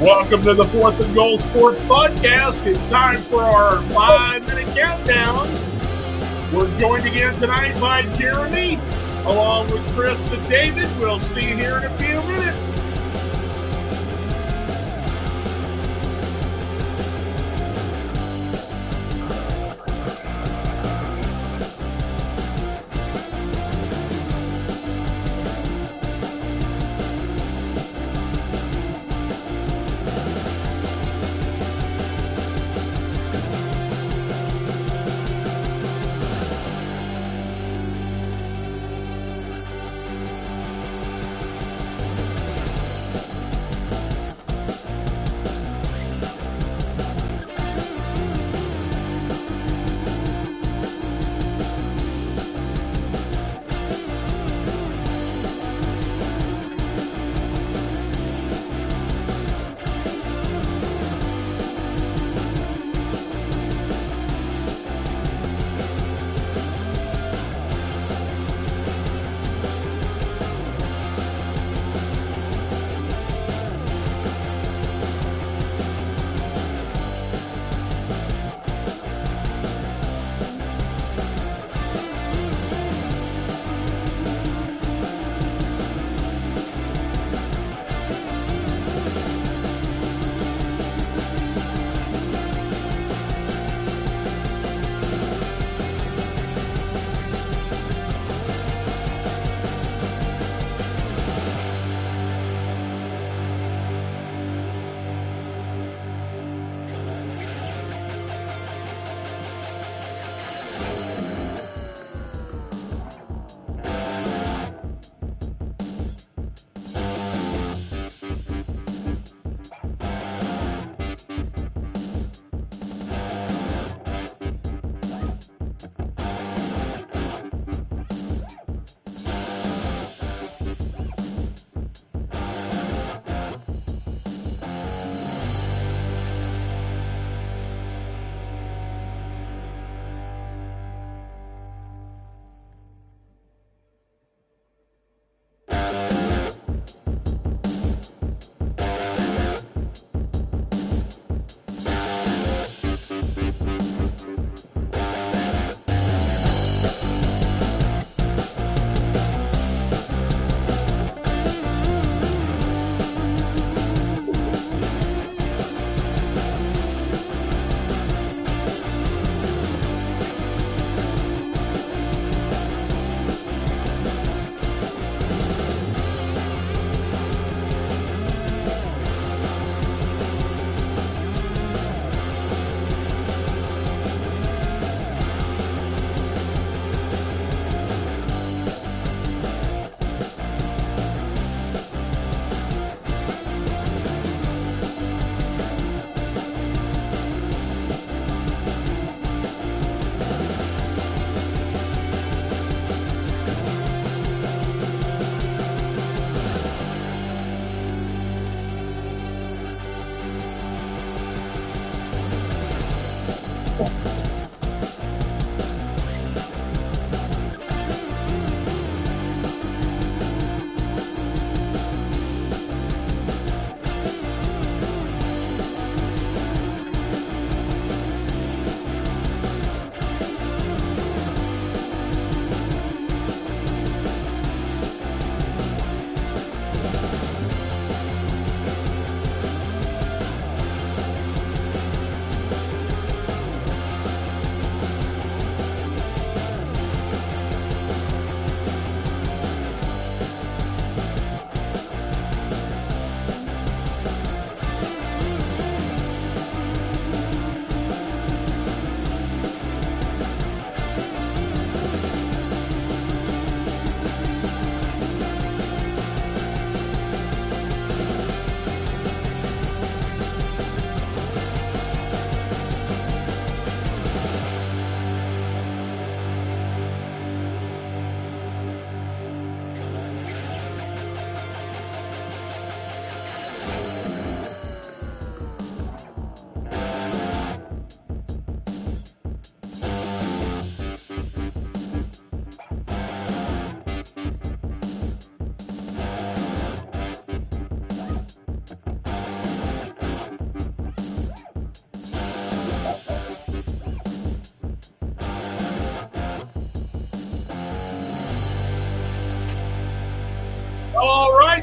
Welcome to the Fourth and Goal Sports Podcast. It's time for our 5-minute countdown. We're joined again tonight by Jeremy, along with Chris and David. We'll see you here in a few minutes.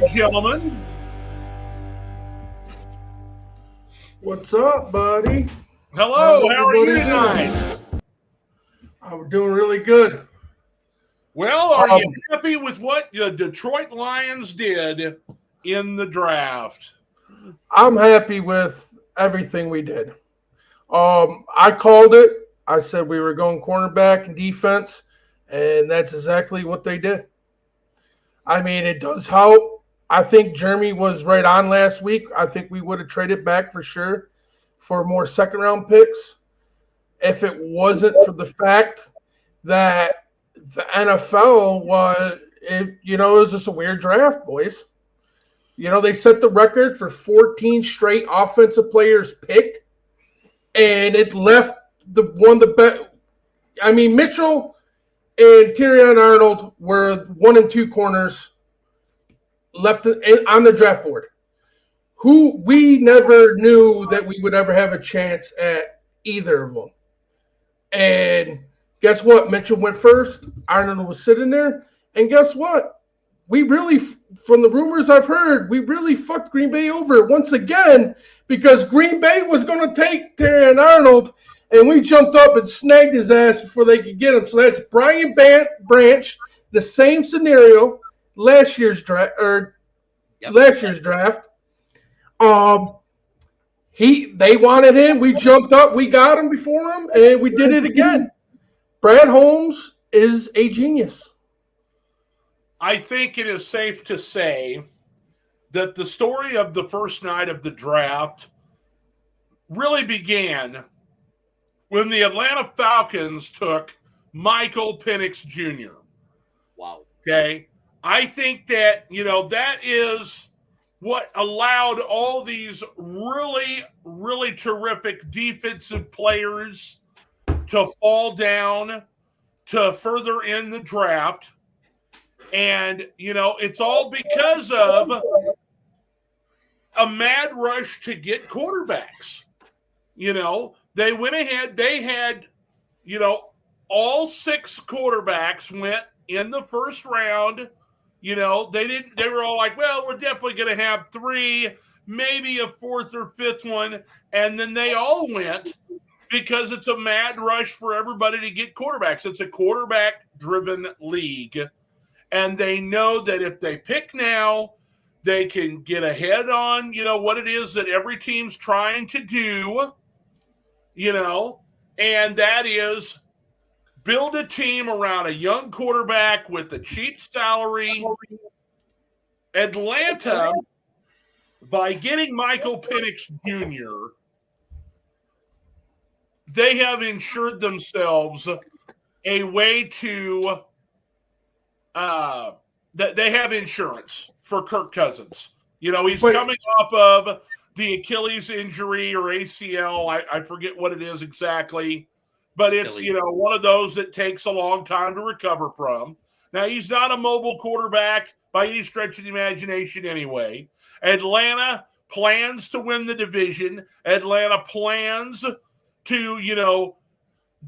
gentlemen. What's up, buddy? Hello, how are you tonight? We're doing really good. Well, are you happy with what the Detroit Lions did in the draft? I'm happy with everything we did. I called it. I said we were going cornerback and defense, and that's exactly what they did. I mean, it does help. I think Jeremy was right on last week. I think we would have traded back for sure for more second-round picks if it wasn't for the fact that the NFL it was just a weird draft, boys. They set the record for 14 straight offensive players picked, and it left the best. I mean, Mitchell and Terrion Arnold were 1 and 2 corners left on the draft board, who we never knew that we would ever have a chance at either of them. And guess what? Mitchell went first. Arnold was sitting there. And guess what? We really, from the rumors I've heard, we really fucked Green Bay over once again because Green Bay was going to take Terrion Arnold, and we jumped up and snagged his ass before they could get him. So that's Brian Branch, the same scenario, last year's draft. They wanted him. We jumped up. We got him before him, and we did it again. Brad Holmes is a genius. I think it is safe to say that the story of the first night of the draft really began when the Atlanta Falcons took Michael Penix Jr. Wow. Okay. I think that, that is what allowed all these really, really terrific defensive players to fall down to further in the draft. And, it's all because of a mad rush to get quarterbacks. They went ahead, they had, all 6 quarterbacks went in the first round. They were all like, well, we're definitely going to have 3, maybe a 4th or 5th one. And then they all went because it's a mad rush for everybody to get quarterbacks. It's a quarterback-driven league. And they know that if they pick now, they can get ahead on, what it is that every team's trying to do, and that is build a team around a young quarterback with a cheap salary. Atlanta, by getting Michael Penix Jr., they have ensured themselves a way to they have insurance for Kirk Cousins. He's coming off of the Achilles injury or ACL. I forget what it is exactly. But it's, one of those that takes a long time to recover from. Now, he's not a mobile quarterback by any stretch of the imagination anyway. Atlanta plans to win the division. Atlanta plans to,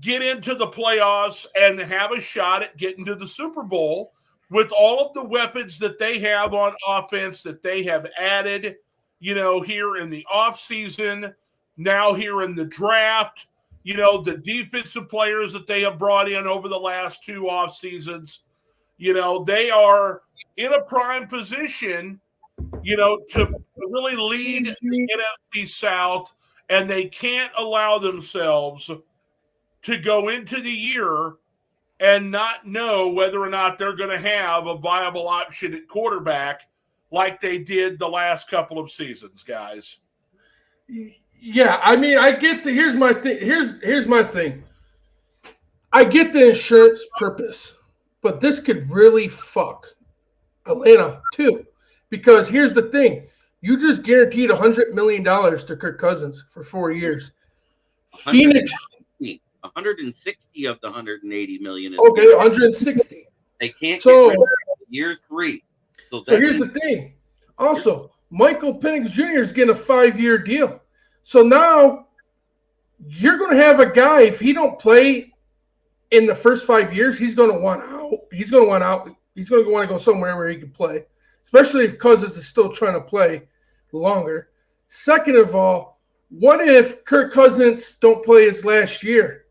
get into the playoffs and have a shot at getting to the Super Bowl with all of the weapons that they have on offense that they have added, here in the offseason, now here in the draft. The defensive players that they have brought in over the last 2 off seasons, they are in a prime position, to really lead the NFC South, and they can't allow themselves to go into the year and not know whether or not they're going to have a viable option at quarterback like they did the last couple of seasons, guys. Yeah, I mean, I get here's my thing. Here's my thing. I get the insurance purpose, but this could really fuck Atlanta too. Because here's the thing. You just guaranteed $100 million to Kirk Cousins for 4 years. Phoenix 160 of the 180 million. Okay, 160. They can't get rid of year 3. So here's the thing. Also, Michael Penix Jr. is getting a 5-year deal. So now you're going to have a guy, if he don't play in the first 5 years, he's going to want out. He's going to want to go somewhere where he can play. especially if Cousins is still trying to play longer. Second of all, what if Kirk Cousins don't play his last year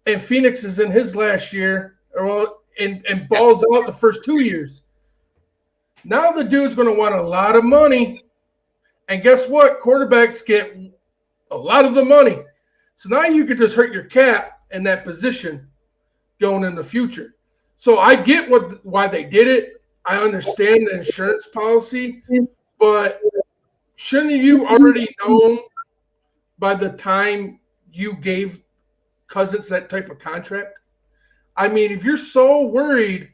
and Phoenix is in his last year and balls out the first 2 years? Now the dude's going to want a lot of money. And guess what? Quarterbacks get a lot of the money. So now you could just hurt your cap in that position going in the future. So I get why they did it. I understand the insurance policy, but shouldn't you already known by the time you gave Cousins that type of contract? I mean, if you're so worried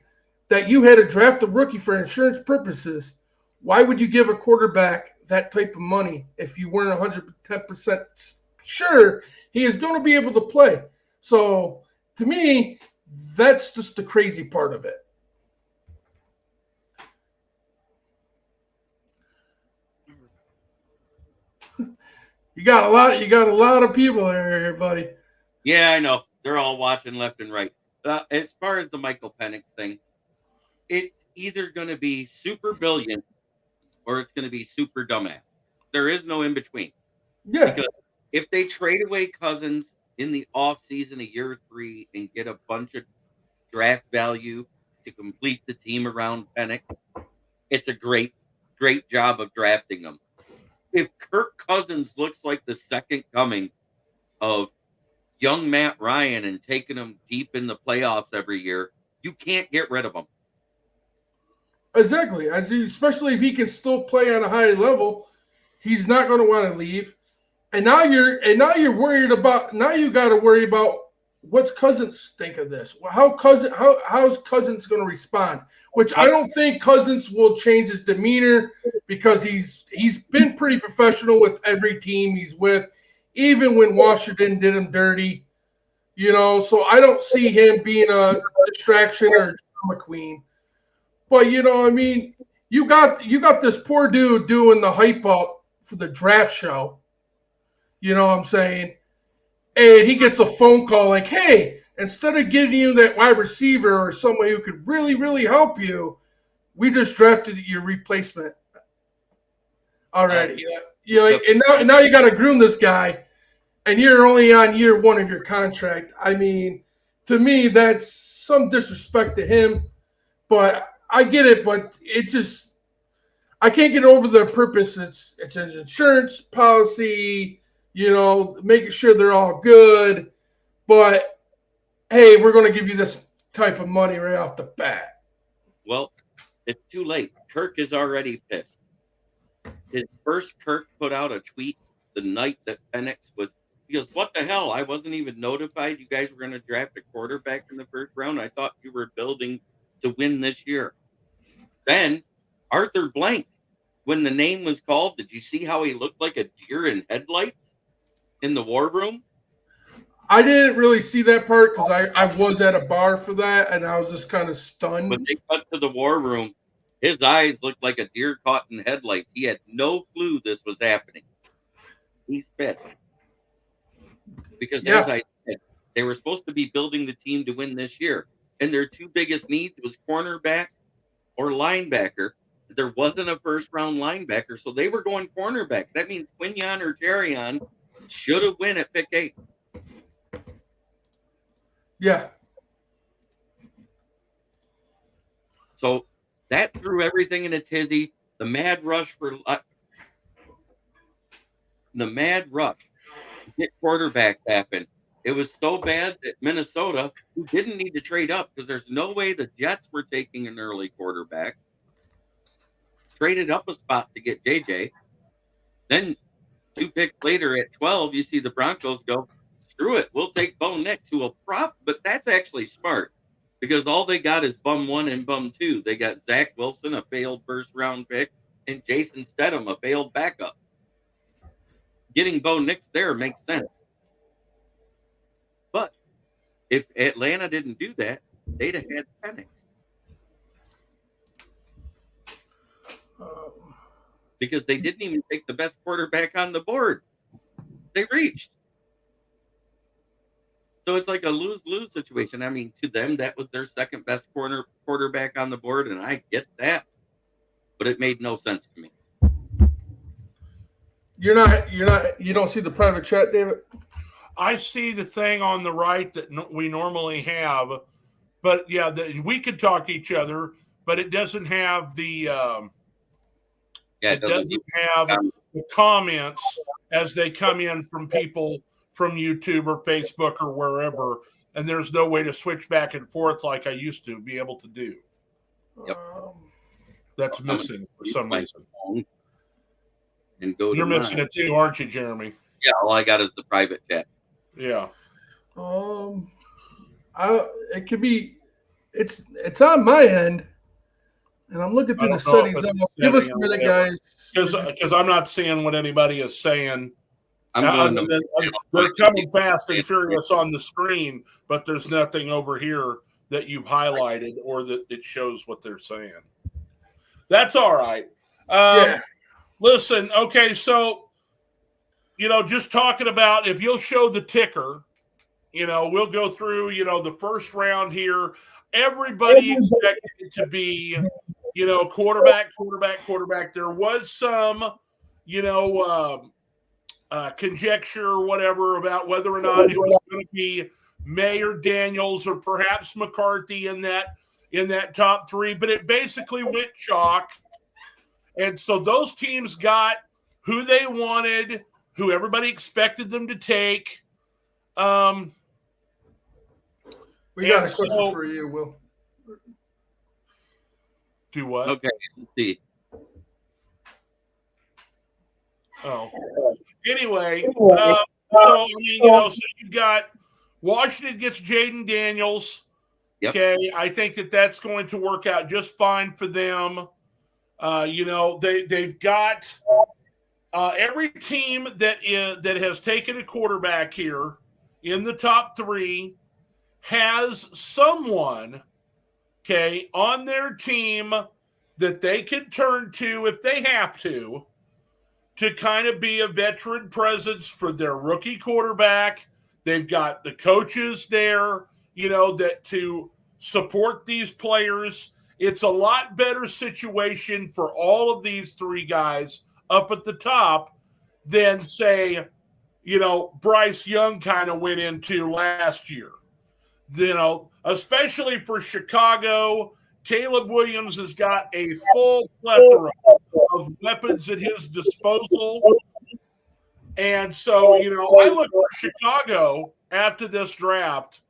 that you had to draft a rookie for insurance purposes, why would you give a quarterback that type of money if you weren't 110% sure he is going to be able to play? So to me, that's just the crazy part of it. You got a lot of people here, buddy. Yeah, I know. They're all watching left and right. As far as the Michael Penix thing, it's either going to be super brilliant or it's going to be super dumbass. There is no in between. Yeah. Because if they trade away Cousins in the offseason of year 3 and get a bunch of draft value to complete the team around Penix, it's a great job of drafting them. If Kirk Cousins looks like the second coming of young Matt Ryan and taking him deep in the playoffs every year, you can't get rid of him. Exactly. Especially if he can still play on a high level, he's not going to want to leave. And now you're worried about. Now you got to worry about what's Cousins think of this. How's Cousins going to respond? Which I don't think Cousins will change his demeanor because he's been pretty professional with every team he's with, even when Washington did him dirty. So I don't see him being a distraction or drama queen. But I mean, you got this poor dude doing the hype up for the draft show. You know what I'm saying? And he gets a phone call like, hey, instead of getting you that wide receiver or someone who could really, really help you, we just drafted your replacement already. And now you got to groom this guy, and you're only on year 1 of your contract. I mean, to me, that's some disrespect to him. But I get it, but I can't get over the purpose. It's an insurance policy. Making sure they're all good. But, hey, we're going to give you this type of money right off the bat. Well, it's too late. Kirk is already pissed. Kirk put out a tweet the night that Penix he goes, what the hell? I wasn't even notified you guys were going to draft a quarterback in the first round. I thought you were building to win this year. Then Arthur Blank, when the name was called, did you see how he looked like a deer in headlights in the war room? I didn't really see that part because I was at a bar for that, and I was just kind of stunned. When they cut to the war room, his eyes looked like a deer caught in headlights. He had no clue this was happening. He's pissed. Because as I said, they were supposed to be building the team to win this year. And their 2 biggest needs was cornerback or linebacker. There wasn't a first-round linebacker, so they were going cornerback. That means Quinyon or Terrion should have win at pick 8. Yeah. So that threw everything in a tizzy. The mad rush to get quarterbacks happened. It was so bad that Minnesota, who didn't need to trade up because there's no way the Jets were taking an early quarterback, traded up a spot to get JJ. Then 2 picks later at 12, you see the Broncos go, screw it, we'll take Bo Nix, who will but that's actually smart because all they got is bum 1 and bum 2. They got Zach Wilson, a failed first-round pick, and Jason Stedham, a failed backup. Getting Bo Nix there makes sense. But if Atlanta didn't do that, they'd have had Penix. Because they didn't even take the best quarterback on the board. They reached. So it's like a lose-lose situation. I mean, to them, that was their second best quarterback on the board, and I get that. but it made no sense to me. You don't see the private chat, David? I see the thing on the right that we normally have, but yeah, we could talk to each other, but it doesn't have the it doesn't have the comments as they come in from people from YouTube or Facebook or wherever, and there's no way to switch back and forth like I used to be able to do. Yep. That's missing for some reason. And go. You're missing it too, aren't you, Jeremy? Yeah, all I got is the private chat. Yeah. It could be. It's on my end, and I'm looking through the settings. Give us a minute, guys. Because I'm not seeing what anybody is saying. They're coming fast and furious on the screen, but there's nothing over here that you've highlighted or that it shows what they're saying. That's all right. Yeah. Listen, okay, so, just talking about, if you'll show the ticker, we'll go through, the first round here. Everybody expected it to be, quarterback. There was some, conjecture or whatever about whether or not it was going to be May or Daniels or perhaps McCarthy in that top three, but it basically went chalk. And so those teams got who they wanted, who everybody expected them to take. We got a question for you, Will. Do what? Okay, let's see. Oh. Anyway, so you got Washington gets Jaden Daniels. Yep. Okay, I think that's going to work out just fine for them. They've got every team that has taken a quarterback here in the top three has someone, on their team that they can turn to if they have to kind of be a veteran presence for their rookie quarterback. They've got the coaches there, that to support these players. It's a lot better situation for all of these three guys up at the top than, say, Bryce Young kind of went into last year. Especially for Chicago, Caleb Williams has got a full plethora of weapons at his disposal. And so, I look for Chicago after this draft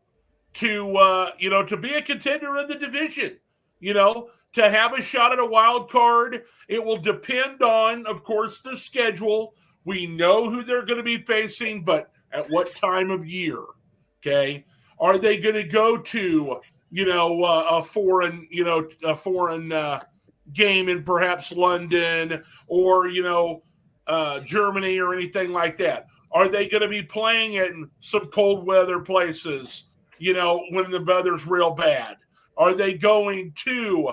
to be a contender in the division. To have a shot at a wild card. It will depend on, of course, the schedule. We know who they're going to be facing, but at what time of year, okay? Are they going to go to, a foreign game in perhaps London or, Germany or anything like that? Are they going to be playing in some cold weather places, when the weather's real bad? Are they going to,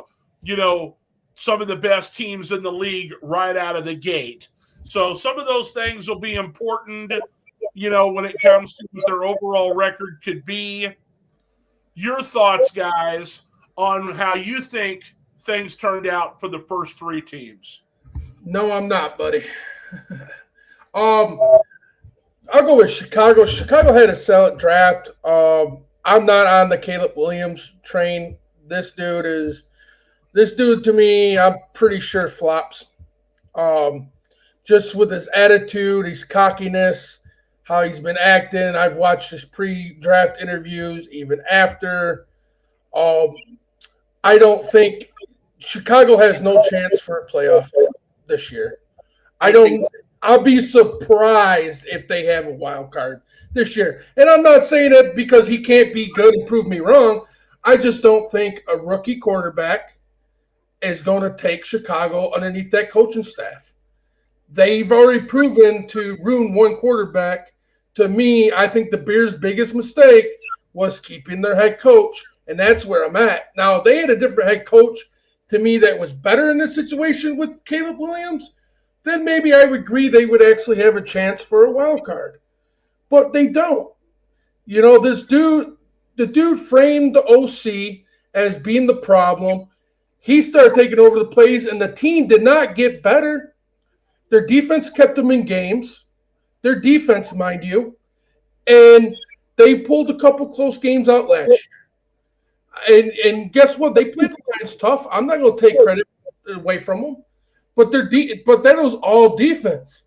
some of the best teams in the league right out of the gate? So some of those things will be important, when it comes to what their overall record could be. Your thoughts, guys, on how you think things turned out for the first three teams? No, I'm not, buddy. I'll go with Chicago. Chicago had a solid draft. I'm not on the Caleb Williams train. This dude to me, I'm pretty sure flops. Just with his attitude, his cockiness, how he's been acting. I've watched his pre-draft interviews, even after. I don't think Chicago has no chance for a playoff this year. I'll be surprised if they have a wild card this year. And I'm not saying it because he can't be good and prove me wrong. I just don't think a rookie quarterback is going to take Chicago underneath that coaching staff. They've already proven to ruin one quarterback. To me, I think the Bears' biggest mistake was keeping their head coach, and that's where I'm at. Now, they had a different head coach to me that was better in this situation with Caleb Williams, then maybe I would agree they would actually have a chance for a wild card. But they don't. The dude framed the OC as being the problem. he started taking over the plays, and the team did not get better. Their defense kept them in games. Their defense, mind you. And they pulled a couple close games out last year. And guess what? They played the Lions tough. I'm not going to take credit away from them. But but that was all defense.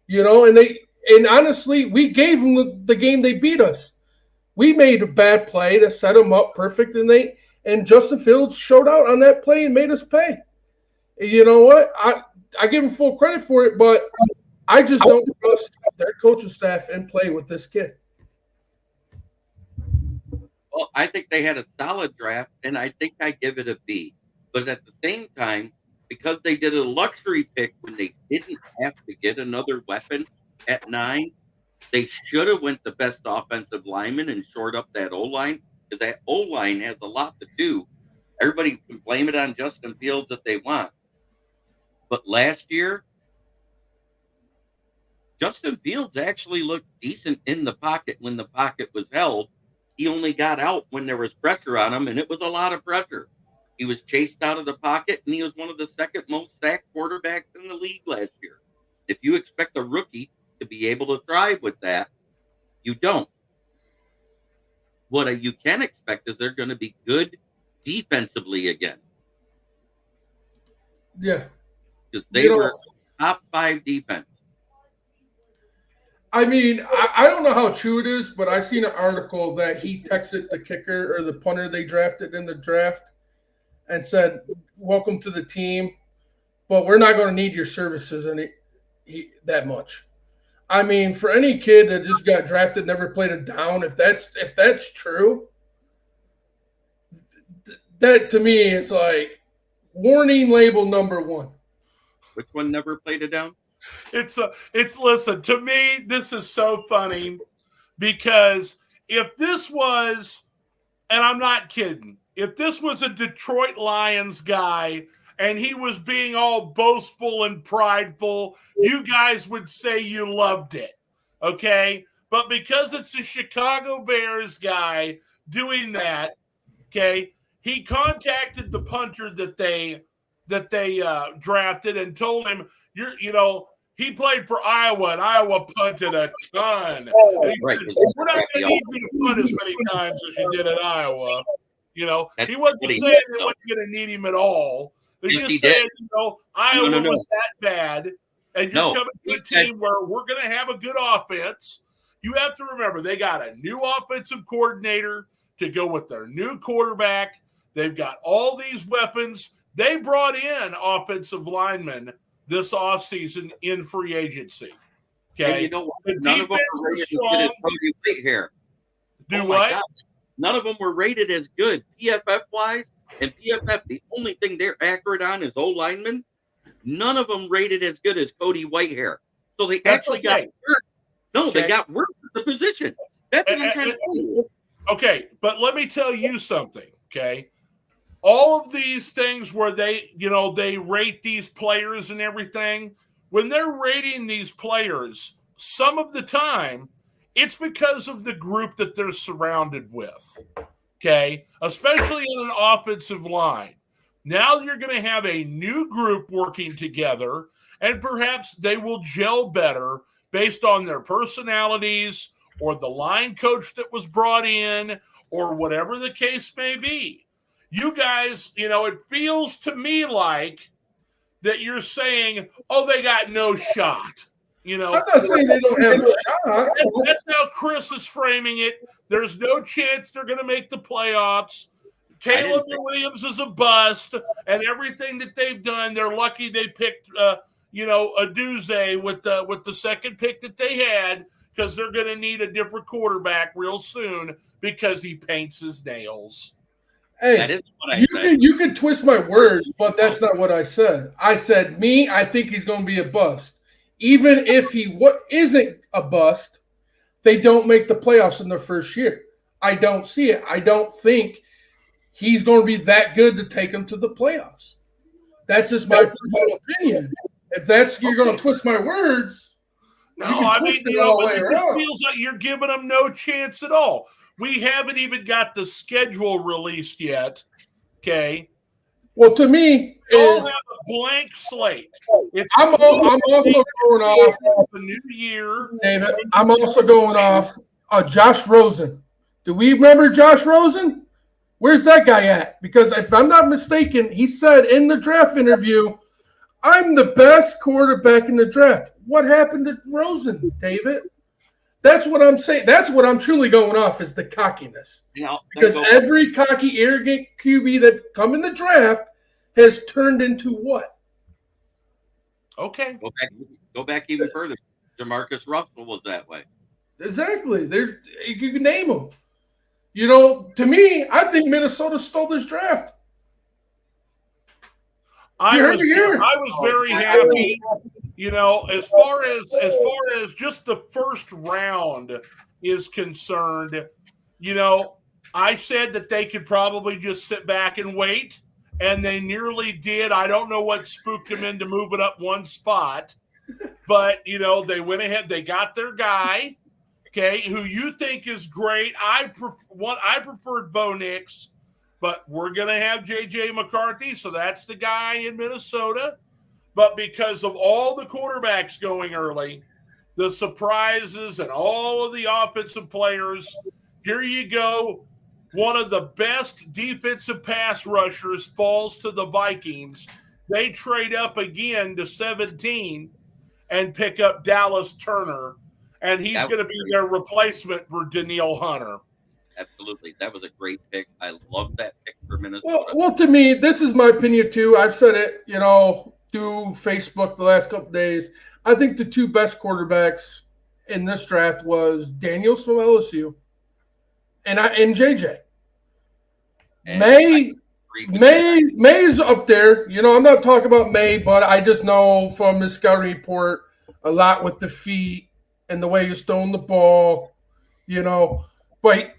And honestly, we gave them the game they beat us. We made a bad play that set them up perfect, and Justin Fields showed out on that play and made us pay. You know what? I give him full credit for it, but I just don't trust their coaching staff and play with this kid. Well, I think they had a solid draft, and I think I give it a B. But at the same time, because they did a luxury pick when they didn't have to get another weapon at 9, they should have went the best offensive lineman and shored up that O-line, because that O-line has a lot to do. Everybody can blame it on Justin Fields if they want. But last year, Justin Fields actually looked decent in the pocket when the pocket was held. He only got out when there was pressure on him, and it was a lot of pressure. He was chased out of the pocket, and he was one of the second most sacked quarterbacks in the league last year. If you expect a rookie to be able to thrive with that, you don't. What you can expect is they're going to be good defensively again. Yeah. Because they were top 5 defense. I mean, I don't know how true it is, but I seen an article that he texted the kicker or the punter they drafted in the draft and said, "Welcome to the team, but we're not going to need your services that much." I mean, for any kid that just got drafted, never played a down, if that's true, that to me is like warning label number 1. Which one never played it down? Listen, to me, this is so funny because if this was, and I'm not kidding, if this was a Detroit Lions guy and he was being all boastful and prideful, you guys would say you loved it, okay? But because it's a Chicago Bears guy doing that, okay, he contacted the punter that they drafted and told him, he played for Iowa, and Iowa punted a ton. Right. We're not going to need you to punt as many times as you did at Iowa. He wasn't saying they wasn't going to need him at all. They're just saying, Iowa was that bad, and you're coming to a team where we're going to have a good offense. You have to remember, they got a new offensive coordinator to go with their new quarterback. They've got all these weapons. They brought in offensive linemen this offseason in free agency. Okay. And you know what? The None of them were rated as good as Cody Whitehair. What? None of them were rated as good PFF-wise. And PFF, the only thing they're accurate on is O-linemen. None of them rated as good as Cody Whitehair. So they actually got worse. No, they got worse at the position. That's what I'm trying to tell you. Okay, but let me tell you something, okay? All of these things where they rate these players and everything, when they're rating these players, some of the time, it's because of the group that they're surrounded with, okay? Especially in an offensive line. Now you're going to have a new group working together, and perhaps they will gel better based on their personalities or the line coach that was brought in or whatever the case may be. You guys, it feels to me like that you're saying, oh, they got no shot. I'm not saying they don't have a shot. That's how Chris is framing it. There's no chance they're going to make the playoffs. Caleb Williams is a bust, and everything that they've done, they're lucky they picked, Aduzze with the second pick that they had, because they're going to need a different quarterback real soon because he paints his nails. Hey, that is what I said. You can twist my words, but that's not what I said. I said, I think he's going to be a bust. Even if he isn't a bust, they don't make the playoffs in their first year. I don't see it. I don't think he's going to be that good to take them to the playoffs. That's just my personal opinion. If you're going to twist my words, no, it just feels like you're giving them no chance at all. We haven't even got the schedule released yet, okay? Well, to me, We all is have a blank slate. I'm also going off the new year. David. I'm also going off Josh Rosen. Do we remember Josh Rosen? Where's that guy at? Because if I'm not mistaken, he said in the draft interview, "I'm the best quarterback in the draft." What happened to Rosen, David? That's what I'm saying. That's what I'm truly going off is the cockiness. Because every cocky, arrogant QB that come in the draft has turned into what? Okay. Go back even further. Jamarcus Russell was that way. Exactly. You can name them. You know, to me, I think Minnesota stole this draft. I was very happy. You know, as far as just the first round is concerned, you know, I said that they could probably just sit back and wait, and they nearly did. I don't know what spooked them into moving up one spot, but you know, they went ahead. They got their guy, okay, who you think is great. I preferred Bo Nix, but we're gonna have JJ McCarthy, so that's the guy in Minnesota. But because of all the quarterbacks going early, the surprises and all of the offensive players, here you go. One of the best defensive pass rushers falls to the Vikings. They trade up again to 17 and pick up Dallas Turner, and he's going to be their replacement for Danielle Hunter. Absolutely. That was a great pick. I love that pick for Minnesota. Well, to me, this is my opinion too. I've said it, you know, through Facebook the last couple of days. I think the two best quarterbacks in this draft was Daniels from LSU and JJ. And May's up there. You know, I'm not talking about May, but I just know from his scouting report a lot with the feet and the way he's throwing the ball, you know. But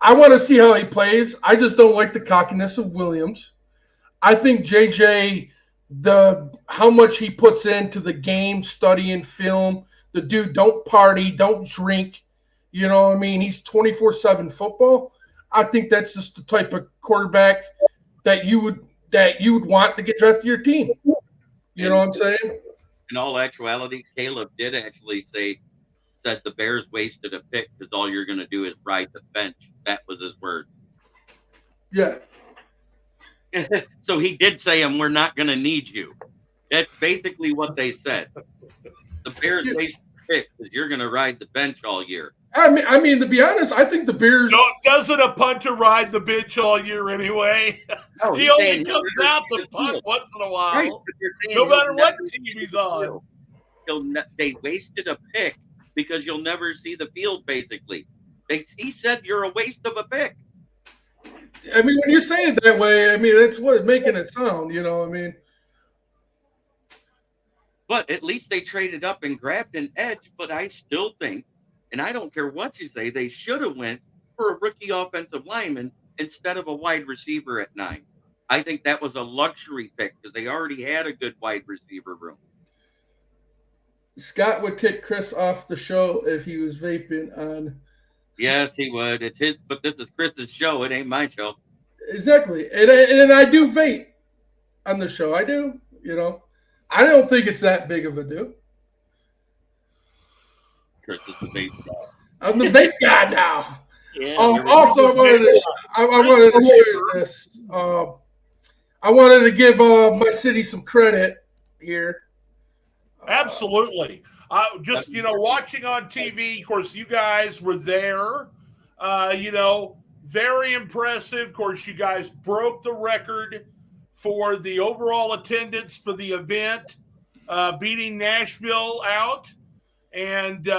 I want to see how he plays. I just don't like the cockiness of Williams. I think JJ, how much he puts into the game, studying film. The dude don't party, don't drink. You know what I mean? He's 24/7 football. I think that's just the type of quarterback that you would want to get drafted to your team. You know what I'm saying? In all actuality, Caleb did actually said the Bears wasted a pick because all you're going to do is ride the bench. That was his word. Yeah. So he did say, we're not going to need you. That's basically what they said. The Bears wasted a pick because you're going to ride the bench all year. I mean, to be honest, I think the Bears. No, doesn't a punter ride the bench all year anyway? No, he only comes out the punt once in a while. Right, no matter what team he's on. They wasted a pick because you'll never see the field, basically. He said you're a waste of a pick. I mean, when you say it that way, I mean, that's what making it sound, you know what I mean? But at least they traded up and grabbed an edge, but I still think, and I don't care what you say, they should have went for a rookie offensive lineman instead of a wide receiver at 9. I think that was a luxury pick because they already had a good wide receiver room. Scott would kick Chris off the show if he was vaping on. Yes, he would. It's his, but this is Chris's show. It ain't my show. Exactly. And I do vape on the show. I do, you know. I don't think it's that big of a deal. Chris is the vape guy. I'm the vape guy now. Yeah, also, I wanted to share this. I wanted to give my city some credit here. Absolutely. Just, you know, watching on TV, of course, you guys were there. You know, very impressive. Of course, you guys broke the record for the overall attendance for the event, beating Nashville out. And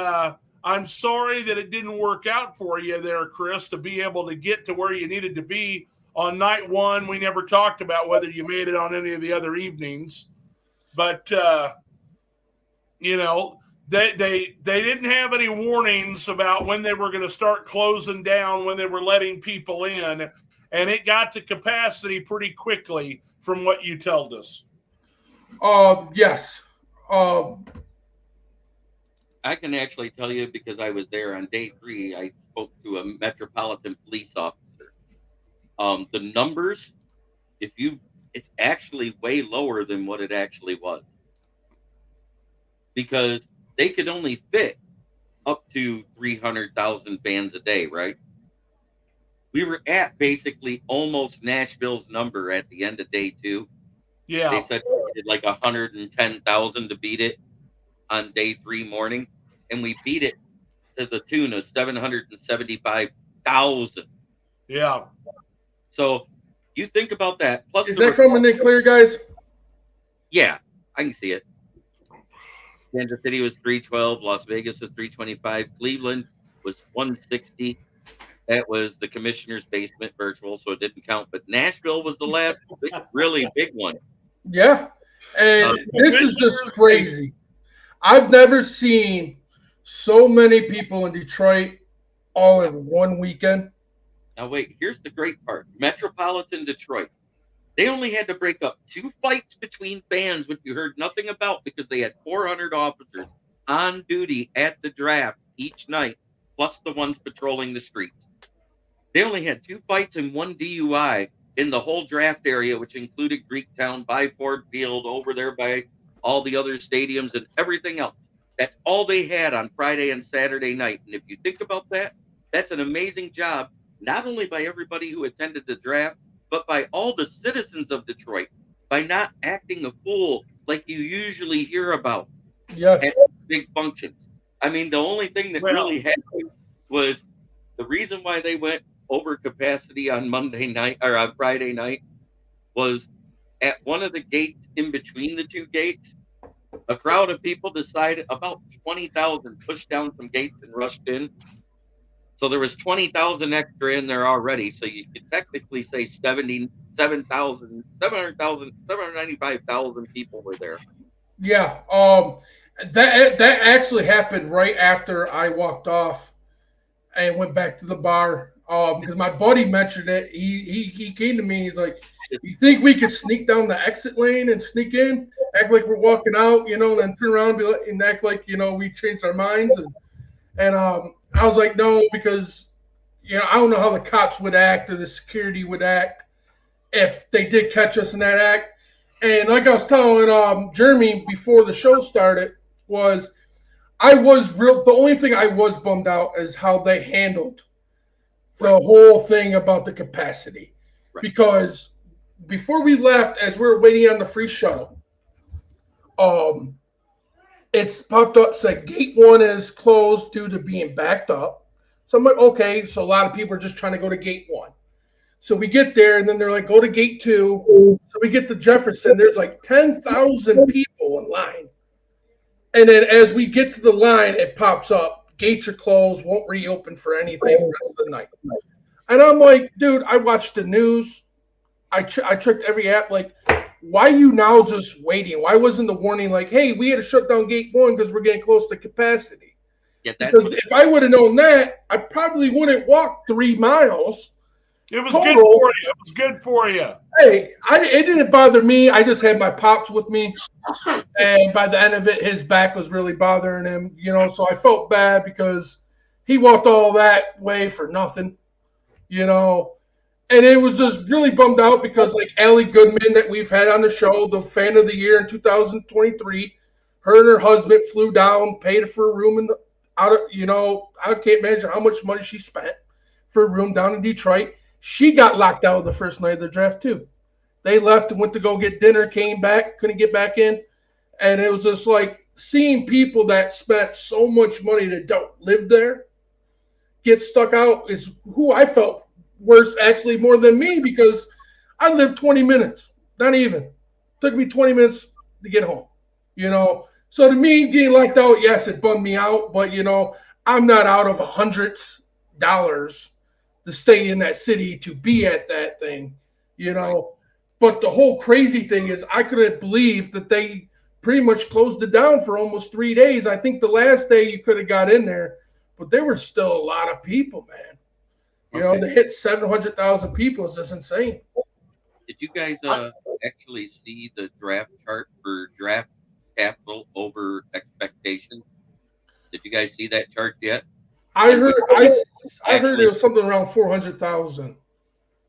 I'm sorry that it didn't work out for you there, Chris, to be able to get to where you needed to be on night one. We never talked about whether you made it on any of the other evenings. But, you know, they didn't have any warnings about when they were going to start closing down, when they were letting people in. And it got to capacity pretty quickly from what you told us. Yes. I can actually tell you because I was there on day 3. I spoke to a Metropolitan Police officer. The numbers, if you it's actually way lower than what it actually was, because they could only fit up to 300,000 fans a day, right? We were at basically almost Nashville's number at the end of day 2. Yeah. They said we did like 110,000 to beat it on day 3 morning, and we beat it to the tune of 775,000. Yeah. So you think about that. Plus, Is that coming in clear, guys? Yeah, I can see it. Kansas City was 312. Las Vegas was 325. Cleveland was 160. That was the commissioner's basement virtual, so it didn't count. But Nashville was the last really big one. Yeah. And this is just crazy. I've never seen so many people in Detroit all in one weekend. Now, wait, here's the great part. Metropolitan Detroit. They only had to break up 2 fights between fans, which you heard nothing about, because they had 400 officers on duty at the draft each night, plus the ones patrolling the streets. They only had 2 fights and 1 DUI in the whole draft area, which included Greektown, by Ford Field, over there by all the other stadiums and everything else. That's all they had on Friday and Saturday night. And if you think about that, that's an amazing job, not only by everybody who attended the draft, but by all the citizens of Detroit, by not acting a fool like you usually hear about Yes. at big functions. I mean, the only thing that really happened was the reason why they went over capacity on Monday night or on Friday night was at one of the gates in between the 2 gates, a crowd of people decided, about 20,000 pushed down some gates and rushed in. So there was 20,000 extra in there already. So you could technically say 795,000 people were there. Yeah. That actually happened right after I walked off and went back to the bar. Because my buddy mentioned it. He came to me. He's like, "You think we could sneak down the exit lane and sneak in, act like we're walking out, and then turn around and act like we changed our minds?" And I was like, "No, because I don't know how the cops would act or the security would act if they did catch us in that act." And like I was telling Jeremy before the show started, was the only thing I was bummed out is how they handled the whole thing about the capacity. Right. Because before we left, as we were waiting on the free shuttle, it's popped up, said gate 1 is closed due to being backed up. So I'm like, okay, so a lot of people are just trying to go to gate 1. So we get there, and then they're like, go to gate 2. So we get to Jefferson. There's like 10,000 people in line. And then as we get to the line, it pops up, gates are closed, won't reopen for anything for the rest of the night. And I'm like, dude, I watched the news. I checked every app. Like, why are you now just waiting? Why wasn't the warning like, hey, we had to shut down gate 1 because we're getting close to capacity? Yeah, because if I would have known that, I probably wouldn't walk 3 miles. It was good for you. It was good for you. Hey, it didn't bother me. I just had my pops with me. And by the end of it, his back was really bothering him, so I felt bad because he walked all that way for nothing, And it was just really bummed out because, like, Allie Goodman that we've had on the show, the fan of the year in 2023, her and her husband flew down, paid for a room I can't imagine how much money she spent for a room down in Detroit. She got locked out the first night of the draft, too. They left and went to go get dinner, came back, couldn't get back in. And it was just like seeing people that spent so much money that don't live there get stuck out is who I felt worse, actually, more than me, because I lived 20 minutes, not even. Took me 20 minutes to get home, So to me, getting locked out, yes, it bummed me out, but, I'm not out of $100s to stay in that city to be at that thing, Right. But the whole crazy thing is I couldn't believe that they pretty much closed it down for almost 3 days. I think the last day you could have got in there, but there were still a lot of people, man. They hit 700,000 people. It's just insane. Did you guys actually see the draft chart for draft capital over expectations? Did you guys see that chart yet? I heard it was something around 400,000.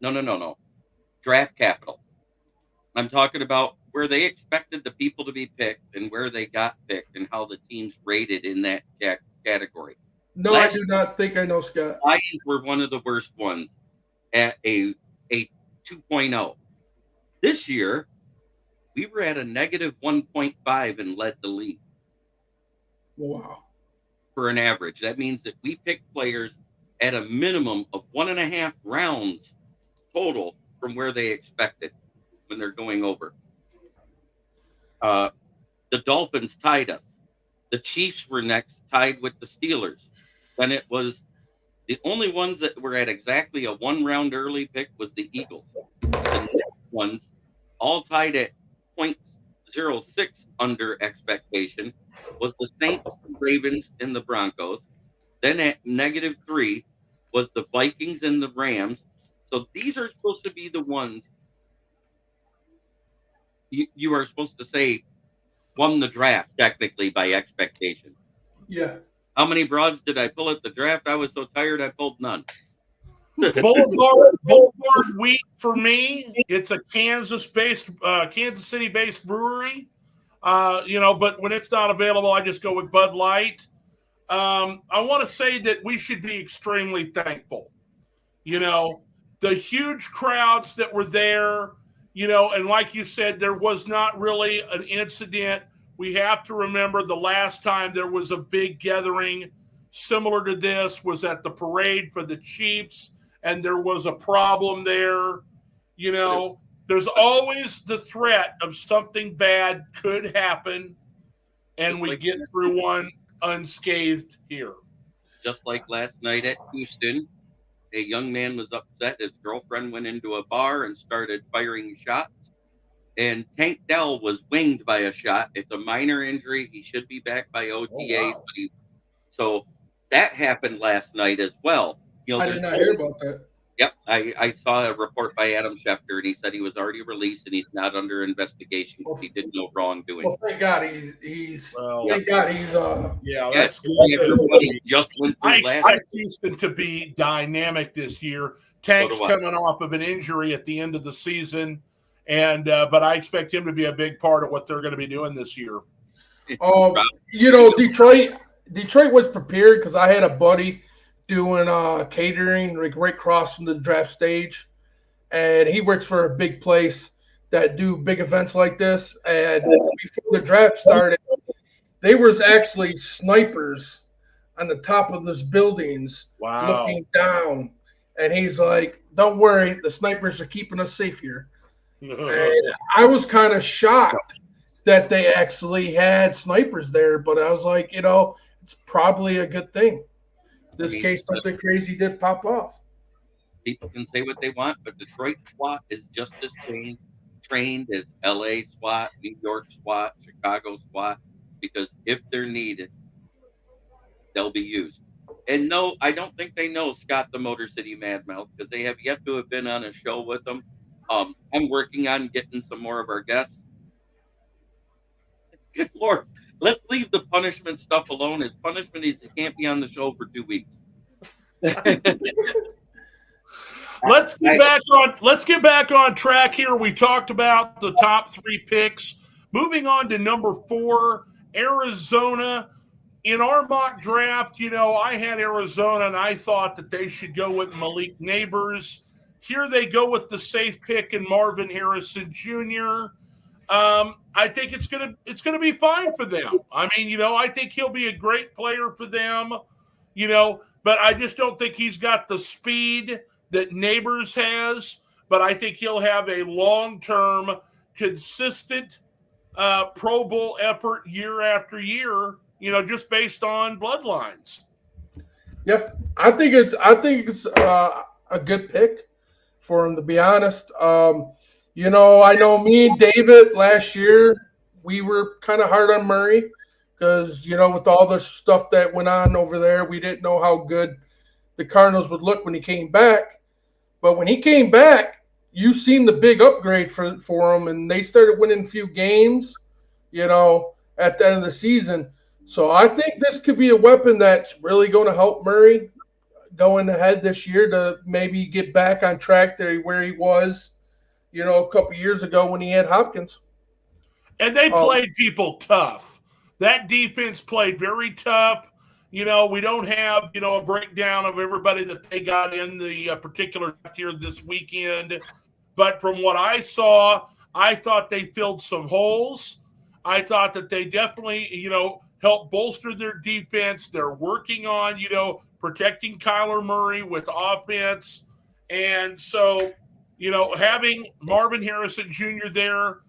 No. Draft capital. I'm talking about where they expected the people to be picked and where they got picked and how the teams rated in that category. No, I do not think I know, Scott. Lions were one of the worst ones at a 2.0. This year, we were at a negative 1.5 and led the league. Wow. For an average. That means that we picked players at a minimum of 1.5 rounds total from where they expected when they're going over. The Dolphins tied us. The Chiefs were next, tied with the Steelers. Then it was the only ones that were at exactly a 1 round early pick was the Eagles. The next ones all tied at 0.06 under expectation was the Saints, Ravens, and the Broncos. Then at -3 was the Vikings and the Rams. So these are supposed to be the ones you are supposed to say won the draft technically by expectation. Yeah. How many broads did I pull at the draft? I was so tired I pulled none. Boulevard Wheat for me. It's a Kansas City-based brewery. But when it's not available, I just go with Bud Light. I want to say that we should be extremely thankful. The huge crowds that were there, and like you said, there was not really an incident. We have to remember the last time there was a big gathering similar to this was at the parade for the Chiefs, and there was a problem there. There's always the threat of something bad could happen, and we get through one unscathed here. Just like last night at Houston, a young man was upset. His girlfriend went into a bar and started firing shots. And Tank Dell was winged by a shot. It's a minor injury. He should be back by OTA. Oh, wow. So that happened last night as well. I did not hear about that. Yep. I saw a report by Adam Schefter, and he said he was already released and he's not under investigation because he did no wrongdoing. Well, thank God he's yeah, that's good. Just went through I expect Houston to be dynamic this year. Tank's coming off of an injury at the end of the season, and but I expect him to be a big part of what they're going to be doing this year. Detroit was prepared because I had a buddy doing catering right across from the draft stage, and he works for a big place that do big events like this. And before the draft started, there was actually snipers on the top of those buildings looking down, and he's like, "Don't worry, the snipers are keeping us safe here." And I was kind of shocked that they actually had snipers there, but I was like, it's probably a good thing. This case, something crazy did pop off. People can say what they want, but Detroit SWAT is just as trained as LA SWAT, New York SWAT, Chicago SWAT, because if they're needed, they'll be used. And no, I don't think they know Scott the Motor City Madmouth because they have yet to have been on a show with them. I'm working on getting some more of our guests. Good Lord. Let's leave the punishment stuff alone. His punishment is he can't be on the show for 2 weeks. Let's get back on track here. We talked about the top 3 picks. Moving on to number 4, Arizona. In our mock draft, I had Arizona and I thought that they should go with Malik Neighbors. Here they go with the safe pick in Marvin Harrison Jr. I think it's gonna be fine for them. I mean, I think he'll be a great player for them, but I just don't think he's got the speed that Neighbors has. But I think he'll have a long-term, consistent Pro Bowl effort year after year, just based on bloodlines. Yep, I think it's a good pick for him, to be honest. I know me and David last year, we were kind of hard on Murray because, with all the stuff that went on over there, we didn't know how good the Cardinals would look when he came back. But when he came back, you seen the big upgrade for him, and they started winning a few games, at the end of the season. So I think this could be a weapon that's really going to help Murray going ahead this year to maybe get back on track to where he was a couple years ago when he had Hopkins. And they played people tough. That defense played very tough. We don't have, a breakdown of everybody that they got in the particular here this weekend. But from what I saw, I thought they filled some holes. I thought that they definitely, helped bolster their defense. They're working on, protecting Kyler Murray with offense. And so, having Marvin Harrison Jr. there,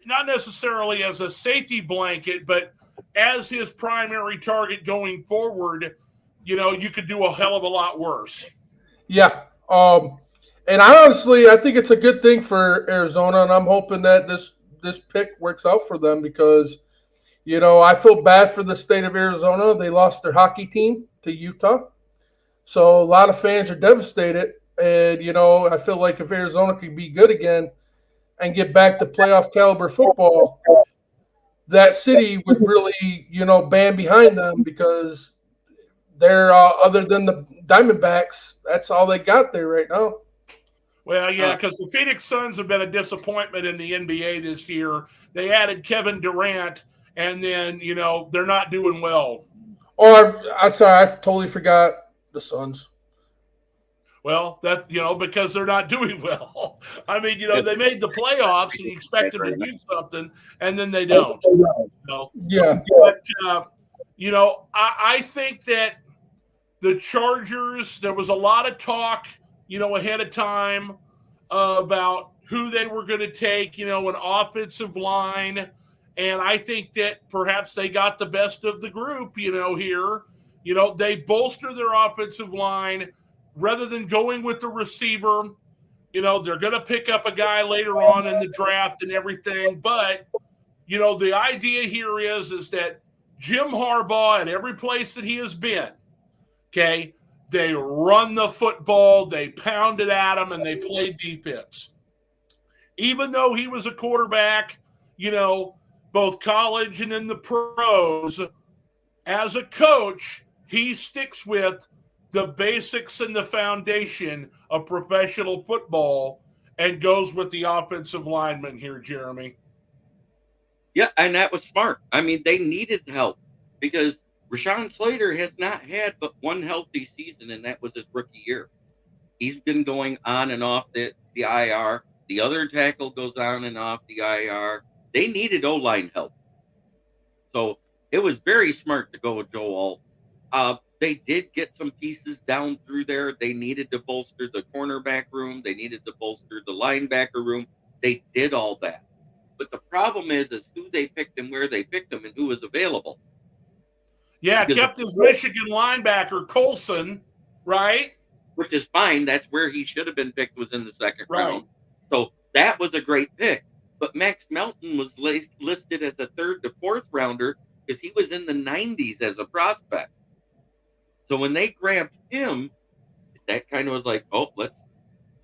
not necessarily as a safety blanket, but as his primary target going forward, you could do a hell of a lot worse. Yeah. And I think it's a good thing for Arizona, and I'm hoping that this pick works out for them because, I feel bad for the state of Arizona. They lost their hockey team to Utah. So a lot of fans are devastated. And, I feel like if Arizona could be good again and get back to playoff caliber football, that city would really, band behind them because they're, other than the Diamondbacks, that's all they got there right now. Well, yeah, because the Phoenix Suns have been a disappointment in the NBA this year. They added Kevin Durant, and then, they're not doing well. Oh, I'm sorry. I totally forgot the Suns. Well, that's, because they're not doing well. I mean, they made the playoffs and you expect them to do something, and then they don't. Yeah. But, I think that the Chargers, there was a lot of talk, ahead of time about who they were going to take, an offensive line. And I think that perhaps they got the best of the group, here. They bolster their offensive line. Rather than going with the receiver, they're going to pick up a guy later on in the draft and everything. But, the idea here is that Jim Harbaugh, at every place that he has been, okay, they run the football, they pound it at him, and they play defense. Even though he was a quarterback, both college and in the pros, as a coach, he sticks with the basics and the foundation of professional football and goes with the offensive lineman here, Jeremy. Yeah, and that was smart. I mean, they needed help because Rashawn Slater has not had but one healthy season, and that was his rookie year. He's been going on and off the IR. The other tackle goes on and off the IR. They needed O-line help. So it was very smart to go with Joe Alt. They did get some pieces down through there. They needed to bolster the cornerback room. They needed to bolster the linebacker room. They did all that. But the problem is who they picked and where they picked them and who was available. Yeah, kept his Michigan linebacker, Colson, right? Which is fine. That's where he should have been picked, was in the second round. So that was a great pick. But Max Melton was listed as a third to fourth rounder because he was in the 90s as a prospect. So when they grabbed him, that kind of was like, oh, let's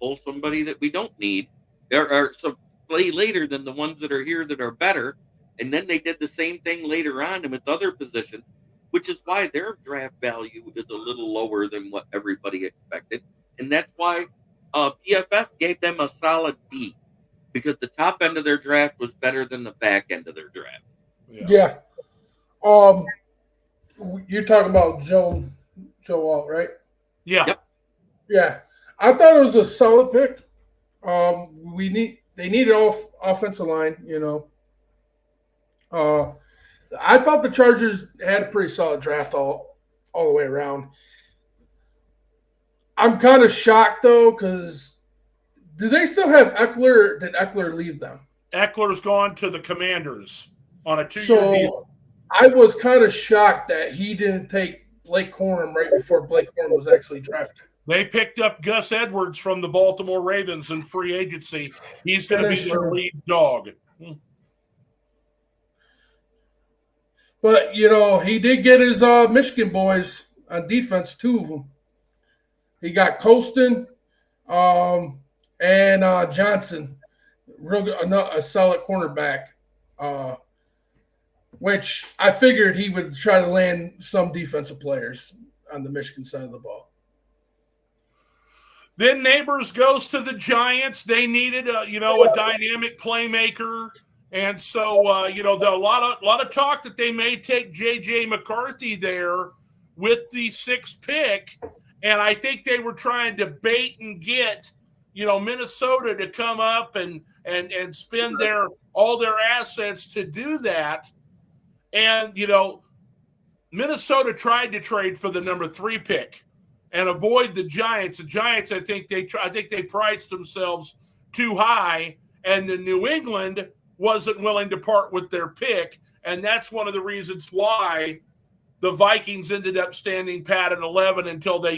pull somebody that we don't need. There are some play later than the ones that are here that are better. And then they did the same thing later on and with other positions, which is why their draft value is a little lower than what everybody expected. And that's why PFF gave them a solid B, because the top end of their draft was better than the back end of their draft. Yeah. You're talking about Joe Alt, right? Yeah. Yep. Yeah. I thought it was a solid pick. They needed offensive line, I thought the Chargers had a pretty solid draft all the way around. I'm kind of shocked though, because do they still have Eckler, or did Eckler leave them? Eckler's gone to the Commanders on a 2-year deal. I was kind of shocked that he didn't take Blake Corum right before Blake Corum was actually drafted. They picked up Gus Edwards from the Baltimore Ravens in free agency. He's going to be their lead dog. But, he did get his Michigan boys on defense, two of them. He got Colston and Johnson, a solid cornerback, which I figured he would try to land some defensive players on the Michigan side of the ball. Then Neighbors goes to the Giants. They needed a dynamic playmaker. And so, a lot of talk that they may take J.J. McCarthy there with the 6th pick. And I think they were trying to bait and get, Minnesota to come up and spend all their assets to do that. And, Minnesota tried to trade for the number 3 pick and avoid the Giants. The Giants, I think they priced themselves too high, and the New England wasn't willing to part with their pick, and that's one of the reasons why the Vikings ended up standing pat at 11 until they,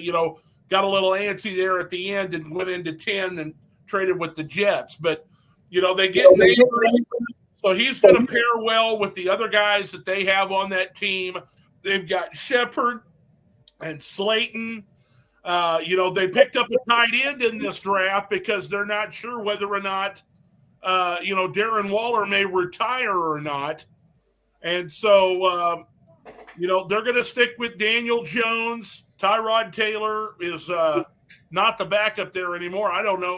got a little antsy there at the end and went into 10 and traded with the Jets. But, they get Neighbors, so he's going to pair well with the other guys that they have on that team. They've got Shepard and Slayton. They picked up a tight end in this draft because they're not sure whether or not, Darren Waller may retire or not. And so, they're going to stick with Daniel Jones. Tyrod Taylor is not the backup there anymore. I don't know.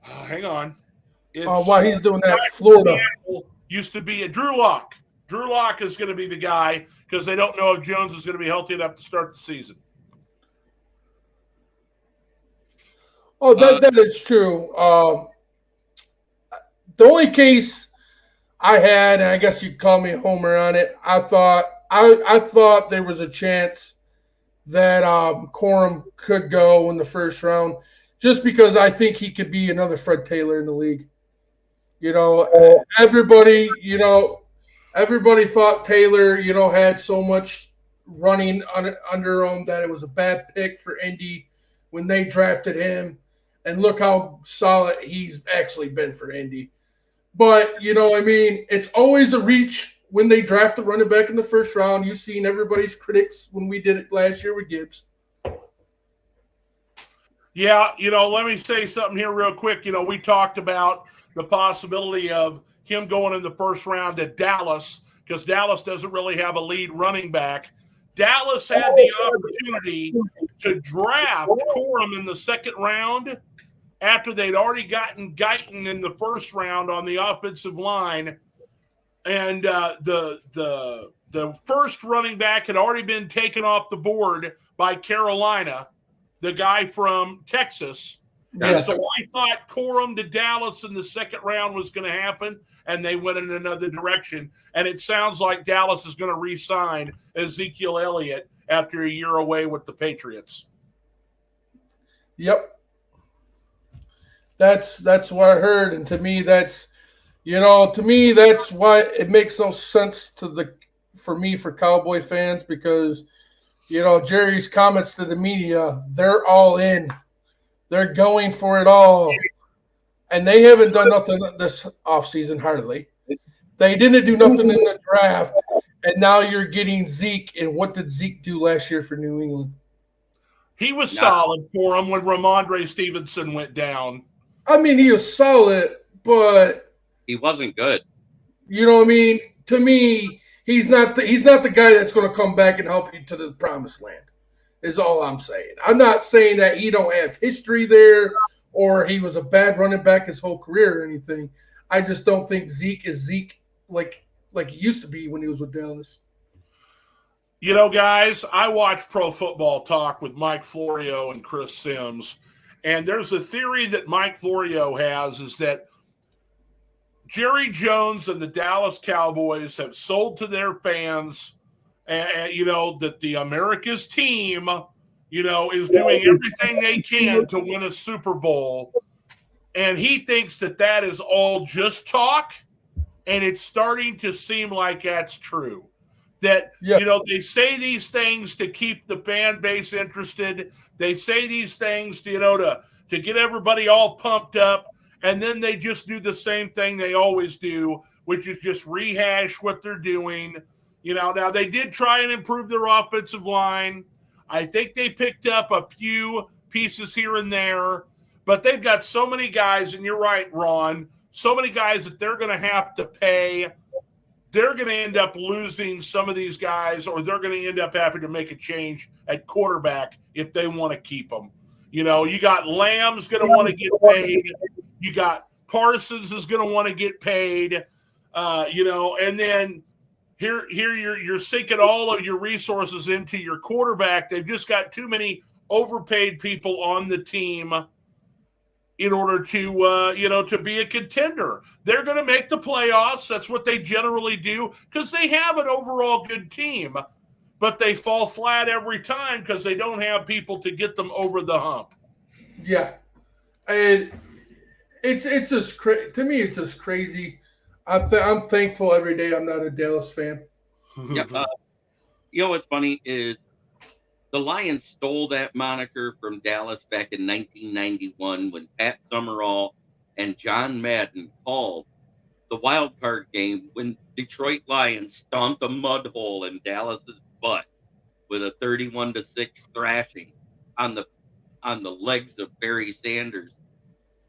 Hang on. While he's doing that, Florida used to be a Drew Lock. Drew Lock is going to be the guy because they don't know if Jones is going to be healthy enough to start the season. Oh, that is true. The only case I had, and I guess you'd call me a homer on it, I thought there was a chance that Corum could go in the first round just because I think he could be another Fred Taylor in the league. Everybody thought Taylor, had so much running under him that it was a bad pick for Indy when they drafted him. And look how solid he's actually been for Indy. But, it's always a reach when they draft a running back in the first round. You've seen everybody's critics when we did it last year with Gibbs. Yeah, let me say something here real quick. We talked about the possibility of him going in the first round to Dallas because Dallas doesn't really have a lead running back. Dallas had the opportunity to draft Corum in the second round after they'd already gotten Guyton in the first round on the offensive line. And the first running back had already been taken off the board by Carolina, the guy from Texas. Yeah. And so I thought Corum to Dallas in the second round was going to happen, and they went in another direction. And it sounds like Dallas is going to re-sign Ezekiel Elliott after a year away with the Patriots. Yep. That's what I heard. And to me, that's why it makes no sense for Cowboy fans because, Jerry's comments to the media, they're all in. They're going for it all. And they haven't done nothing this offseason, hardly. They didn't do nothing in the draft. And now you're getting Zeke. And what did Zeke do last year for New England? He was solid for him when Ramondre Stevenson went down. I mean, he was solid, but he wasn't good. You know what I mean? To me, he's not the guy that's going to come back and help you to the promised land. Is all I'm saying. I'm not saying that he don't have history there or he was a bad running back his whole career or anything. I just don't think Zeke is Zeke like he used to be when he was with Dallas. Guys, I watch Pro Football Talk with Mike Florio and Chris Sims, and there's a theory that Mike Florio has is that Jerry Jones and the Dallas Cowboys have sold to their fans that the America's team, is doing everything they can to win a Super Bowl. And he thinks that is all just talk. And it's starting to seem like that's true. That, they say these things to keep the fan base interested. They say these things, to get everybody all pumped up. And then they just do the same thing they always do, which is just rehash what they're doing. Now they did try and improve their offensive line. I think they picked up a few pieces here and there, but they've got so many guys, and you're right, Ron, so many guys that they're going to have to pay they're going to end up losing some of these guys, or they're going to end up having to make a change at quarterback if they want to keep them. You got Lamb's going to want to get paid. You got Parsons is going to want to get paid. And then here you're sinking all of your resources into your quarterback. They've just got too many overpaid people on the team in order to be a contender. They're going to make the playoffs. That's what they generally do because they have an overall good team, but they fall flat every time because they don't have people to get them over the hump. Yeah, and it's just to me. It's just crazy. I'm thankful every day I'm not a Dallas fan. Yeah, what's funny is the Lions stole that moniker from Dallas back in 1991 when Pat Summerall and John Madden called the wild card game when Detroit Lions stomped a mud hole in Dallas's butt with a 31-6 thrashing on the legs of Barry Sanders.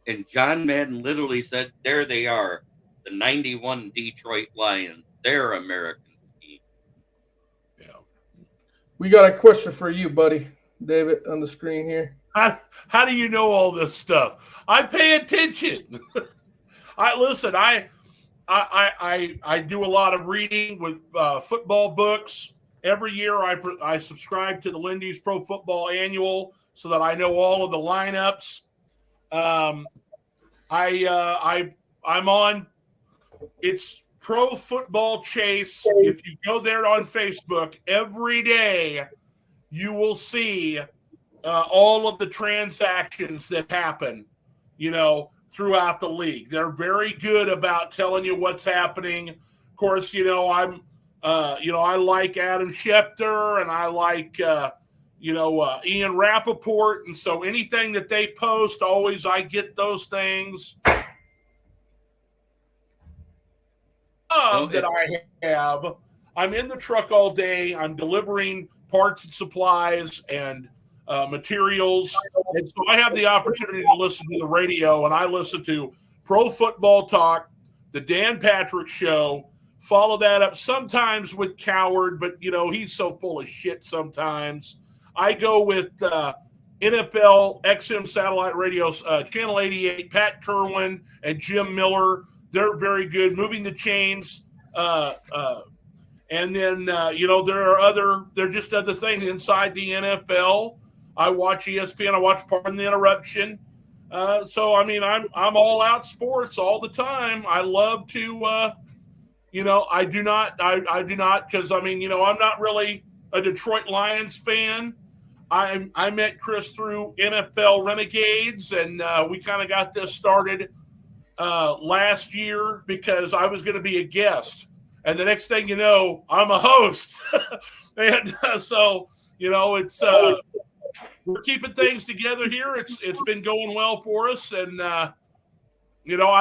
And John Madden literally said, "There they are, the 91 Detroit Lions. They're American team." Yeah. We got a question for you, buddy, David, on the screen here. How do you know all this stuff? I pay attention. I do a lot of reading with football books. Every year I subscribe to the Lindy's Pro Football Annual so that I know all of the lineups. I'm on. It's Pro Football Chase. If you go there on Facebook, every day you will see all of the transactions that happen, throughout the league. They're very good about telling you what's happening. Of course, I like Adam Schefter and I like, Ian Rappaport. And so anything that they post, always I get those things. That I have. I'm in the truck all day. I'm delivering parts and supplies and materials. And so I have the opportunity to listen to the radio, and I listen to Pro Football Talk, the Dan Patrick Show, follow that up sometimes with Coward, but, he's so full of shit sometimes. I go with NFL XM Satellite Radio, Channel 88, Pat Kerwin and Jim Miller. They're very good. Moving the Chains. And then, there are just other things inside the NFL. I watch ESPN. I watch Pardon the Interruption. I'm all out sports all the time. I love to, I do not because, I'm not really a Detroit Lions fan. I met Chris through NFL Renegades, and we kind of got this started last year because I was going to be a guest. And the next thing you know, I'm a host. And so, it's we're keeping things together here. It's been going well for us. And, I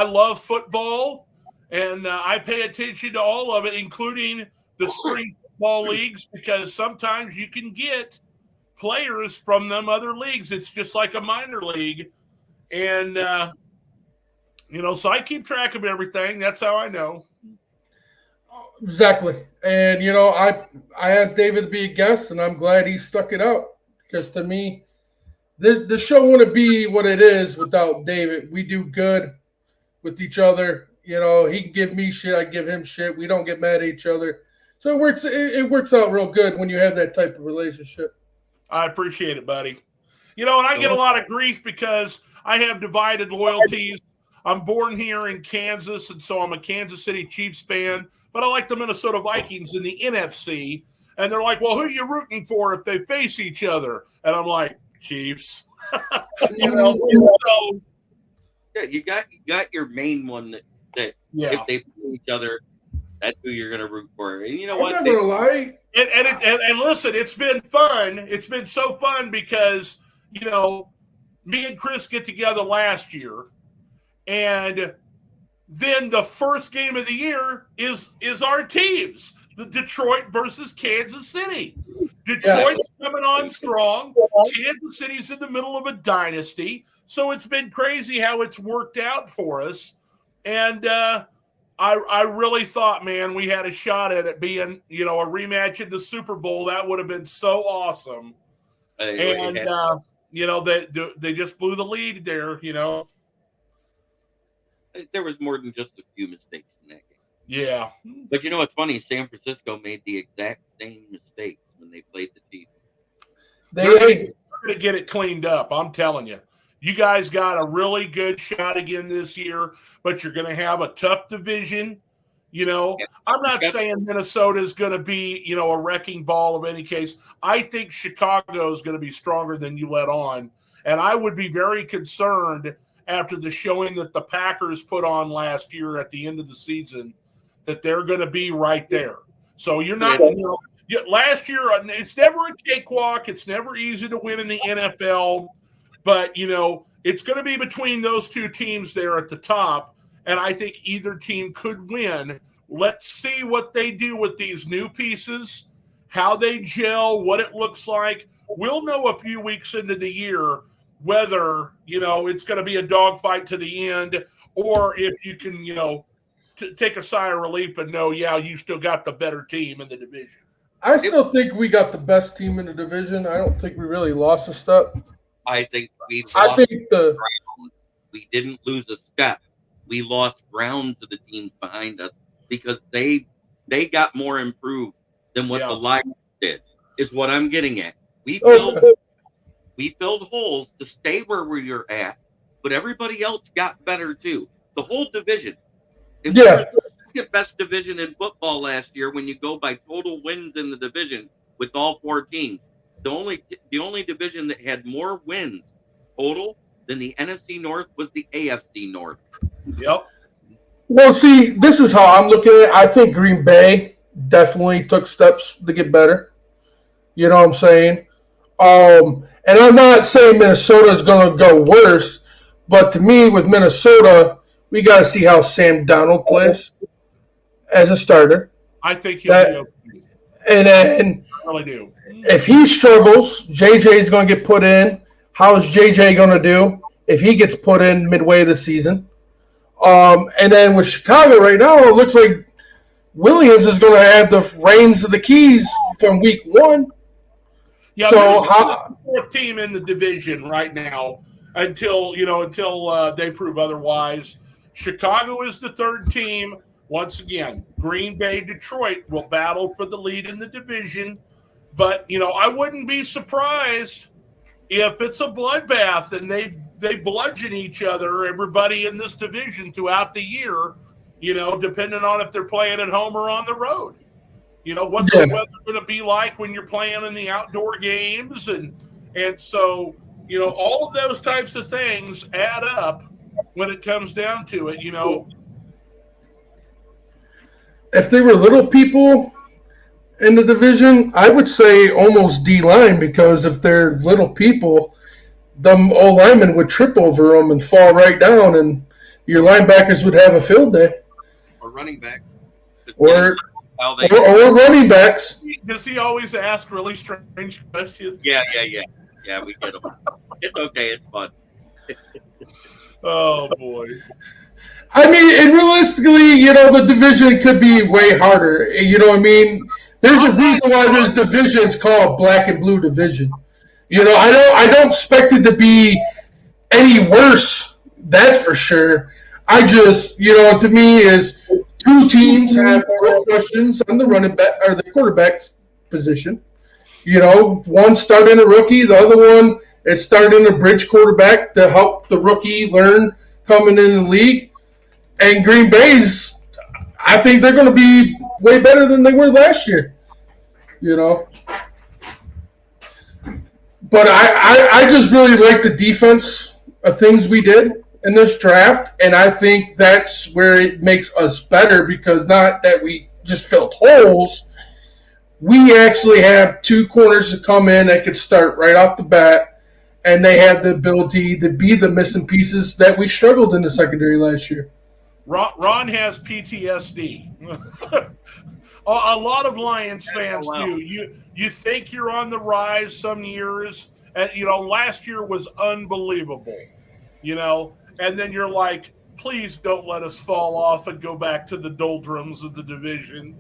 love football. And I pay attention to all of it, including the spring football leagues, because sometimes you can get players from them other leagues. It's just like a minor league. And, so I keep track of everything. That's how I know. Exactly. And, I asked David to be a guest, and I'm glad he stuck it out because to me, the show wouldn't be what it is without David. We do good with each other. He can give me shit. I give him shit. We don't get mad at each other. So it works out real good when you have that type of relationship. I appreciate it, buddy. And I get a lot of grief because I have divided loyalties. I'm born here in Kansas, and so I'm a Kansas City Chiefs fan, but I like the Minnesota Vikings in the NFC. And they're like, well, who are you rooting for if they face each other? And I'm like, Chiefs. So, yeah, you got your main one that if they play each other, that's who you're going to root for. And you know what? I'm not going to lie. And listen, it's been fun. It's been so fun because, me and Chris get together last year, and then the first game of the year is our teams, the Detroit versus Kansas City. Detroit's coming on strong. Kansas City's in the middle of a dynasty. So it's been crazy how it's worked out for us. And I really thought, man, we had a shot at it being, a rematch in the Super Bowl. That would have been so awesome. And, they just blew the lead there, There was more than just a few mistakes in that game. Yeah. But you know what's funny? San Francisco made the exact same mistakes when they played the Chiefs. They're going to get it cleaned up, I'm telling you. You guys got a really good shot again this year, but you're going to have a tough division. I'm not saying Minnesota is going to be, a wrecking ball of any case. I think Chicago is going to be stronger than you let on. And I would be very concerned after the showing that the Packers put on last year at the end of the season that they're going to be right there. So you're not, last year, it's never a cakewalk. It's never easy to win in the NFL. But, it's going to be between those two teams there at the top, and I think either team could win. Let's see what they do with these new pieces, how they gel, what it looks like. We'll know a few weeks into the year whether, it's going to be a dogfight to the end or if you can, take a sigh of relief and know, you still got the better team in the division. I still think we got the best team in the division. I don't think we really lost a step. I think we didn't lose a step. We lost ground to the teams behind us because they got more improved than what the Lions did, is what I'm getting at. We filled holes to stay where we were at, but everybody else got better too. The whole division. We were the second best division in football last year when you go by total wins in the division with all four teams. The only division that had more wins total than the NFC North was the AFC North. Yep. Well, see, this is how I'm looking at it. I think Green Bay definitely took steps to get better. You know what I'm saying? And I'm not saying Minnesota is going to go worse, but to me, with Minnesota, we got to see how Sam Darnold plays as a starter. I think he'll be okay. And then I really do. If he struggles, JJ is going to get put in. How is JJ going to do if he gets put in midway of the season? And then with Chicago right now, it looks like Williams is going to have the reins of the keys from week one. Yeah, so the fourth team in the division right now until they prove otherwise. Chicago is the third team. Once again, Green Bay, Detroit will battle for the lead in the division. But, I wouldn't be surprised if it's a bloodbath and they bludgeon each other, everybody in this division throughout the year, depending on if they're playing at home or on the road. What's the weather going to be like when you're playing in the outdoor games? And so, all of those types of things add up when it comes down to it, If they were little people in the division, I would say almost D-line, because if they're little people, them old linemen would trip over them and fall right down, and your linebackers would have a field day. Or running back. Or running backs. Does he always ask really strange questions? Yeah, we get them. It's okay. It's fun. Oh, boy. I mean, and realistically, the division could be way harder. You know what I mean? There's a reason why this division's called Black and Blue Division. I don't expect it to be any worse. That's for sure. I just, to me, is two teams have questions on the running back or the quarterback's position. One starting a rookie, the other one is starting a bridge quarterback to help the rookie learn coming in the league. And Green Bay's, I think they're going to be way better than they were last year. But I just really like the defense of things we did in this draft, and I think that's where it makes us better, because not that we just filled holes. We actually have two corners to come in that could start right off the bat, and they have the ability to be the missing pieces that we struggled in the secondary last year. Ron has PTSD. A lot of Lions fans do. You think you're on the rise some years, and last year was unbelievable, and then you're like, please don't let us fall off and go back to the doldrums of the division,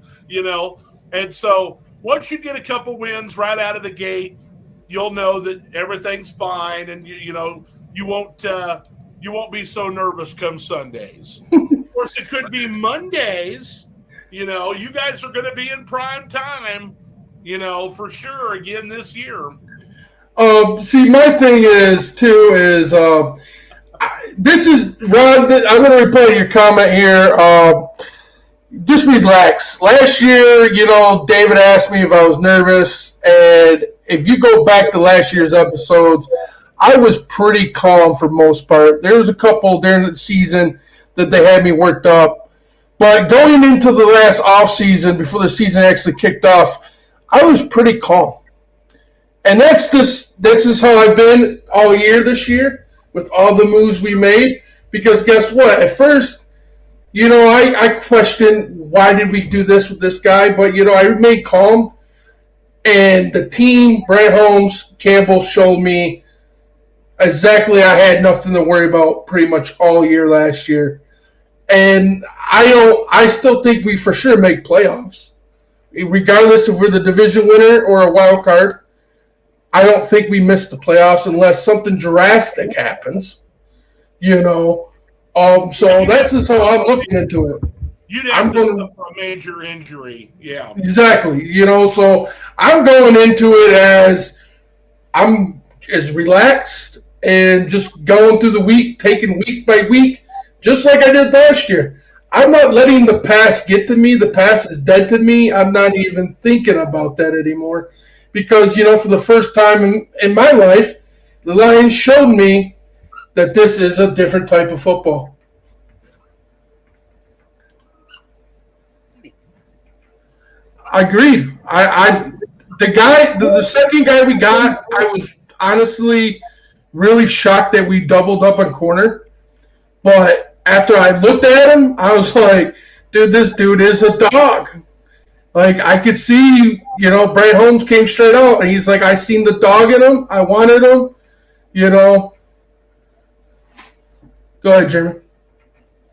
And so once you get a couple wins right out of the gate, you'll know that everything's fine, and you won't be so nervous come Sundays. Of course, it could be Mondays. You guys are going to be in prime time, for sure again this year. See, my thing is this is Ron. I'm going to reply to your comment here. Just relax. Last year, David asked me if I was nervous, and if you go back to last year's episodes, I was pretty calm for most part. There was a couple during the season that they had me worked up, but going into the last off season before the season actually kicked off, I was pretty calm. And that's just how I've been all year this year with all the moves we made. Because guess what? At first, I questioned why did we do this with this guy, but I remained calm. And the team, Brad Holmes, Campbell showed me exactly I had nothing to worry about pretty much all year last year. And I still think we for sure make playoffs. Regardless if we're the division winner or a wild card, I don't think we miss the playoffs unless something drastic happens. So that's just how I'm looking into it. You'd have to suffer a major injury. Yeah. Exactly. So I'm going into it as I'm as relaxed and just going through the week, taking week by week, just like I did last year. I'm not letting the past get to me. The past is dead to me. I'm not even thinking about that anymore. Because, for the first time in my life, the Lions showed me that this is a different type of football. I agreed. The second guy we got, I was honestly really shocked that we doubled up on corner. But after I looked at him, I was like, dude, this dude is a dog. Like, I could see, Brad Holmes came straight out, and he's like, I seen the dog in him. I wanted him, Go ahead, Jeremy.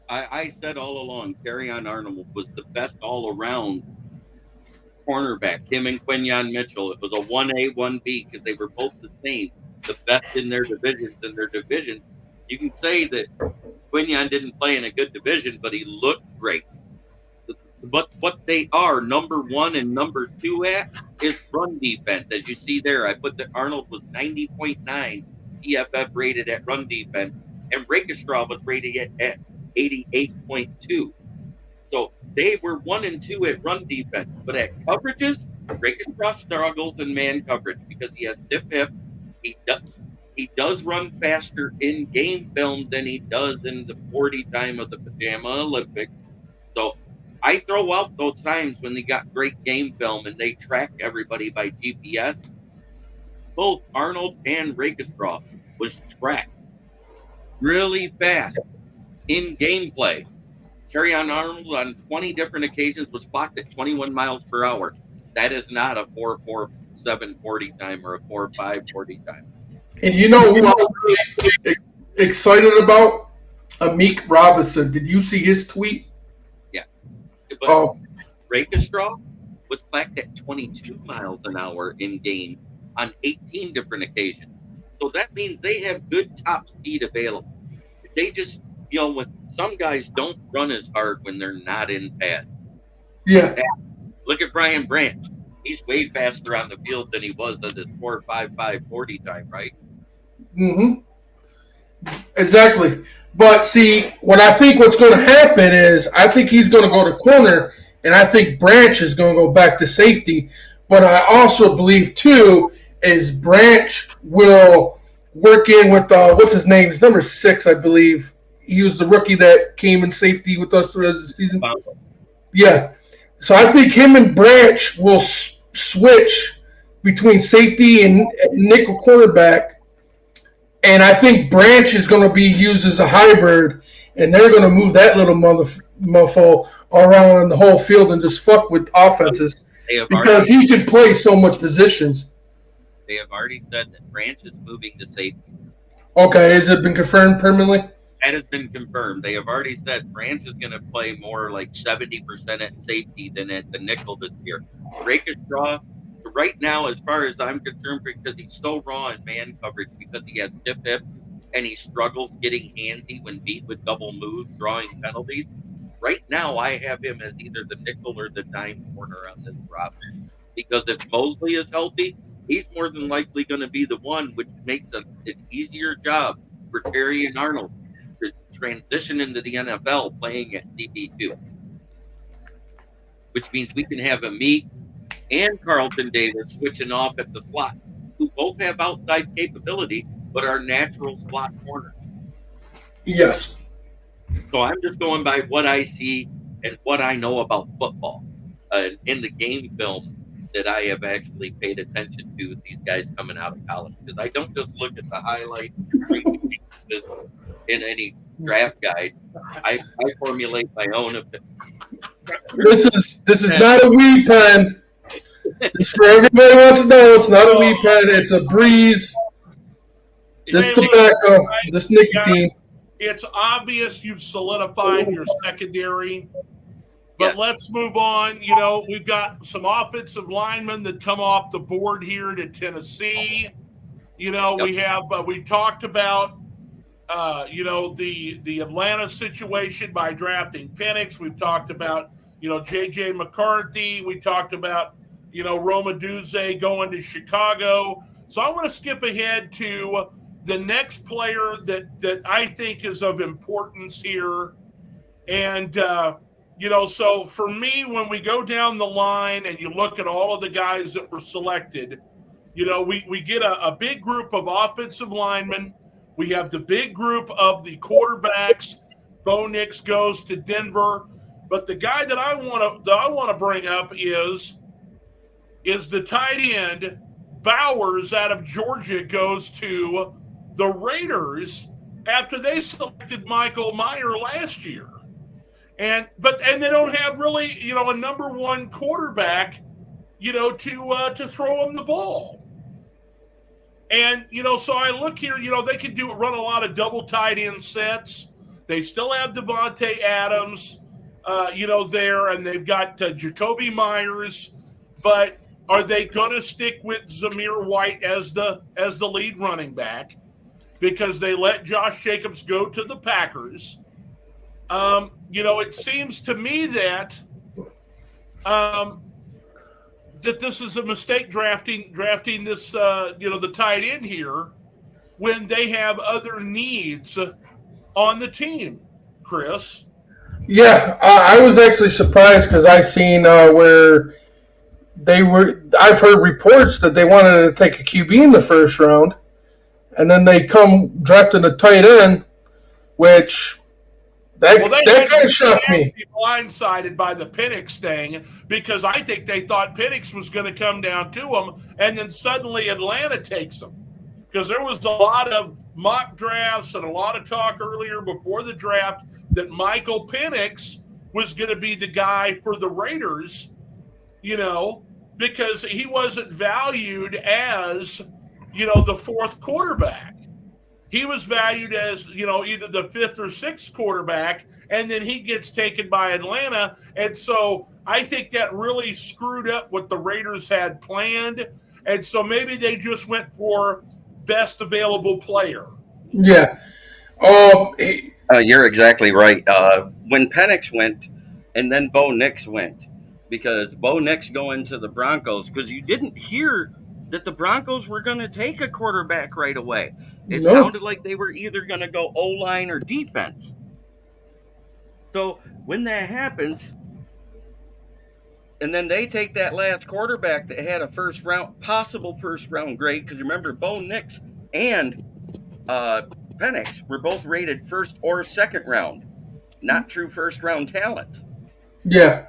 I said all along, Kerryon Arnold was the best all-around cornerback. Him and Quinyon Mitchell. It was a 1A, 1B because they were both the same, the best in their divisions. You can say that Quinyon didn't play in a good division, but he looked great. But what they are number one and number two at is run defense. As you see there, I put that Arnold was 90.9 EFF rated at run defense, and Rakestraw was rated at 88.2. So they were 1 and 2 at run defense, but at coverages, Rakestraw struggles in man coverage because he has stiff hip. He does run faster in game film than he does in the 40 time of the Pajama Olympics. So I throw out those times when they got great game film and they track everybody by GPS. Both Arnold and Rakestraw was tracked really fast in gameplay. Kerryon Arnold on 20 different occasions was clocked at 21 miles per hour. That is not a 4.47 40 time or a 4.5 40 time. And who I'm really excited about? Amik Robinson. Did you see his tweet? Yeah. But Rakestraw was clocked at 22 miles an hour in game on 18 different occasions. So that means they have good top speed available. They just, when some guys don't run as hard when they're not in pad. Yeah. Look at Brian Branch. He's way faster on the field than he was at his 4.55 40 time, right? Mm-hmm. Exactly. But see, what's going to happen is I think he's going to go to corner, and I think Branch is going to go back to safety. But I also believe, too, is Branch will work in with, what's his name? He's number 6, I believe. He was the rookie that came in safety with us throughout the season. Yeah. So I think him and Branch will switch between safety and nickel cornerback. And I think Branch is going to be used as a hybrid, and they're going to move that little mofo around the whole field and just fuck with offenses because he can play so much positions. They have already said that Branch is moving to safety. Okay, has it been confirmed permanently? That has been confirmed. They have already said France is going to play more like 70% at safety than at the nickel this year. Rakeshaw, right now, as far as I'm concerned, because he's so raw in man coverage, because he has stiff hips and he struggles getting handsy when beat with double moves, drawing penalties. Right now, I have him as either the nickel or the dime corner on this roster. Because if Mosley is healthy, he's more than likely going to be the one, which makes an easier job for Terry and Arnold to transition into the NFL playing at DB2, which means we can have Amit and Carlton Davis switching off at the slot, who both have outside capability, but are natural slot corners. Yes. So I'm just going by what I see and what I know about football in the game film that I have actually paid attention to these guys coming out of college. Because I don't just look at the highlights in any draft guide. I formulate my own opinion. This is not a weed pen. Just for everybody wants to know, it's not a weed pen. It's a breeze. This tobacco, this nicotine. It's obvious you've solidified your secondary. But let's move on. You know, we've got some offensive linemen that come off the board here to Tennessee. You know, we talked about, the Atlanta situation by drafting Penix. We've talked about, J.J. McCarthy. We talked about, Roma Duze going to Chicago. So I want to skip ahead to the next player that I think is of importance here. And, so for me, when we go down the line and you look at all of the guys that were selected, we get a big group of offensive linemen. We have the big group of the quarterbacks. Bo Nix goes to Denver. But the guy that I want to bring up is the tight end. Bowers out of Georgia goes to the Raiders after they selected Michael Mayer last year. And they don't have really, a number one quarterback, to throw him the ball. And, so I look here, they can run a lot of double tight end sets. They still have Devontae Adams, there, and they've got Jacoby Myers. But are they going to stick with Zamir White as the lead running back? Because they let Josh Jacobs go to the Packers. It seems to me that this is a mistake drafting this, the tight end here when they have other needs on the team, Chris. Yeah, I was actually surprised because I seen where I've heard reports that they wanted to take a QB in the first round, and then they come drafting a tight end, which that kind of shocked me. Blindsided by the Penix thing because I think they thought Penix was going to come down to them, and then suddenly Atlanta takes them because there was a lot of mock drafts and a lot of talk earlier before the draft that Michael Penix was going to be the guy for the Raiders, because he wasn't valued as, the fourth quarterback. He was valued as, either the fifth or sixth quarterback, and then he gets taken by Atlanta. And so I think that really screwed up what the Raiders had planned. And so maybe they just went for best available player. Yeah. You're exactly right. When Penix went and then Bo Nix went, because Bo Nix going to the Broncos, because you didn't hear that the Broncos were going to take a quarterback right away. It sounded like they were either going to go O-line or defense. So when that happens, and then they take that last quarterback that had a possible first round grade, because remember, Bo Nix and Penix were both rated first or second round, not true first round talents. Yeah.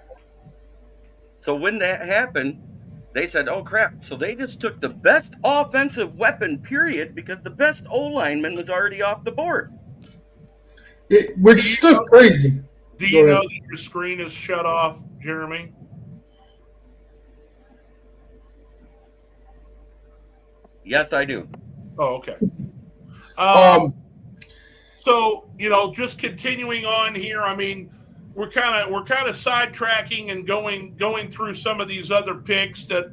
So when that happened, they said, oh, crap. So they just took the best offensive weapon, period, because the best O-lineman was already off the board. Which is still crazy. Do you know that your screen is shut off, Jeremy? Yes, I do. Oh, okay. So, just continuing on here, I mean, we're kind of sidetracking and going through some of these other picks that,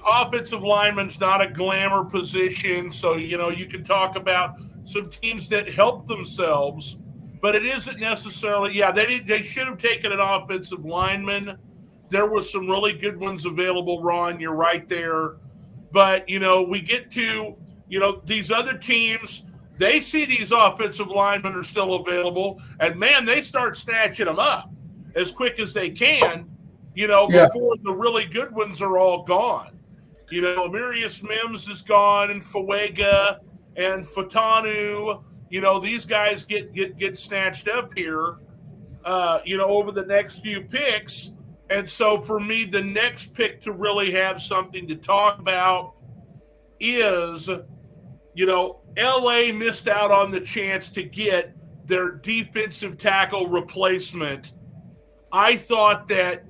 offensive lineman's not a glamour position. So, you can talk about some teams that help themselves, but it isn't necessarily, they should have taken an offensive lineman. There was some really good ones available, Ron. You're right there. But, we get to, these other teams, they see these offensive linemen are still available, and, man, they start snatching them up as quick as they can, before the really good ones are all gone. Amarius Mims is gone, and Fuega and Fatanu, these guys get snatched up here, over the next few picks. And so for me, the next pick to really have something to talk about is, LA missed out on the chance to get their defensive tackle replacement. I thought that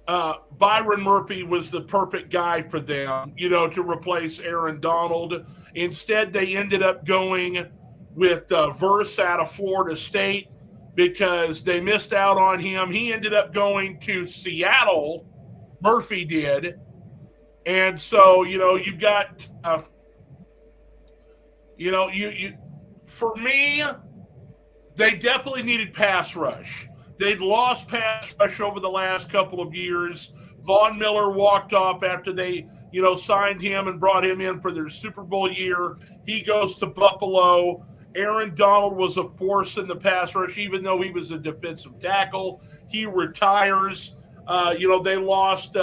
Byron Murphy was the perfect guy for them, to replace Aaron Donald. Instead, they ended up going with Verse out of Florida State because they missed out on him. He ended up going to Seattle. Murphy did. And so, you've got, for me, they definitely needed pass rush. They'd lost pass rush over the last couple of years. Von Miller walked off after they, signed him and brought him in for their Super Bowl year. He goes to Buffalo. Aaron Donald was a force in the pass rush, even though he was a defensive tackle. He retires. They lost,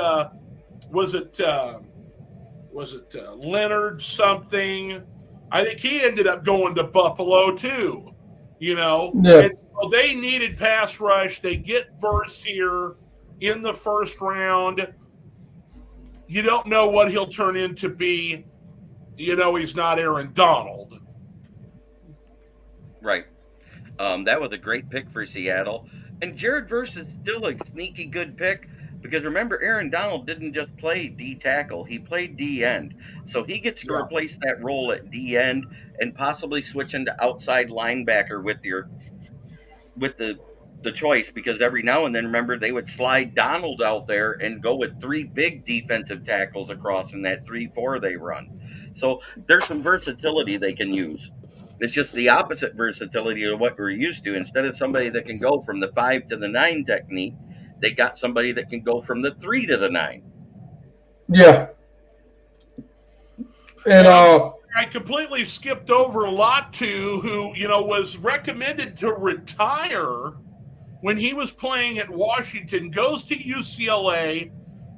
was it Leonard something? I think he ended up going to Buffalo too, Yeah. And so they needed pass rush. They get Verse here in the first round. You don't know what he'll turn into be. He's not Aaron Donald. Right. That was a great pick for Seattle. And Jared Verse is still a sneaky good pick because remember, Aaron Donald didn't just play D tackle. He played D end. So he gets to replace that role at D end and possibly switch into outside linebacker with the choice, because every now and then, remember, they would slide Donald out there and go with three big defensive tackles across in that 3-4 they run. So there's some versatility they can use. It's just the opposite versatility of what we're used to. Instead of somebody that can go from the 5 to the 9 technique, they got somebody that can go from the 3 to the 9. Yeah. And I completely skipped over Latu, who, was recommended to retire when he was playing at Washington, goes to UCLA,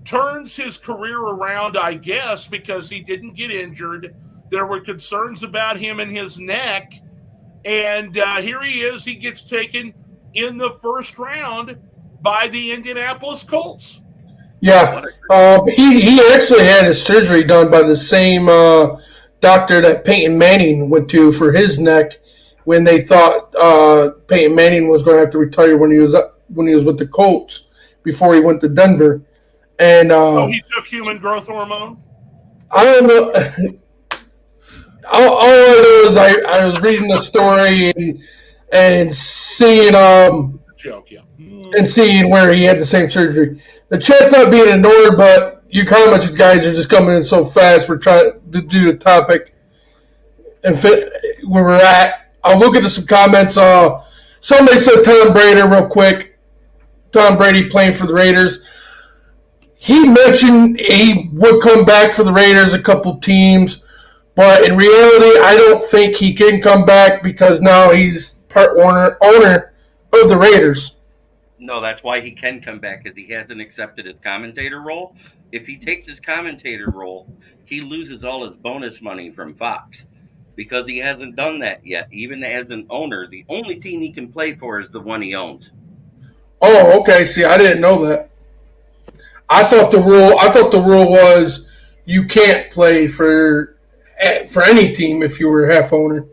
turns his career around, I guess, because he didn't get injured. There were concerns about him and his neck. And here he is. He gets taken in the first round by the Indianapolis Colts. Yeah. He actually had his surgery done by the same doctor that Peyton Manning went to for his neck when they thought Peyton Manning was going to have to retire when he was with the Colts before he went to Denver. And he took human growth hormone? I don't know. All I know is I was reading the story and seeing joke, yeah. And seeing where he had the same surgery. The chat's not being ignored, but you comments guys are just coming in so fast. We're trying to do the topic and fit where we're at. I'll look into some comments. Somebody said Tom Brady real quick. Tom Brady playing for the Raiders. He mentioned he would come back for the Raiders, a couple teams. But in reality, I don't think he can come back because now he's part owner of the Raiders. No, that's why he can come back, because he hasn't accepted his commentator role. If he takes his commentator role, he loses all his bonus money from Fox because he hasn't done that yet. Even as an owner, the only team he can play for is the one he owns. Oh, okay. See, I didn't know that. I thought the rule was you can't play for any team if you were half owner.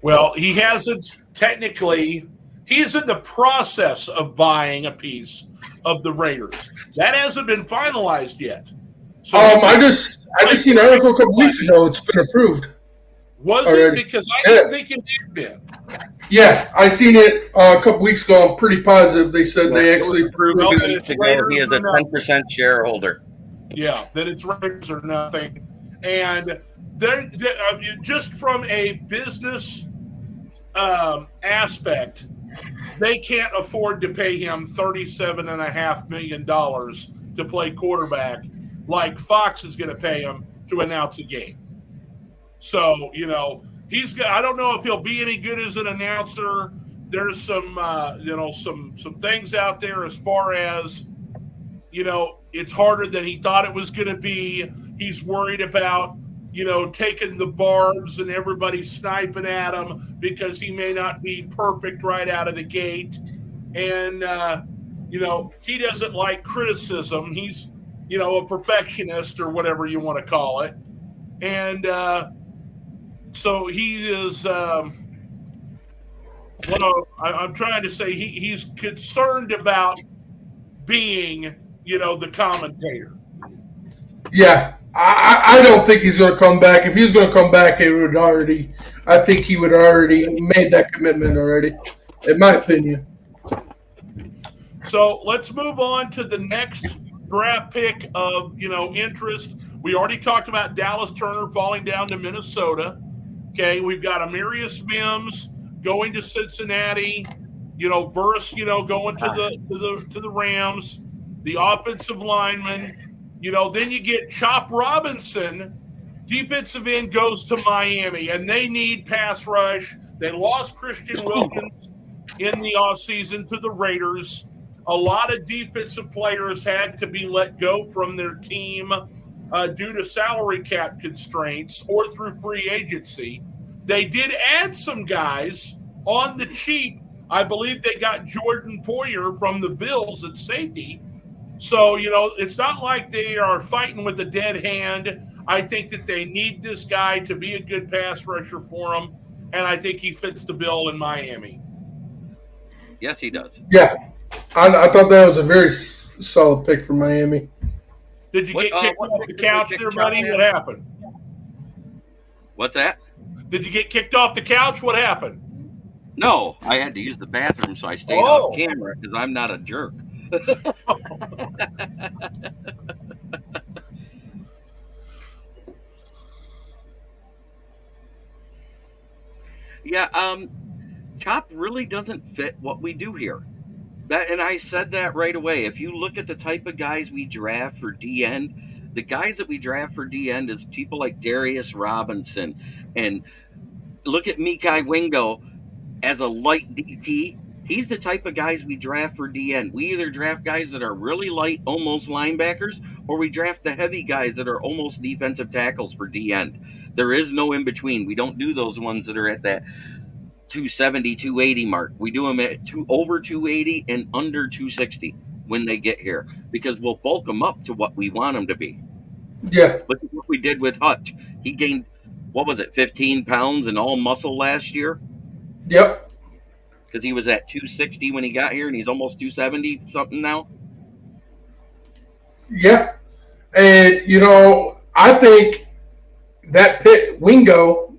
Well, he hasn't technically. He's in the process of buying a piece of the Raiders. That hasn't been finalized yet. So I just seen an article a couple weeks ago. It's been approved. Was already. it? Because I didn't think it had been. Yeah, I seen it a couple weeks ago. I'm pretty positive they said they actually approved Well, 2 then weeks it's ago. He Raiders is a or nothing. 10% shareholder. Yeah, that it's Raiders or nothing. And just from a business aspect, they can't afford to pay him $37.5 million to play quarterback like Fox is going to pay him to announce a game. So, he's got, I don't know if he'll be any good as an announcer. There's some, some things out there as far as, it's harder than he thought it was going to be. He's worried about, taking the barbs and everybody sniping at him because he may not be perfect right out of the gate. And, he doesn't like criticism. He's, a perfectionist or whatever you want to call it. And so he is, I'm trying to say he's concerned about being, the commentator. Yeah, I don't think he's going to come back. If he was going to come back, I think he would already made that commitment already, in my opinion. So let's move on to the next draft pick of, interest. We already talked about Dallas Turner falling down to Minnesota. Okay, we've got Amarius Mims going to Cincinnati. Verse, going to the Rams. The offensive lineman. Then you get Chop Robinson, defensive end, goes to Miami, and they need pass rush. They lost Christian Wilkins in the offseason to the Raiders. A lot of defensive players had to be let go from their team due to salary cap constraints or through free agency. They did add some guys on the cheap. I believe they got Jordan Poyer from the Bills at safety. So, it's not like they are fighting with a dead hand. I think that they need this guy to be a good pass rusher for them, and I think he fits the bill in Miami. Yes, he does. Yeah, I thought that was a very solid pick for Miami. Did you get kicked off the couch there, buddy? What happened? What's that? Did you get kicked off the couch? What happened? No, I had to use the bathroom, so I stayed off camera because I'm not a jerk. Yeah, Chop really doesn't fit what we do here. And I said that right away. If you look at the type of guys we draft for D-end, the guys that we draft for D-end is people like Darius Robinson. And look at Mekhi Wingo as a light DT. He's the type of guys we draft for D-end. We either draft guys that are really light, almost linebackers, or we draft the heavy guys that are almost defensive tackles for D-end. There is no in between. We don't do those ones that are at that 270, 280 mark. We do them at over 280 and under 260 when they get here because we'll bulk them up to what we want them to be. Yeah. Look at what we did with Hutch. He gained, 15 pounds and all muscle last year? Yep. Because he was at 260 when he got here, and he's almost 270 something now. Yeah, and I think that pick Wingo,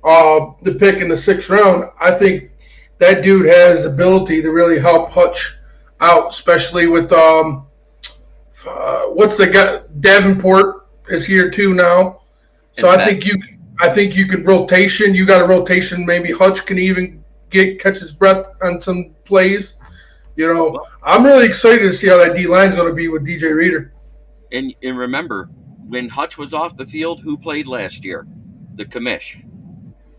the pick in the 6th round, I think that dude has the ability to really help Hutch out, especially with what's the guy Davenport is here too now, so I think you can rotation. You got a rotation. Maybe Hutch can even catch his breath on some plays. I'm really excited to see how that D line is going to be with DJ Reader. And remember, when Hutch was off the field, who played last year? The commish.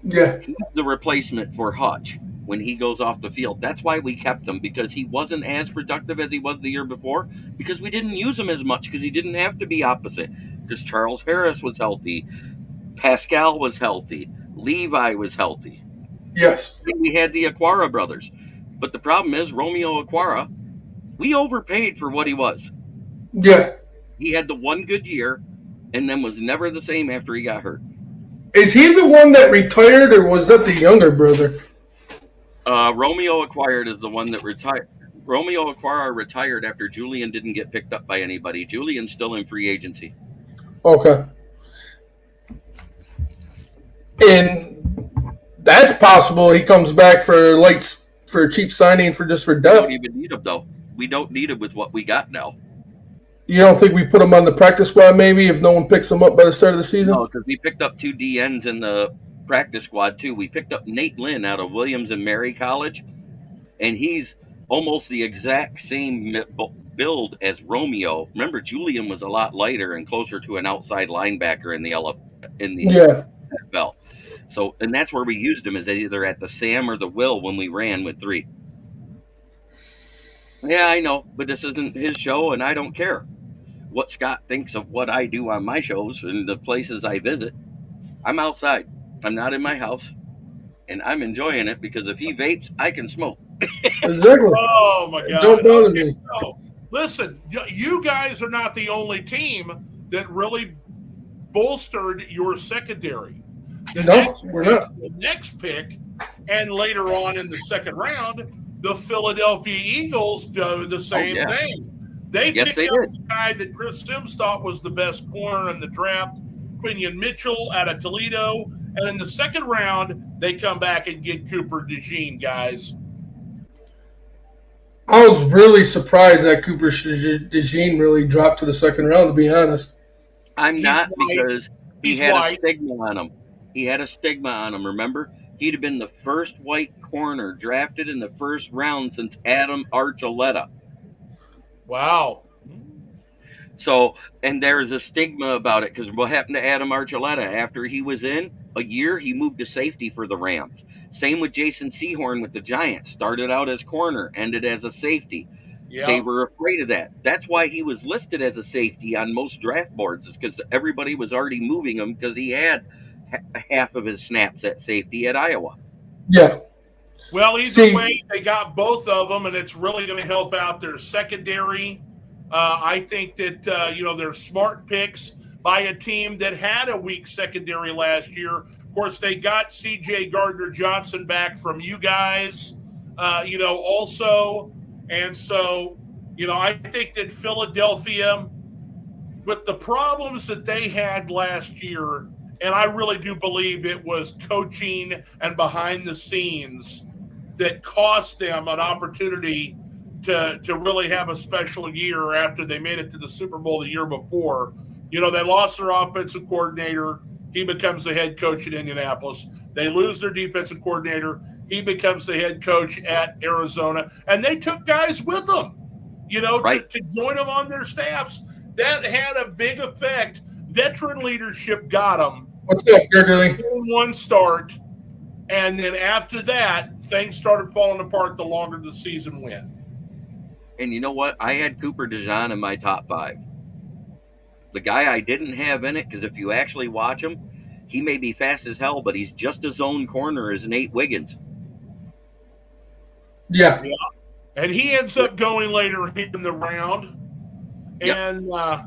Yeah. He's the replacement for Hutch when he goes off the field. That's why we kept him, because he wasn't as productive as he was the year before, because we didn't use him as much, because he didn't have to be opposite, because Charles Harris was healthy, Pascal was healthy, Levi was healthy. Yes. We had the Aquara brothers. But the problem is, Romeo Aquara, we overpaid for what he was. Yeah. He had the one good year and then was never the same after he got hurt. Is he the one that retired, or was that the younger brother? Romeo Aquara is the one that retired. Romeo Aquara retired after Julian didn't get picked up by anybody. Julian's still in free agency. Okay. And that's possible. He comes back for a cheap signing for We depth. don't even need him, though. We don't need him with what we got now. You don't think we put him on the practice squad maybe if no one picks him up by the start of the season? No, because we picked up 2 DNs in the practice squad, too. We picked up Nate Lynn out of Williams and Mary College, and he's almost the exact same build as Romeo. Remember, Julian was a lot lighter and closer to an outside linebacker in the NFL. So, and that's where we used him, is either at the Sam or the Will when we ran with 3. Yeah, I know, but this isn't his show, and I don't care what Scott thinks of what I do on my shows and the places I visit. I'm outside. I'm not in my house, and I'm enjoying it because if he vapes, I can smoke. Exactly. Oh, my God. Don't bother me. No. Listen, you guys are not the only team that really bolstered your secondary. We're not. The next pick, and later on in the second round, the Philadelphia Eagles do the same thing. They picked up the guy that Chris Sims thought was the best corner in the draft, Quinion Mitchell out of Toledo. And in the second round, they come back and get Cooper DeJean, guys. I was really surprised that Cooper DeJean really dropped to the second round, to be honest. I'm not, because he had a stigma on him. He had a stigma on him, remember? He'd have been the first white corner drafted in the first round since Adam Archuleta. Wow. So, and there's a stigma about it, because what happened to Adam Archuleta? After he was in a year, he moved to safety for the Rams. Same with Jason Sehorn with the Giants. Started out as corner, ended as a safety. Yeah. They were afraid of that. That's why he was listed as a safety on most draft boards, is because everybody was already moving him because he had half of his snaps at safety at Iowa. Yeah. Well, either way, they got both of them, and it's really going to help out their secondary. I think that, they're smart picks by a team that had a weak secondary last year. Of course, they got C.J. Gardner-Johnson back from you guys, also. And so, I think that Philadelphia, with the problems that they had last year, and I really do believe it was coaching and behind the scenes that cost them an opportunity to really have a special year after they made it to the Super Bowl the year before. They lost their offensive coordinator. He becomes the head coach at Indianapolis. They lose their defensive coordinator. He becomes the head coach at Arizona. And they took guys with them, to join them on their staffs. That had a big effect. Veteran leadership got them. What's up, Gregory? One start. And then after that, things started falling apart the longer the season went. And you know what? I had Cooper DeJean in my top 5. The guy I didn't have in it, because if you actually watch him, he may be fast as hell, but he's just a zone corner as Nate Wiggins. Yeah. And he ends up going later in the round. And the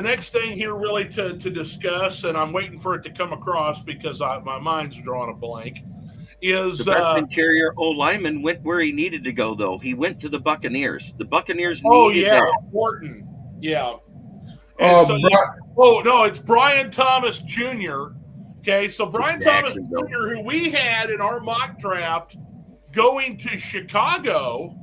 next thing here really to discuss, and I'm waiting for it to come across because my mind's drawing a blank, is the best interior O-lineman went where he needed to go, though. He went to the Buccaneers. The Buccaneers needed that. Morton. Yeah. It's Brian Thomas Jr. Okay, so Brian Thomas Jr., who we had in our mock draft going to Chicago.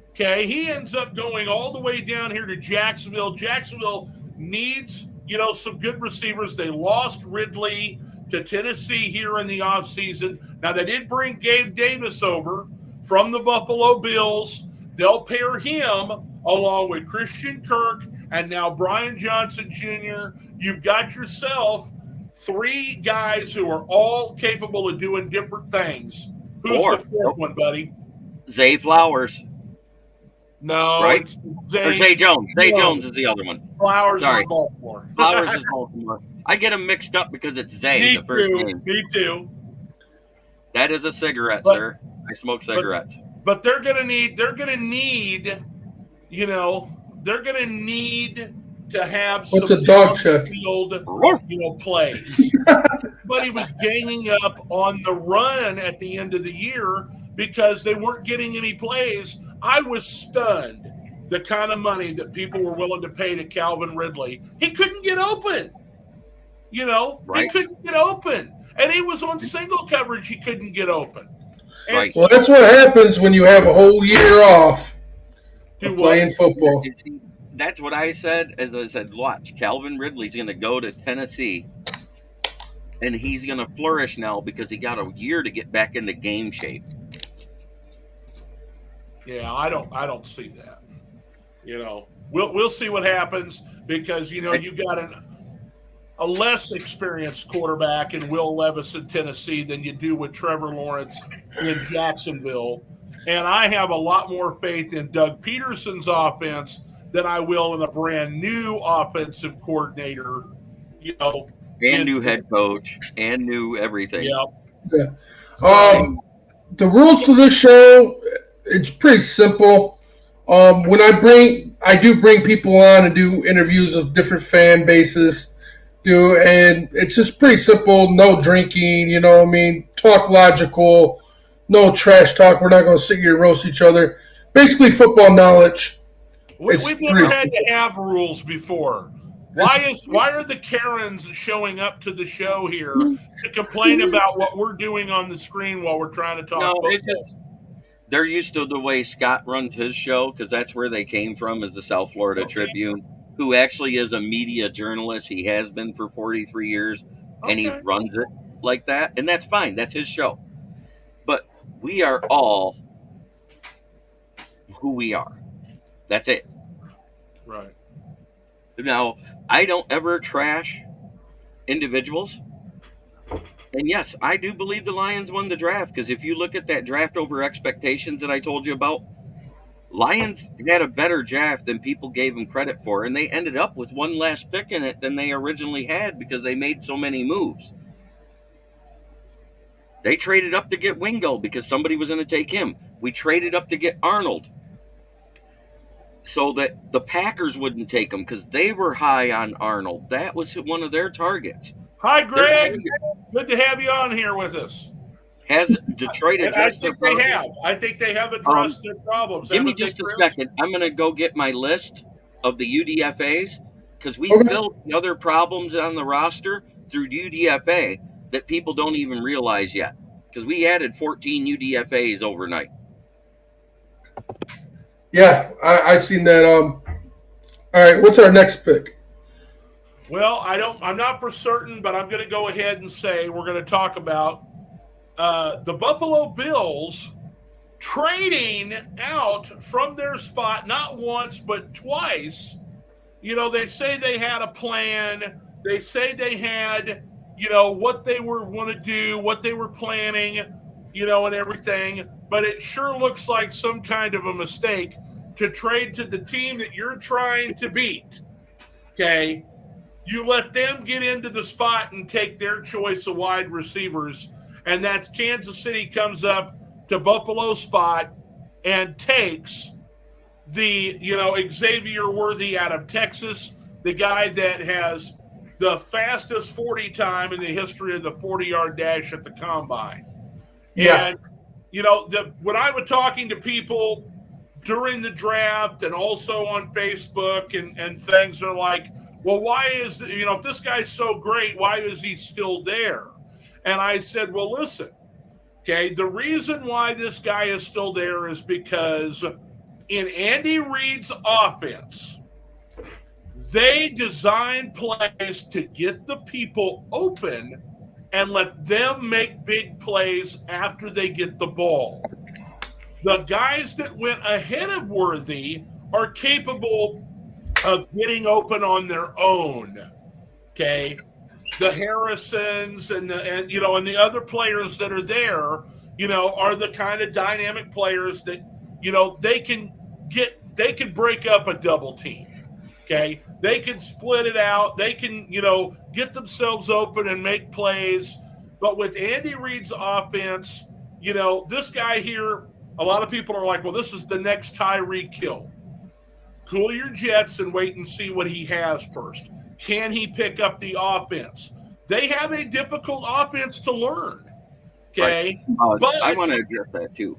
Okay, he ends up going all the way down here to Jacksonville. Jacksonville needs, some good receivers. They lost Ridley to Tennessee here in the offseason. Now, they did bring Gabe Davis over from the Buffalo Bills. They'll pair him along with Christian Kirk and now Brian Johnson Jr. You've got yourself 3 guys who are all capable of doing different things. Who's the fourth one, buddy? Zay Flowers. No, right? Zay Jones. Zay Jones is the other one. Flowers is Baltimore. Flowers is Baltimore. I get them mixed up because it's Zay, the first name. Me too. That is a cigarette, sir. I smoke cigarettes. But they're gonna need to have some field, plays. But he was ganging up on the run at the end of the year because they weren't getting any plays. I was stunned the kind of money that people were willing to pay to Calvin Ridley. He couldn't get open. You know, Right. he couldn't get open. And he was on single coverage, he couldn't get open. And Right. Well, that's what happens when you have a whole year off Do of what? playing football. You see, that's what I said. As I said, watch, Calvin Ridley's going to go to Tennessee, and he's going to flourish now because he got a year to get back into game shape. Yeah, I don't see that. You know, we'll see what happens because you know you got a less experienced quarterback in Will Levis in Tennessee than you do with Trevor Lawrence in Jacksonville, and I have a lot more faith in Doug Peterson's offense than I will in a brand new offensive coordinator. You know, And new head coach, and new everything. Yeah. The rules to this show, it's pretty simple. When I do bring people on and do interviews of different fan bases, and it's just pretty simple. No drinking, you know what I mean? Talk logical, no trash talk. We're not going to sit here and roast each other. Basically, football knowledge. We've never had to have rules before. Why are the Karens showing up to the show here to complain about what we're doing on the screen while we're trying to talk football? They're used to the way Scott runs his show because that's where they came from, is the South Florida Tribune, who actually is a media journalist. He has been for 43 years, and he runs it like that, and that's fine. That's his show. But we are all who we are. That's it. Right. Now, I don't ever trash individuals. And yes, I do believe the Lions won the draft because if you look at that draft over expectations that I told you about, Lions had a better draft than people gave them credit for, and they ended up with one less pick in it than they originally had because they made so many moves. They traded up to get Wingo because somebody was going to take him. We traded up to get Arnold so that the Packers wouldn't take him because they were high on Arnold. That was one of their targets. Hi, Greg. Good to have you on here with us. Has Detroit addressed their problem? I think they have addressed their problems. Give me just a second. I'm going to go get my list of the UDFAs because we filled the other problems on the roster through UDFA that people don't even realize yet because we added 14 UDFAs overnight. Yeah, I seen that. All right, what's our next pick? Well, I'm not for certain, but I'm going to go ahead and say we're going to talk about the Buffalo Bills trading out from their spot not once but twice. You know, they say they had a plan. They say they had, you know, what they were want to do, what they were planning, you know, and everything. But it sure looks like some kind of a mistake to trade to the team that you're trying to beat. Okay? You let them get into the spot and take their choice of wide receivers, and that's Kansas City comes up to Buffalo spot and takes the, you know, Xavier Worthy out of Texas, the guy that has the fastest 40 time in the history of the 40-yard dash at the combine. Yeah. And, you know, when I was talking to people during the draft and also on Facebook and things, they're like, well, why is, you know, if this guy's so great, why is he still there? And I said, well, listen, okay, the reason why this guy is still there is because in Andy Reid's offense, they design plays to get the people open and let them make big plays after they get the ball. The guys that went ahead of Worthy are capable of getting open on their own. Okay. The Harrisons and the other players that are there, you know, are the kind of dynamic players that, you know, they can break up a double team. Okay. They can split it out. They can, you know, get themselves open and make plays. But with Andy Reid's offense, you know, this guy here, a lot of people are like, well, this is the next Tyreek Hill. Cool your jets and wait and see what he has first. Can he pick up the offense? They have a difficult offense to learn. Okay. Right. But I want to address that too.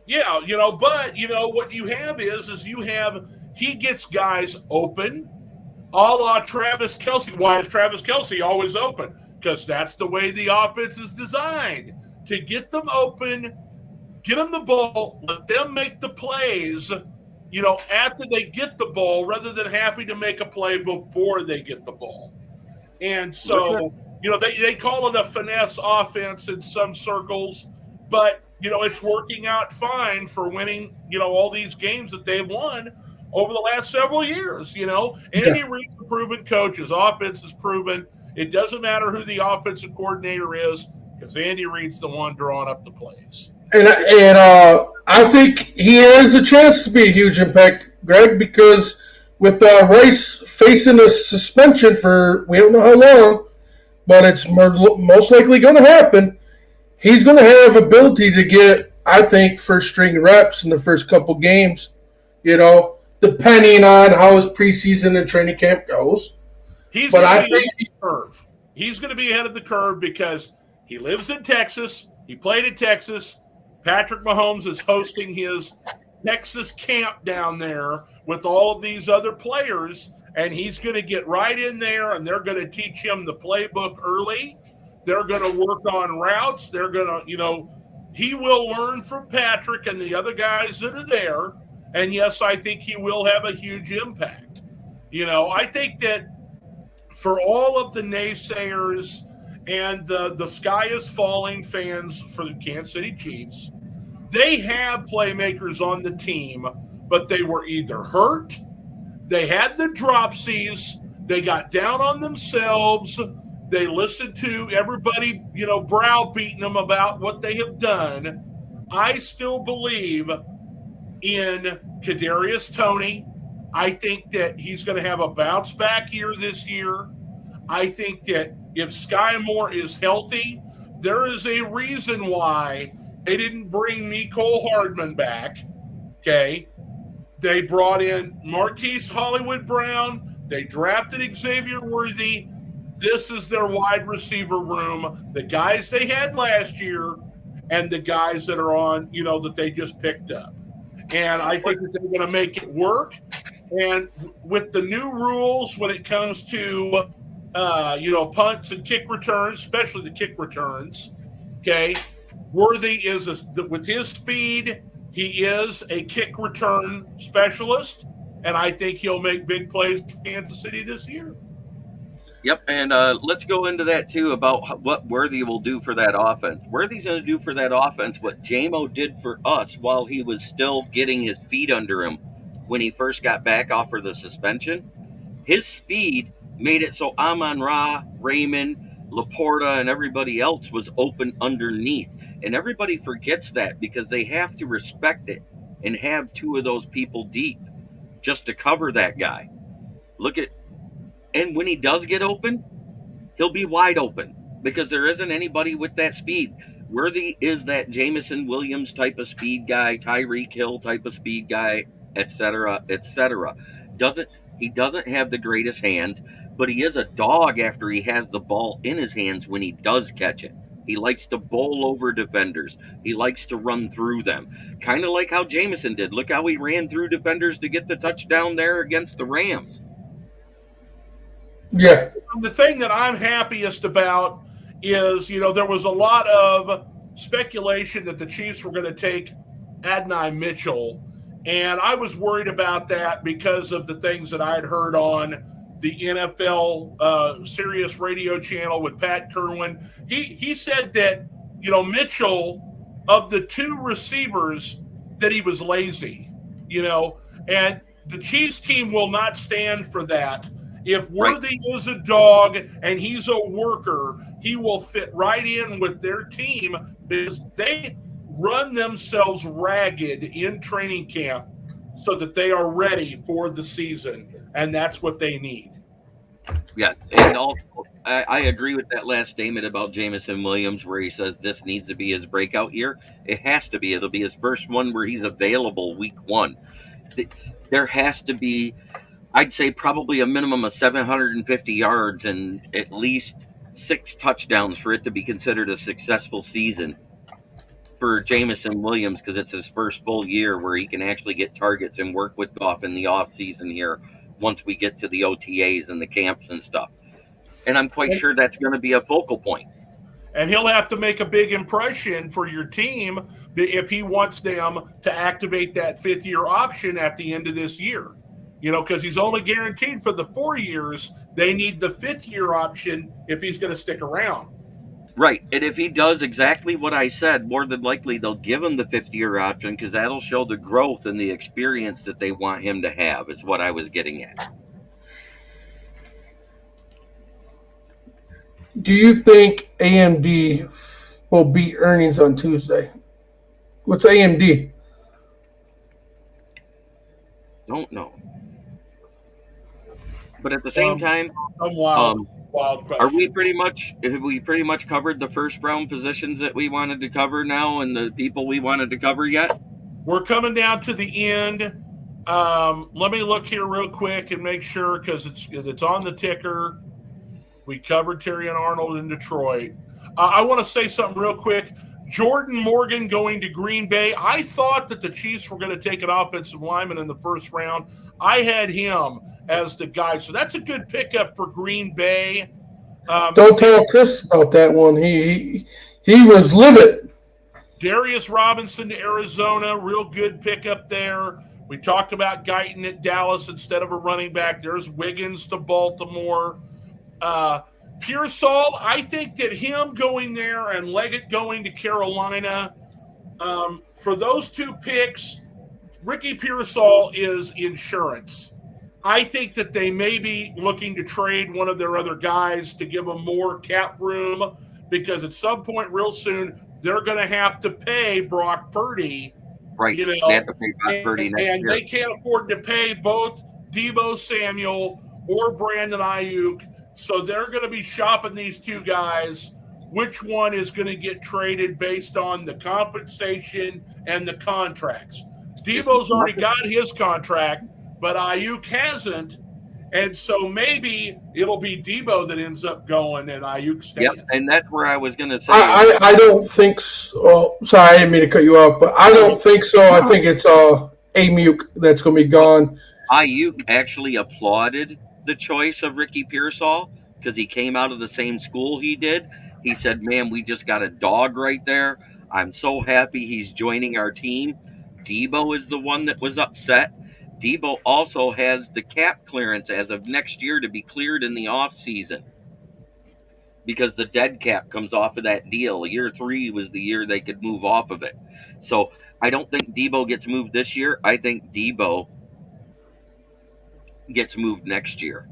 Yeah, you know, but you know what you have is he gets guys open a la Travis Kelce. Why is Travis Kelce always open? Because that's the way the offense is designed, to get them open, get them the ball, let them make the plays, after they get the ball, rather than happy to make a play before they get the ball. And so, they call it a finesse offense in some circles, but, it's working out fine for winning, all these games that they've won over the last several years. Andy Reid's a proven coach. His offense is proven. It doesn't matter who the offensive coordinator is, because Andy Reid's the one drawing up the plays. And I think he has a chance to be a huge impact, Greg, because with Rice facing a suspension for we don't know how long, but it's most likely going to happen, he's going to have ability to get, I think, first-string reps in the first couple games, depending on how his preseason and training camp goes. He's going to be ahead of the curve. He's going to be ahead of the curve because he lives in Texas. He played in Texas. Patrick Mahomes is hosting his Texas camp down there with all of these other players, and he's going to get right in there, and they're going to teach him the playbook early. They're going to work on routes. They're going to, he will learn from Patrick and the other guys that are there. And yes, I think he will have a huge impact. I think that for all of the naysayers and the sky is falling fans for the Kansas City Chiefs, they have playmakers on the team, but they were either hurt, they had the dropsies, they got down on themselves, they listened to everybody, browbeating them about what they have done. I still believe in Kadarius Toney. I think that he's going to have a bounce back year this year. I think that if Sky Moore is healthy, there is a reason why they didn't bring Mecole Hardman back. Okay. They brought in Marquise Hollywood Brown. They drafted Xavier Worthy. This is their wide receiver room. The guys they had last year and the guys that are on, that they just picked up. And I think that they're going to make it work. And with the new rules when it comes to, punts and kick returns, especially the kick returns, okay, Worthy is, with his speed, he is a kick return specialist, and I think he'll make big plays for Kansas City this year. Yep, and let's go into that, too, about what Worthy will do for that offense. Worthy's going to do for that offense what J-Mo did for us while he was still getting his feet under him when he first got back off of the suspension. His speed made it so Amon-Ra, Raymond, Laporta, and everybody else was open underneath. And everybody forgets that because they have to respect it and have two of those people deep just to cover that guy. And when he does get open, he'll be wide open because there isn't anybody with that speed. Worthy is that Jameson Williams type of speed guy, Tyreek Hill type of speed guy, etc., etc. He doesn't have the greatest hands, but he is a dog after he has the ball in his hands when he does catch it. He likes to bowl over defenders. He likes to run through them. Kind of like how Jameson did. Look how he ran through defenders to get the touchdown there against the Rams. Yeah. The thing that I'm happiest about is, there was a lot of speculation that the Chiefs were going to take Adonai Mitchell, and I was worried about that because of the things that I'd heard on the NFL Sirius radio channel with Pat Kerwin. He said that, Mitchell, of the two receivers, that he was lazy, and the Chiefs team will not stand for that. If Worthy is a dog and he's a worker, he will fit right in with their team because they run themselves ragged in training camp so that they are ready for the season, and that's what they need. Yeah, and also, I agree with that last statement about Jameson Williams where he says this needs to be his breakout year. It has to be. It'll be his first one where he's available week one. There has to be, I'd say, probably a minimum of 750 yards and at least 6 touchdowns for it to be considered a successful season for Jameson Williams because it's his first full year where he can actually get targets and work with Goff in the offseason here once we get to the OTAs and the camps and stuff. And I'm quite sure that's going to be a focal point. And he'll have to make a big impression for your team if he wants them to activate that 5th-year option at the end of this year. Because he's only guaranteed for the 4 years. They need the 5th-year option if he's going to stick around. Right. And if he does exactly what I said, more than likely they'll give him the 5th-year option because that'll show the growth and the experience that they want him to have, is what I was getting at. Do you think AMD will beat earnings on Tuesday? What's AMD? Don't know. But at the same time, wild question. have we pretty much covered the first round positions that we wanted to cover now and the people we wanted to cover yet? We're coming down to the end. Let me look here real quick and make sure, because it's on the ticker. We covered Terrion Arnold in Detroit. I want to say something real quick. Jordan Morgan going to Green Bay. I thought that the Chiefs were going to take an offensive lineman in the first round. I had him as the guy. So that's a good pickup for Green Bay. Don't tell Chris about that one. He was livid. Darius Robinson to Arizona. Real good pickup there. We talked about Guyton at Dallas instead of a running back. There's Wiggins to Baltimore. Pearsall, I think that him going there and Leggett going to Carolina, for those 2 picks, Ricky Pearsall is insurance. I think that they may be looking to trade one of their other guys to give them more cap room, because at some point real soon they're going to have to pay Brock Purdy. Right. They have to pay Brock Purdy next year. And they can't afford to pay both Deebo Samuel or Brandon Ayuk. So they're going to be shopping these 2 guys. Which one is going to get traded based on the compensation and the contracts? Deebo's already got his contract, but Ayuk hasn't. And so maybe it'll be Deebo that ends up going and Ayuk staying. Yep, and that's where I was going to say. I don't think so. Oh, sorry, I didn't mean to cut you off, but I don't think so. I think it's Ayuk that's going to be gone. Ayuk actually applauded the choice of Ricky Pearsall because he came out of the same school he did. He said, man, we just got a dog right there. I'm so happy he's joining our team. Deebo is the one that was upset. Deebo also has the cap clearance as of next year to be cleared in the offseason because the dead cap comes off of that deal. Year 3 was the year they could move off of it. So I don't think Deebo gets moved this year. I think Deebo gets moved next year.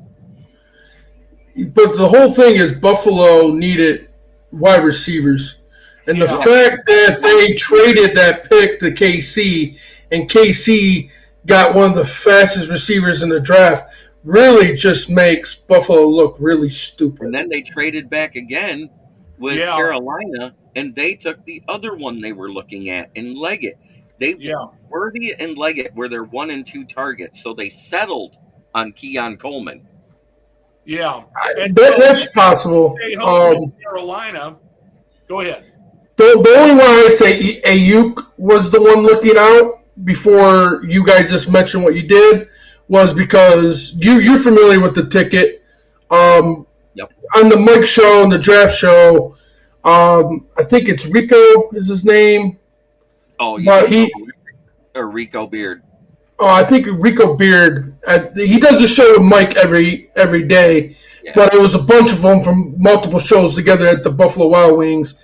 But the whole thing is Buffalo needed wide receivers. And the fact that they traded that pick to KC and KC got one of the fastest receivers in the draft really just makes Buffalo look really stupid. And then they traded back again with Carolina, and they took the other one they were looking at in Leggett. Worthy and Leggett were their 1 and 2 targets, so they settled on Keon Coleman. Yeah, that's possible. Carolina, go ahead. The only one I say Ayuk was the one looking out before you guys just mentioned what you did was because you're familiar with the ticket. Yep. On the Mike show and the draft show, I think it's Rico is his name. Oh, yeah. Or Rico Beard. Oh, I think Rico Beard. He does the show with Mike every day, but it was a bunch of them from multiple shows together at the Buffalo Wild Wings,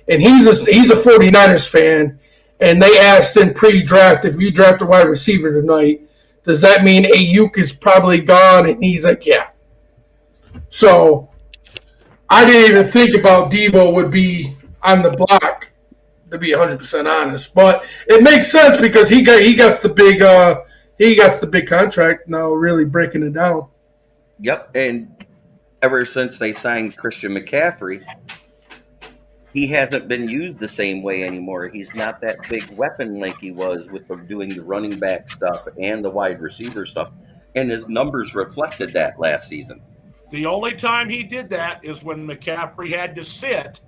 and he's a 49ers fan, and they asked in pre-draft, if you draft a wide receiver tonight, does that mean Ayuk is probably gone? And he's like, yeah. So I didn't even think about Deebo would be on the block, to be 100% honest, but it makes sense because he got the big contract now, really breaking it down. Yep, and ever since they signed Christian McCaffrey, he hasn't been used the same way anymore. He's not that big weapon like he was with doing the running back stuff and the wide receiver stuff, and his numbers reflected that last season. The only time he did that is when McCaffrey had to sit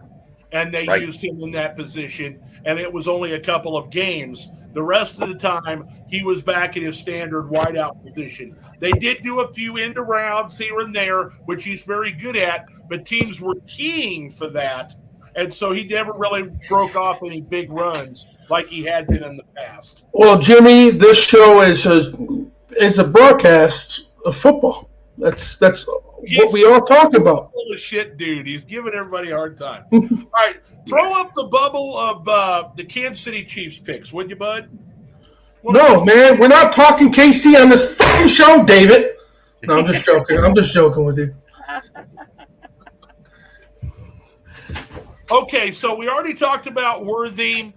and they Right. used him in that position, and it was only a couple of games. The rest of the time, he was back in his standard wideout position. They did do a few end arounds here and there, which he's very good at, but teams were keying for that, and so he never really broke off any big runs like he had been in the past. Well, Jimmy, this show is a broadcast of football. That's what we all talk about. Full of shit, dude. He's giving everybody a hard time. All right, throw up the bubble of the Kansas City Chiefs picks, would you, bud? No, man, we're not talking KC on this fucking show, David. No, I'm just joking. I'm just joking with you. Okay, so we already talked about Worthy.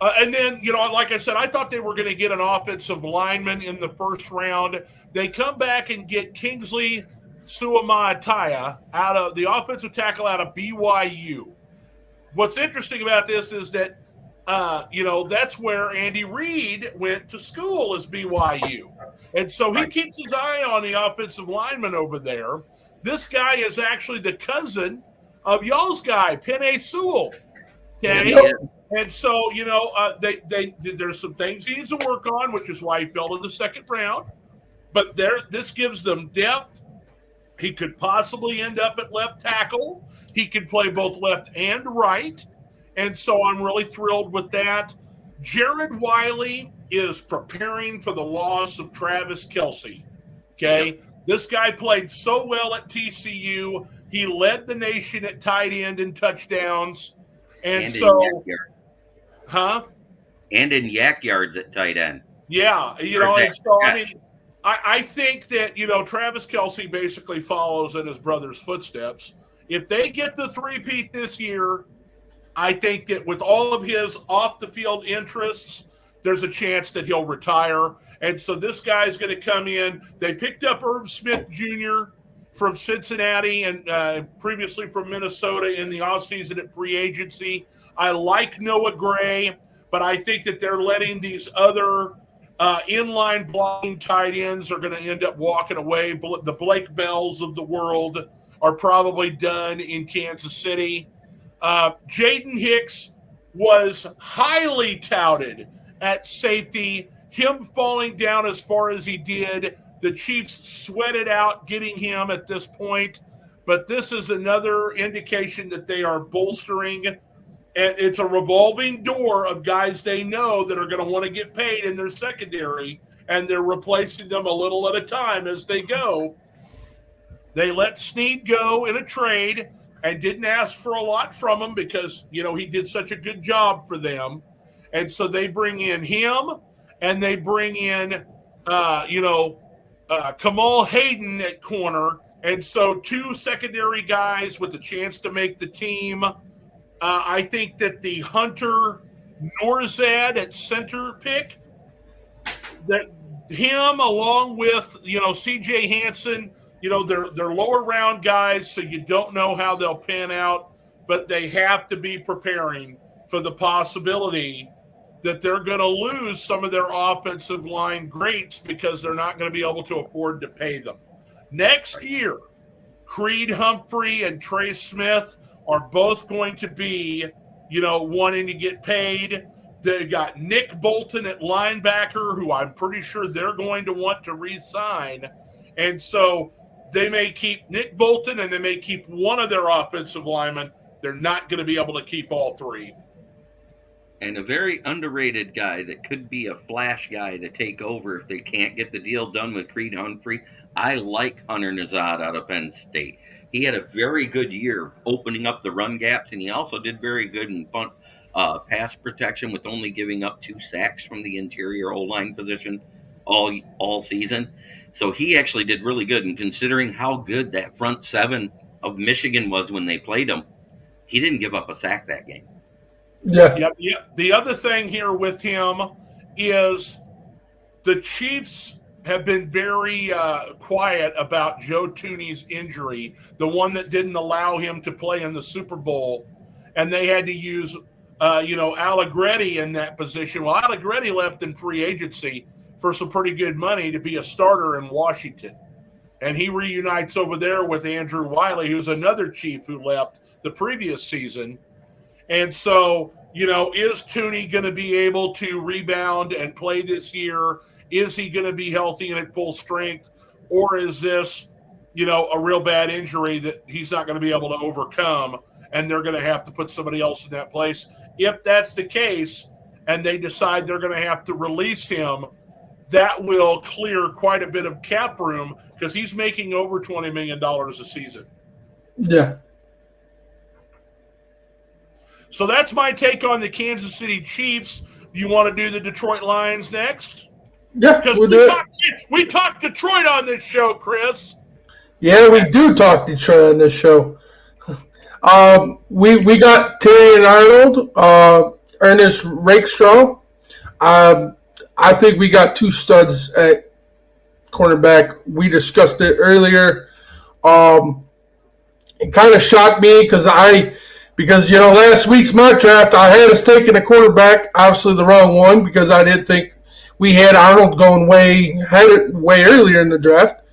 And then, like I said, I thought they were going to get an offensive lineman in the first round. They come back and get Kingsley Suamataia out of the offensive tackle out of BYU. What's interesting about this is that, that's where Andy Reid went to school, is BYU. And so he keeps his eye on the offensive lineman over there. This guy is actually the cousin of y'all's guy, Penei Sewell. Okay. Yeah. And so, there's some things he needs to work on, which is why he fell in the second round. But this gives them depth. He could possibly end up at left tackle. He can play both left and right. And so I'm really thrilled with that. Jared Wiley is preparing for the loss of Travis Kelce. Okay. Yep. This guy played so well at TCU. He led the nation at tight end in touchdowns. And so, and in yak yards at tight end. Yeah, and so I think that Travis Kelce basically follows in his brother's footsteps. If they get the three-peat this year, I think that with all of his off-the-field interests, there's a chance that he'll retire. And so this guy's going to come in. They picked up Irv Smith Jr. from Cincinnati and previously from Minnesota in the offseason at free agency. I like Noah Gray, but I think that they're letting these other inline blocking tight ends are going to end up walking away. The Blake Bells of the world are probably done in Kansas City. Jaden Hicks was highly touted at safety. Him falling down as far as he did, the Chiefs sweated out getting him at this point. But this is another indication that they are bolstering. And it's a revolving door of guys they know that are going to want to get paid in their secondary. And they're replacing them a little at a time as they go. They let Snead go in a trade and didn't ask for a lot from him because, he did such a good job for them. And so they bring in him and they bring in, Kamal Hayden at corner. And so two secondary guys with a chance to make the team. I think that the Hunter Norzad at center pick, that him along with, CJ Hansen, they're lower round guys, so you don't know how they'll pan out, but they have to be preparing for the possibility that they're going to lose some of their offensive line greats because they're not going to be able to afford to pay them. Next year, Creed Humphrey and Trey Smith are both going to be, wanting to get paid. They got Nick Bolton at linebacker, who I'm pretty sure they're going to want to re-sign. And so they may keep Nick Bolton and they may keep one of their offensive linemen. They're not going to be able to keep all three. And a very underrated guy that could be a flash guy to take over if they can't get the deal done with Creed Humphrey. I like Hunter Norzad out of Penn State. He had a very good year opening up the run gaps, and he also did very good in pass protection with only giving up 2 sacks from the interior O-line position all season. So he actually did really good, and considering how good that front seven of Michigan was when they played him, he didn't give up a sack that game. Yeah. The other thing here with him is the Chiefs have been very quiet about Joe Thuney's injury, the one that didn't allow him to play in the Super Bowl, and they had to use, Allegretti in that position. Well, Allegretti left in free agency for some pretty good money to be a starter in Washington, and he reunites over there with Andrew Wiley, who's another Chief who left the previous season. And so, is Tooney going to be able to rebound and play this year? Is he going to be healthy and at full strength? Or is this, a real bad injury that he's not going to be able to overcome and they're going to have to put somebody else in that place? If that's the case and they decide they're going to have to release him, that will clear quite a bit of cap room because he's making over $20 million a season. Yeah. So that's my take on the Kansas City Chiefs. Do you want to do the Detroit Lions next? Yeah, Because we talk Detroit on this show, Chris. Yeah, we do talk Detroit on this show. We got Terry Arnold, Ernest Rakestraw. I think we got two studs at cornerback. We discussed it earlier. It kind of shocked me because last week's mock draft I had us taking a quarterback, obviously the wrong one because I didn't think we had Arnold going way earlier in the draft,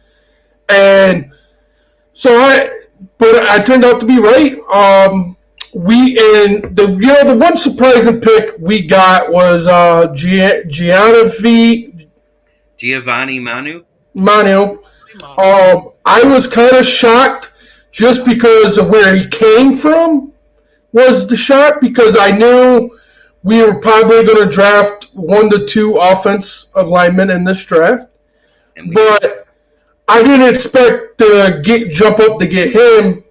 and so I turned out to be right. The one surprising pick we got was Giovanni Manu. I was kind of shocked just because of where he came from was the shock because I knew we were probably going to draft 1 to 2 offensive linemen in this draft, but I didn't expect to jump up to get him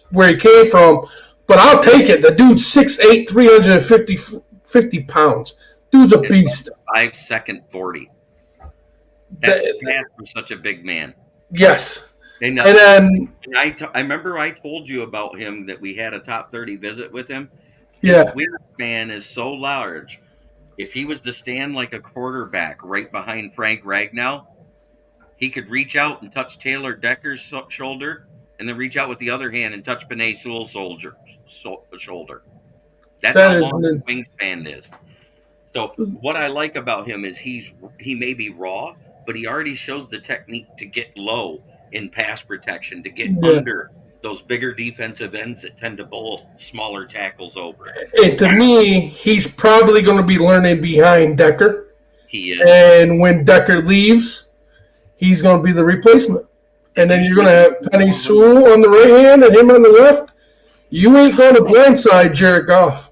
where he came from. But I'll take it. The dude's 6'8", 350 pounds. Dude's a beast. 5'2", 40. That's fast for such a big man. Yes. And I remember I told you about him that we had a top 30 visit with him. Yeah. His wingspan is so large. If he was to stand like a quarterback right behind Frank Ragnow, he could reach out and touch Taylor Decker's shoulder and then reach out with the other hand and touch Penei Sewell's shoulder. That's how long his wingspan is. So what I like about him is he may be raw, but he already shows the technique to get low in pass protection, to get under those bigger defensive ends that tend to bowl smaller tackles over. And to me, he's probably going to be learning behind Decker. He is. And when Decker leaves, he's going to be the replacement. And then you're going to have Penei Sewell on the right hand and him on the left. You ain't going to blindside Jared Goff.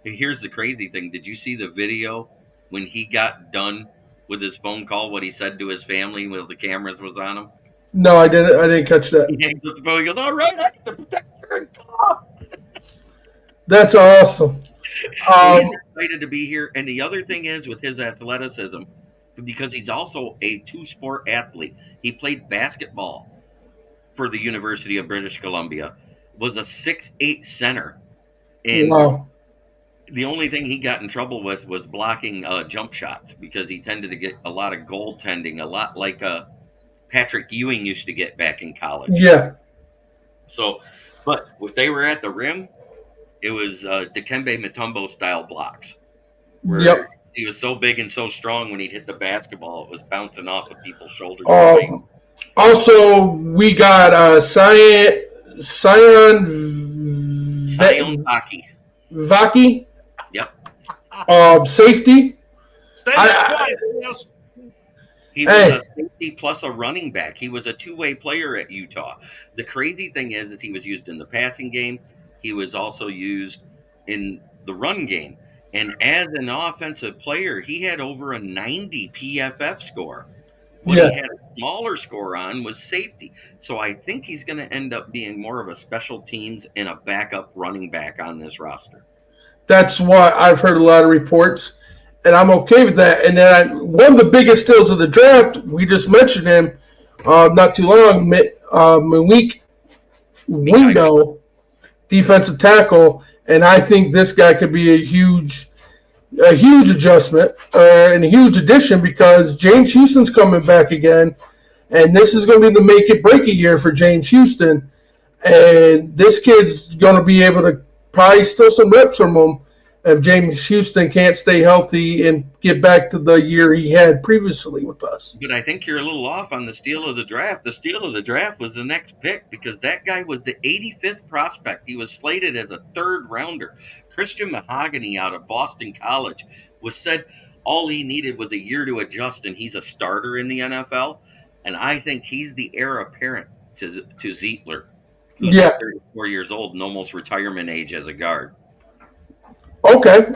Here's the crazy thing. Did you see the video when he got done with his phone call, what he said to his family when the cameras was on him? No, I didn't catch that. He hangs up the phone. He goes, all right, I need to protect Jared Goff. That's awesome. He's excited to be here. And the other thing is with his athleticism, because he's also a two-sport athlete. He played basketball for the University of British Columbia, was a 6'8" center. And the only thing he got in trouble with was blocking jump shots because he tended to get a lot of goaltending, a lot like Patrick Ewing used to get back in college. Yeah. So, but if they were at the rim, it was Dikembe Mutombo style blocks. Where he was so big and so strong when he'd hit the basketball, it was bouncing off of people's shoulders. Also, we got Sion Vaki. Yep. Safety. He was a safety plus a running back. He was a two-way player at Utah. The crazy thing is he was used in the passing game. He was also used in the run game. And as an offensive player, he had over a 90 PFF score. What he had a smaller score on was safety. So I think he's going to end up being more of a special teams and a backup running back on this roster. That's what I've heard a lot of reports, and I'm okay with that. And then one of the biggest steals of the draft, we just mentioned him not too long, Malik Wingo, defensive tackle, and I think this guy could be a huge adjustment and a huge addition because James Houston's coming back again, and this is going to be the make it break it year for James Houston, and this kid's going to be able to probably steal some reps from him if James Houston can't stay healthy and get back to the year he had previously with us. But I think you're a little off on the steal of the draft. The steal of the draft was the next pick because that guy was the 85th prospect. He was slated as a third rounder. Christian Mahogany out of Boston College was said all he needed was a year to adjust, and he's a starter in the NFL. And I think he's the heir apparent to Zietler, who's 34 years old and almost retirement age as a guard. Okay.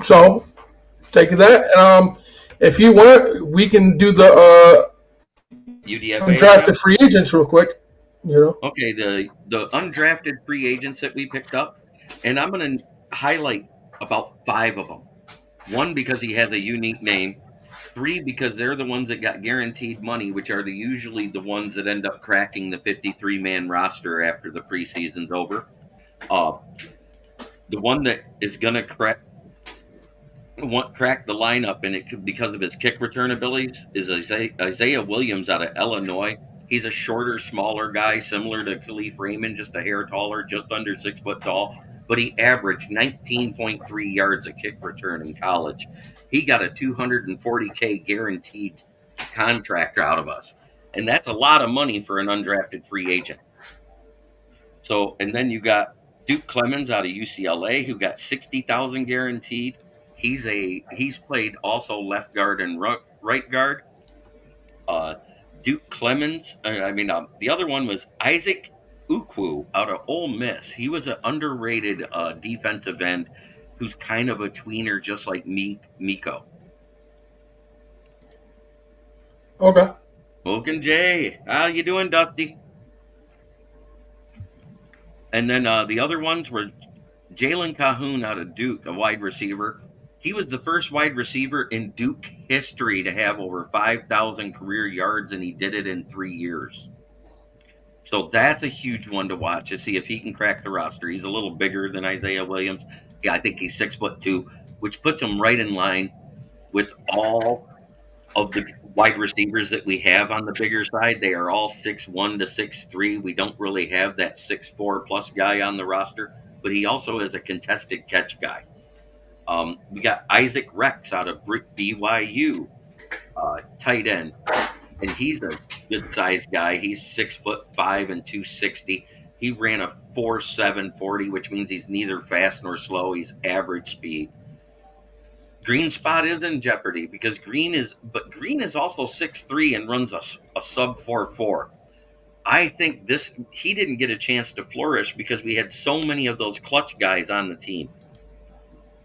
So take that. If you want, we can do the UDFA undrafted free agents real quick. Okay, the undrafted free agents that we picked up, and I'm going to highlight about 5 of them. 1, because he has a unique name. 3, because they're the ones that got guaranteed money, which are usually the ones that end up cracking the 53-man roster after the preseason's over. The one that is going to crack the lineup, and it could, because of his kick return abilities, is Isaiah Williams out of Illinois. He's a shorter, smaller guy, similar to Khalif Raymond, just a hair taller, just under 6 foot tall. But he averaged 19.3 yards a kick return in college. He got a $240K guaranteed contract out of us. And that's a lot of money for an undrafted free agent. So, and then you got Duke Clemens out of UCLA, who got $60,000 guaranteed. He's played also left guard and right guard. Duke Clemens. The other one was Isaac Ukwu out of Ole Miss. He was an underrated defensive end who's kind of a tweener, just like Miko. Okay. Smoking Jay. How you doing, Dusty? And then the other ones were Jalen Cahoon out of Duke, a wide receiver. He was the first wide receiver in Duke history to have over 5,000 career yards, and he did it in 3 years. So that's a huge one to watch to see if he can crack the roster. He's a little bigger than Isaiah Williams. Yeah, I think he's 6'2", which puts him right in line with all of the wide receivers that we have on the bigger side. They are all 6'1" to 6'3". We don't really have that 6'4" plus guy on the roster, but he also is a contested catch guy. We got Isaac Rex out of BYU, tight end, and he's a good-sized guy. He's 6'5" and 260. He ran a 4.7 40, which means he's neither fast nor slow. He's average speed. Green's spot is in jeopardy because Green is also 6'3" and runs a sub 4.4. I think he didn't get a chance to flourish because we had so many of those clutch guys on the team.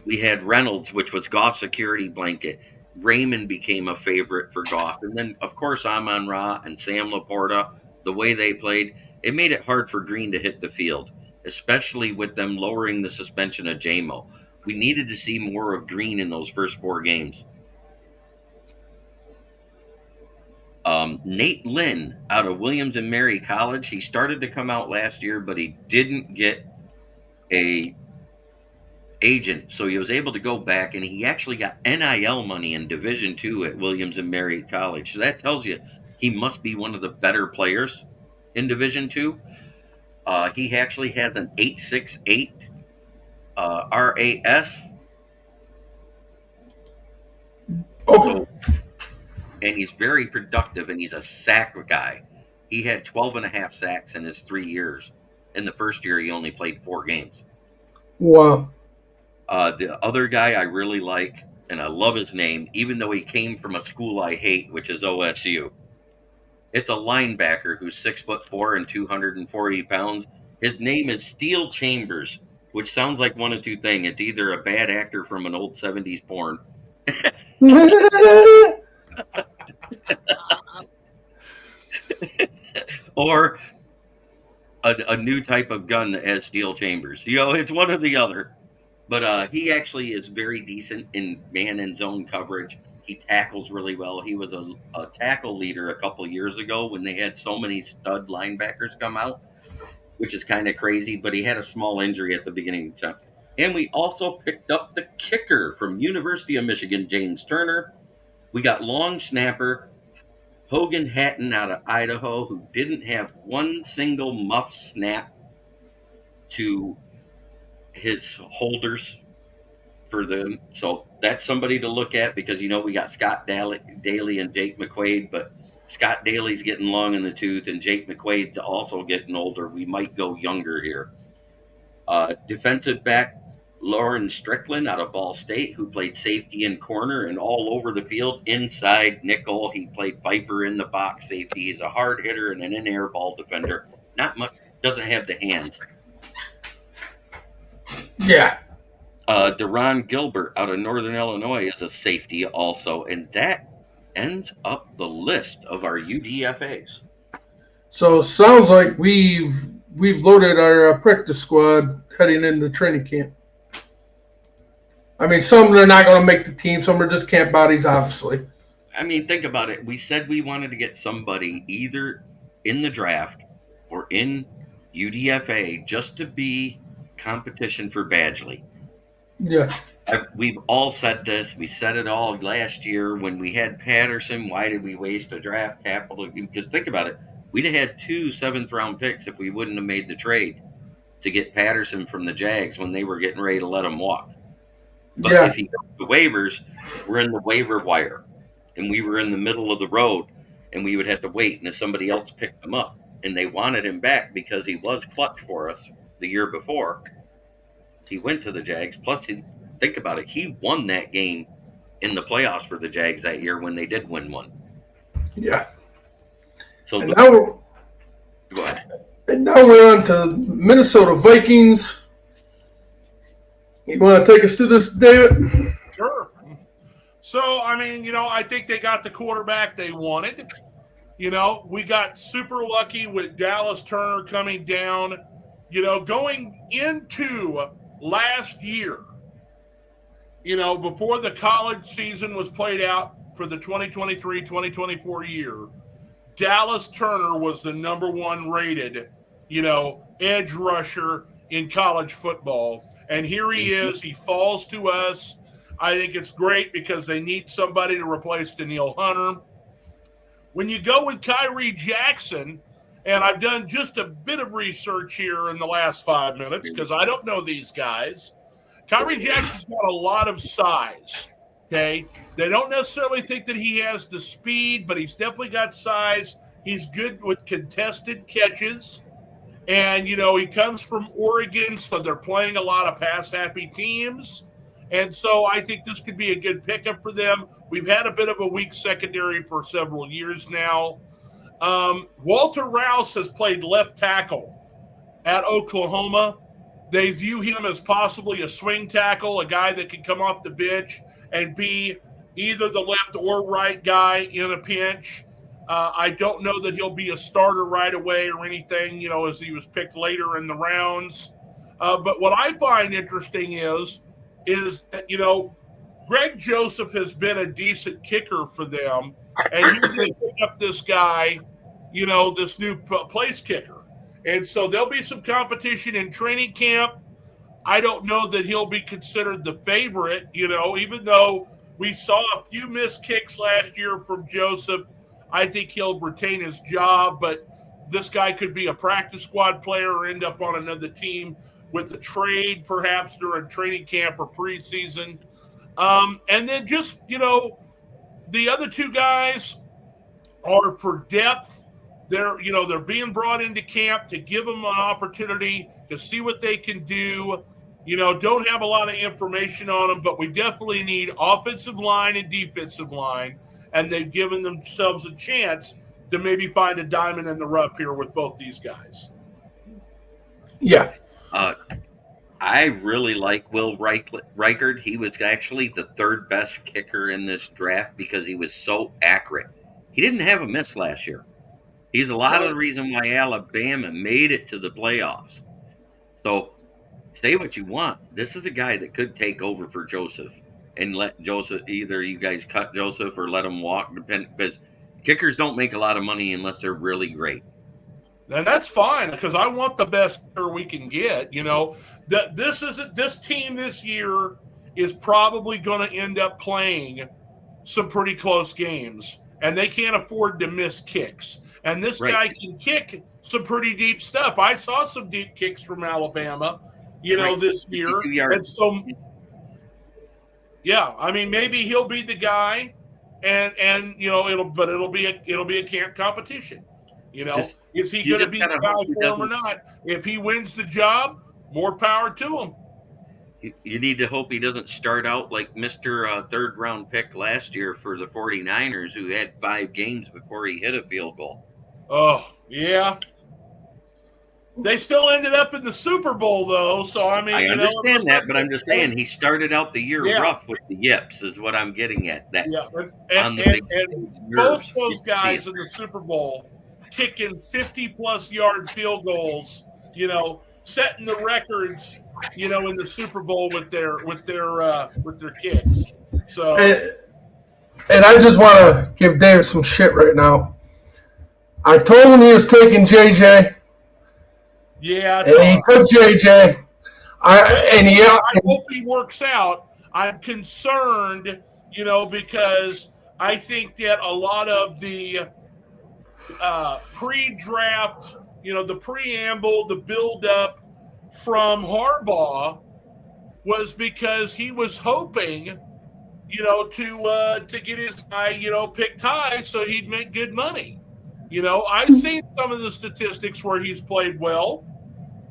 We had Reynolds, which was Goff's security blanket. Raymond became a favorite for Goff. And then, of course, Amon-Ra and Sam Laporta, the way they played, it made it hard for Green to hit the field, especially with them lowering the suspension of J-Mo. We needed to see more of Green in those first 4 games. Nate Lynn out of Williams and Mary College. He started to come out last year, but he didn't get a agent, so he was able to go back, and he actually got NIL money in Division II at Williams and Mary College. So that tells you he must be one of the better players in Division II. He actually has an 8.68 RAS. Okay. And he's very productive, and he's a sack guy. He had 12.5 sacks in his 3 years. In the first year, he only played 4 games. Wow. The other guy I really like, and I love his name, even though he came from a school I hate, which is OSU. It's a linebacker who's 6'4" and 240 pounds. His name is Steel Chambers, which sounds like one of two things. It's either a bad actor from an old 70s porn. Or a new type of gun that has steel chambers. It's one or the other. But he actually is very decent in man and zone coverage. He tackles really well. He was a tackle leader a couple years ago when they had so many stud linebackers come out, which is kind of crazy. But he had a small injury at the beginning of the time. And we also picked up the kicker from University of Michigan, James Turner. We got long snapper Hogan Hatton out of Idaho, who didn't have one single muff snap to his holders for them. So that's somebody to look at because, we got Scott Daly and Jake McQuaid, but Scott Daly's getting long in the tooth and Jake McQuaid's also getting older. We might go younger here. Defensive back Lauren Strickland out of Ball State, who played safety and corner and all over the field, inside nickel. He played Viper in the box safety. He's a hard hitter and an in-air ball defender. Not much, doesn't have the hands. Yeah. Deron Gilbert out of Northern Illinois is a safety also, and that ends up the list of our UDFAs. So sounds like we've loaded our practice squad heading into training camp. I mean, some are not going to make the team. Some are just camp bodies, obviously. I mean, think about it. We said we wanted to get somebody either in the draft or in UDFA just to be competition for Badgley. Yeah. We've all said this. We said it all last year when we had Patterson. Why did we waste a draft capital? Because think about it. We'd have had 2 7th-round picks if we wouldn't have made the trade to get Patterson from the Jags when they were getting ready to let him walk. But if he goes to waivers, we're in the waiver wire, and we were in the middle of the road, and we would have to wait, and if somebody else picked him up, and they wanted him back because he was clutch for us the year before, he went to the Jags. Plus, think about it, he won that game in the playoffs for the Jags that year when they did win one. Yeah. So go ahead. And now we're on to Minnesota Vikings. You want to take us through this, David? Sure. So, I mean, I think they got the quarterback they wanted. We got super lucky with Dallas Turner coming down. Going into last year, before the college season was played out for the 2023-2024 year, Dallas Turner was the number 1 rated, edge rusher in college football. And here he is. He falls to us. I think it's great because they need somebody to replace Danielle Hunter. When you go with Kyrie Jackson, and I've done just a bit of research here in the last 5 minutes because I don't know these guys. Kyrie Jackson's got a lot of size, okay? They don't necessarily think that he has the speed, but he's definitely got size. He's good with contested catches. And, he comes from Oregon, so they're playing a lot of pass-happy teams. And so I think this could be a good pickup for them. We've had a bit of a weak secondary for several years now. Walter Rouse has played left tackle at Oklahoma. They view him as possibly a swing tackle, a guy that can come off the bench and be either the left or right guy in a pinch. I don't know that he'll be a starter right away or anything, as he was picked later in the rounds. But what I find interesting is that, Greg Joseph has been a decent kicker for them, and he's going to pick up this guy, this new place kicker. And so there'll be some competition in training camp. I don't know that he'll be considered the favorite, even though we saw a few missed kicks last year from Joseph. I think he'll retain his job, but this guy could be a practice squad player or end up on another team with a trade perhaps during training camp or preseason. And then just, the other 2 guys are for depth. They're being brought into camp to give them an opportunity to see what they can do. Don't have a lot of information on them, but we definitely need offensive line and defensive line. And they've given themselves a chance to maybe find a diamond in the rough here with both these guys. Yeah. I really like Will Reichard. He was actually the 3rd best kicker in this draft because he was so accurate. He didn't have a miss last year. He's a lot of the reason why Alabama made it to the playoffs. So say what you want. This is a guy that could take over for Joseph. And let Joseph, either you guys cut Joseph or let him walk, because kickers don't make a lot of money unless they're really great. And that's fine because I want the best kicker we can get. This team this year is probably going to end up playing some pretty close games, and they can't afford to miss kicks. And this guy can kick some pretty deep stuff. I saw some deep kicks from Alabama, this year, and so. Yeah, I mean, maybe he'll be the guy, and it'll be a camp competition. Is he going to be the guy for him or not? If he wins the job, more power to him. You need to hope he doesn't start out like Mr. Third-round pick last year for the 49ers, who had 5 games before he hit a field goal. Oh, yeah. They still ended up in the Super Bowl, though. So, I mean, I understand that, but I'm just saying he started out the year rough with the yips, is what I'm getting at. That and both those guys in the Super Bowl kicking 50-plus yard field goals, setting the records, in the Super Bowl with their kicks. So, and I just want to give Dave some shit right now. I told him he was taking JJ. Yeah, and he took JJ. I hope he works out. I'm concerned, because I think that a lot of the pre-draft, the preamble, the build-up from Harbaugh was because he was hoping, to get his guy, picked high so he'd make good money. I've seen some of the statistics where he's played well.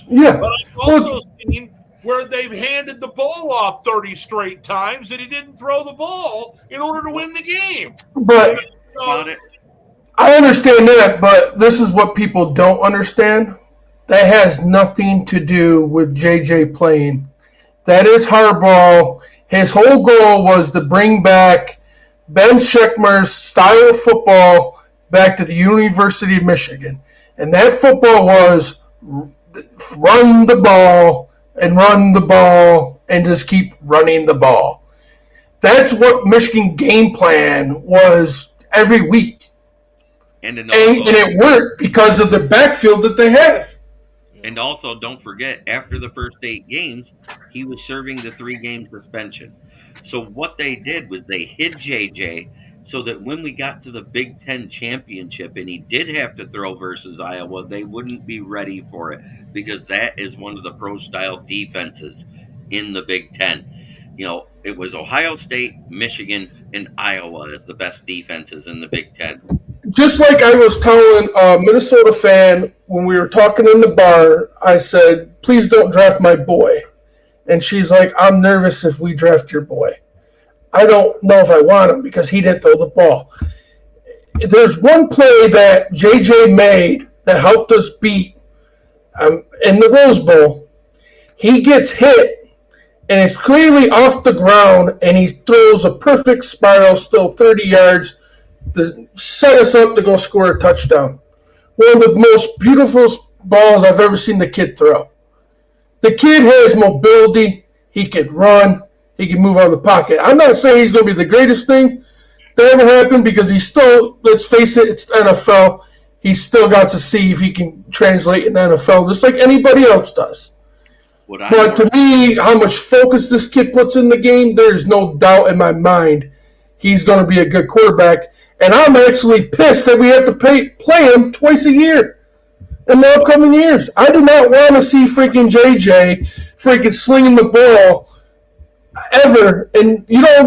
Yeah. But I've also seen where they've handed the ball off 30 straight times and he didn't throw the ball in order to win the game. But I understand that, but this is what people don't understand. That has nothing to do with JJ playing. That is Harbaugh. His whole goal was to bring back Ben Schechtmer's style of football back to the University of Michigan. And that football was run the ball and just keep running the ball. That's what Michigan game plan was every week. And it worked because of the backfield that they have. And also, don't forget, after the first 8 games, he was serving the 3-game suspension. So what they did was they hid JJ so that when we got to the Big Ten championship and he did have to throw versus Iowa, they wouldn't be ready for it, because that is one of the pro-style defenses in the Big Ten. It was Ohio State, Michigan, and Iowa as the best defenses in the Big Ten. Just like I was telling a Minnesota fan when we were talking in the bar, I said, please don't draft my boy. And she's like, I'm nervous if we draft your boy. I don't know if I want him because he didn't throw the ball. There's one play that JJ made that helped us beat in the Rose Bowl. He gets hit, and it's clearly off the ground, and he throws a perfect spiral, still 30 yards, to set us up to go score a touchdown. One of the most beautiful balls I've ever seen the kid throw. The kid has mobility. He can run. He can move out of the pocket. I'm not saying he's going to be the greatest thing that ever happened, because he's still, let's face it, it's the NFL. He's still got to see if he can translate in the NFL just like anybody else does. But to me, how much focus this kid puts in the game, there's no doubt in my mind he's going to be a good quarterback. And I'm actually pissed that we have to play him twice a year in the upcoming years. I do not want to see freaking JJ freaking slinging the ball ever. And,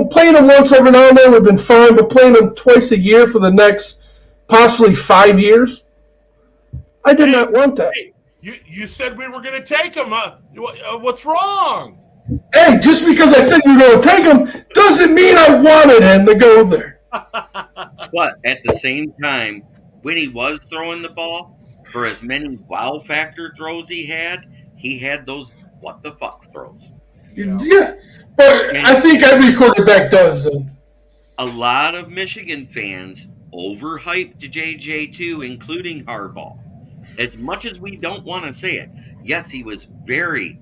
playing him once every now and then would have been fine, but playing him twice a year for the next possibly 5 years, I did not want that. Hey, you said we were going to take him. What's wrong? Hey, just because I said you were going to take him doesn't mean I wanted him to go there. But at the same time, when he was throwing the ball, for as many wow factor throws he had those what the fuck throws. Yeah, but I think every quarterback does them. A lot of Michigan fans overhyped JJ too, including Harbaugh. As much as we don't want to say it, yes, he was very,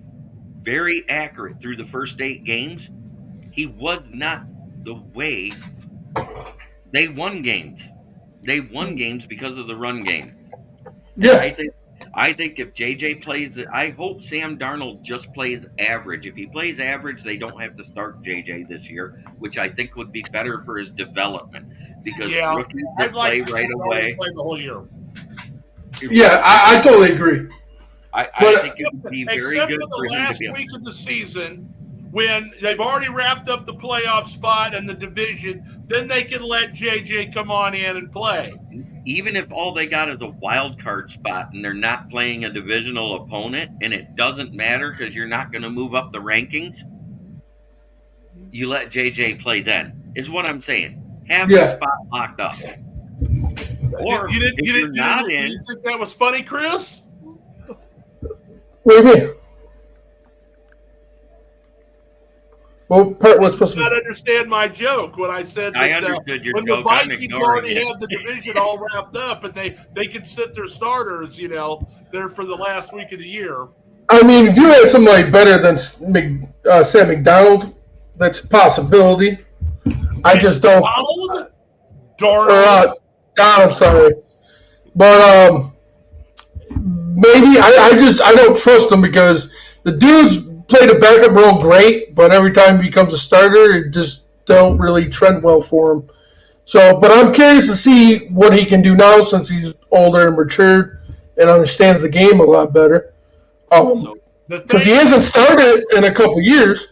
very accurate through the first 8 games. He was not the way. They won games. They won games because of the run game. Yeah. I think if JJ plays, I hope Sam Darnold just plays average. If he plays average, they don't have to start JJ this year, which I think would be better for his development, because rookies that play right away. Play the whole year. Yeah, I totally agree. I think it would be very good for him to be. Except for the last week of the season, when they've already wrapped up the playoff spot and the division, then they can let JJ come on in and play. even if all they got is a wild card spot and they're not playing a divisional opponent, and it doesn't matter because you're not going to move up the rankings, you let JJ play then, is what I'm saying. Have the spot locked up. Or you if you're not in. You think that was funny, Chris? What do you mean? Well, part was supposed to not understand my joke when I said that, I understood your when joke. the Vikings already it. had the division all wrapped up and they could sit their starters, there for the last week of the year. I mean, if you had somebody better than Sam McDonald, that's a possibility. I just don't. Darnold? I'm sorry. But maybe I don't trust him because the dude's played a backup role great, but every time he becomes a starter, it just don't really trend well for him. So, but I'm curious to see what he can do now since he's older and matured and understands the game a lot better. Because he hasn't started in a couple years.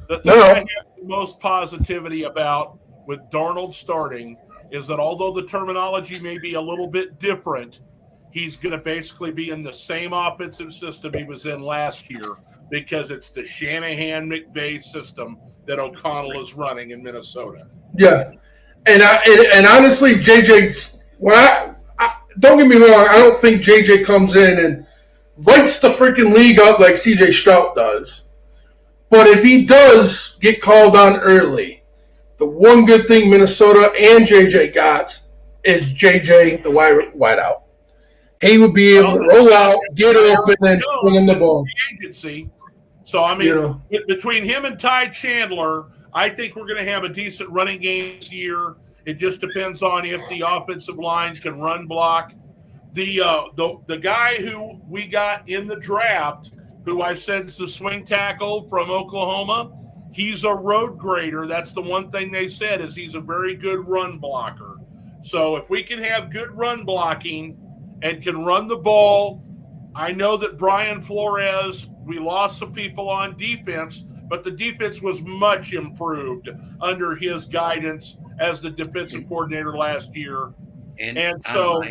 The thing I have the most positivity about with Darnold starting is that although the terminology may be a little bit different, he's going to basically be in the same offensive system he was in last year because it's the Shanahan-McVay system that O'Connell is running in Minnesota. Yeah. And honestly, JJ, don't get me wrong, I don't think JJ comes in and lights the freaking league up like CJ Stroud does. But if he does get called on early, the one good thing Minnesota and JJ got is JJ, the wide out. He would be able to roll out, get open, and swing in the ball. Agency. So, I mean, between him and Ty Chandler, I think we're going to have a decent running game this year. It just depends on if the offensive line can run block. The guy who we got in the draft, who I said is the swing tackle from Oklahoma, he's a road grader. That's the one thing they said is he's a very good run blocker. So if we can have good run blocking and can run the ball, I know that Brian Flores, we lost some people on defense, but the defense was much improved under his guidance as the defensive coordinator last year. And so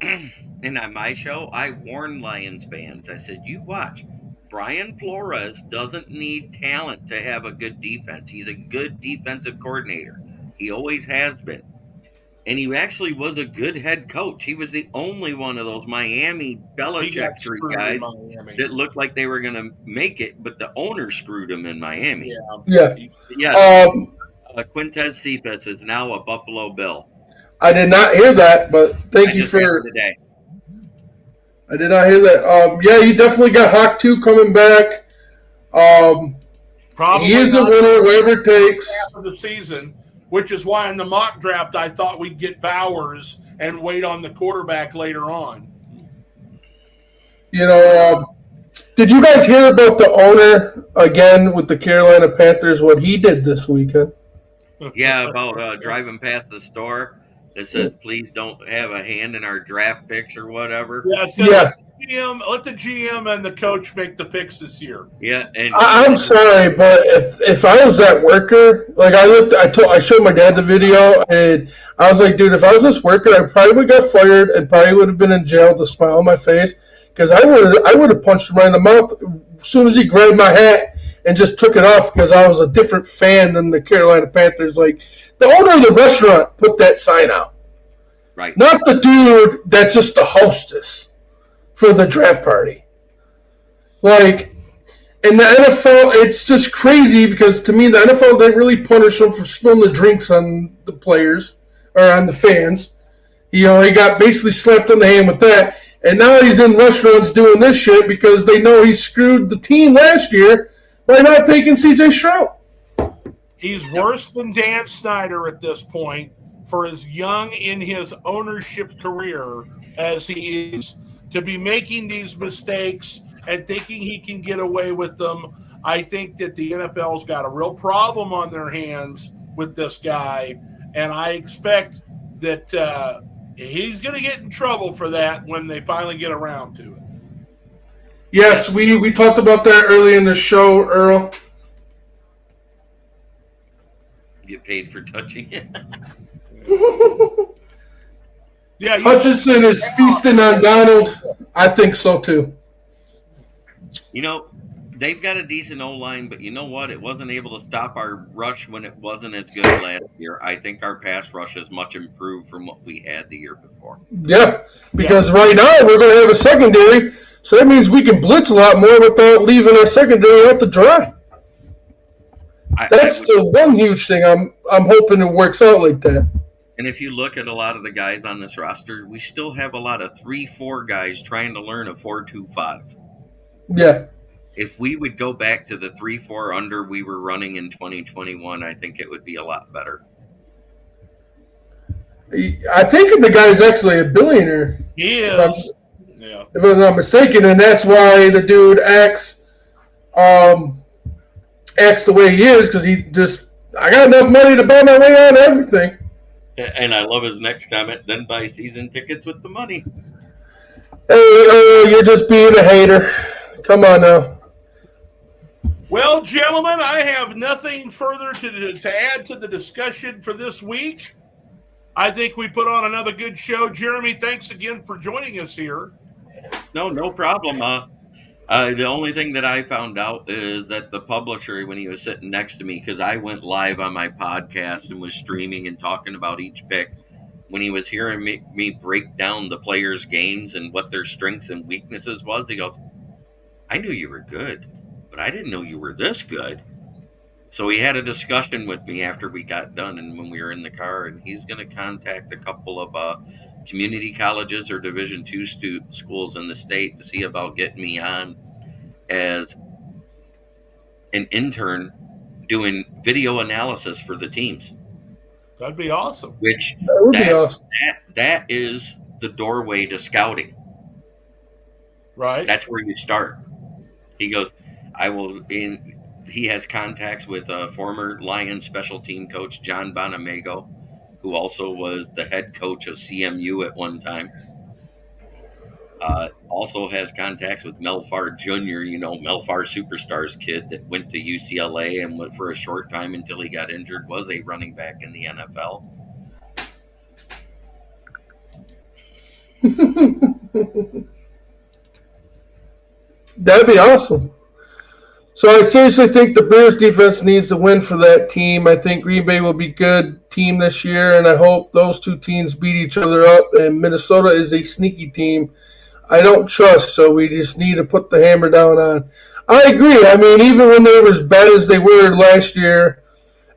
and on my show, I warned Lions fans. I said, you watch. Brian Flores doesn't need talent to have a good defense. He's a good defensive coordinator. He always has been. And he actually was a good head coach. He was the only one of those Miami Belichick guys that looked like they were going to make it, but the owner screwed him in Miami. Yeah. Quintez Cephas is now a Buffalo Bill. I did not hear that, but thank you for today. I did not hear that. You definitely got Hawk 2 coming back. Probably he is a winner, whatever it takes. Half of the season, which is why in the mock draft I thought we'd get Bowers and wait on the quarterback later on. Did you guys hear about the owner again with the Carolina Panthers? What he did this weekend? Yeah, about driving past the store that says, please don't have a hand in our draft picks or whatever. Yeah. Let the GM and the coach make the picks this year. Yeah, and I'm sorry, but if I was that worker, like I showed my dad the video, and I was like, dude, if I was this worker, I probably would have got fired and probably would have been in jail with a smile on my face because I would have punched him right in the mouth as soon as he grabbed my hat and just took it off because I was a different fan than the Carolina Panthers. Like, the owner of the restaurant put that sign out. Right. Not the dude that's just the hostess for the draft party. Like, in the NFL, it's just crazy because to me, the NFL didn't really punish them for spilling the drinks on the players or on the fans. He got basically slapped on the hand with that. And now he's in restaurants doing this shit because they know he screwed the team last year by not taking CJ Stroud. He's worse than Dan Snyder at this point for as young in his ownership career as he is. To be making these mistakes and thinking he can get away with them, I think that the NFL's got a real problem on their hands with this guy, and I expect that he's going to get in trouble for that when they finally get around to it. Yes, we talked about that early in the show, Earl. Get paid for touching it. Yeah, Hutchinson is feasting on Donald. I think so too. You know, they've got a decent O-line, but you know what? It wasn't able to stop our rush when it wasn't as good last year. I think our pass rush is much improved from what we had the year before. Yeah, because right now we're going to have a secondary, so that means we can blitz a lot more without leaving our secondary out to dry. That's the one huge thing. I'm hoping it works out like that. And if you look at a lot of the guys on this roster, we still have a lot of 3-4 guys trying to learn a 4-2-5. Yeah. If we would go back to the 3-4 under we were running in 2021, I think it would be a lot better. I think the guy's actually a billionaire. He is. If I'm not mistaken, and that's why the dude acts the way he is, because I got enough money to buy my way on everything. And I love his next comment, then buy season tickets with the money. Hey, you're just being a hater. Come on now. Well, gentlemen, I have nothing further to add to the discussion for this week. I think we put on another good show. Jeremy, thanks again for joining us here. No problem. The only thing that I found out is that the publisher, when he was sitting next to me, because I went live on my podcast and was streaming and talking about each pick, when he was hearing me break down the players' games and what their strengths and weaknesses was, he goes, I knew you were good, but I didn't know you were this good. So he had a discussion with me after we got done and when we were in the car, and he's going to contact a couple of community colleges or Division II schools in the state to see about getting me on as an intern doing video analysis for the teams. That'd be awesome. That is the doorway to scouting. Right. That's where you start. He goes, he has contacts with former Lions special team coach John Bonamego, who also was the head coach of CMU at one time. Also has contacts with Mel Farr Jr., Mel Farr Superstars kid that went to UCLA and went for a short time until he got injured, was a running back in the NFL. That'd be awesome. So I seriously think the Bears defense needs to win for that team. I think Green Bay will be a good team this year, and I hope those two teams beat each other up. And Minnesota is a sneaky team I don't trust, so we just need to put the hammer down on. I agree. I mean, even when they were as bad as they were last year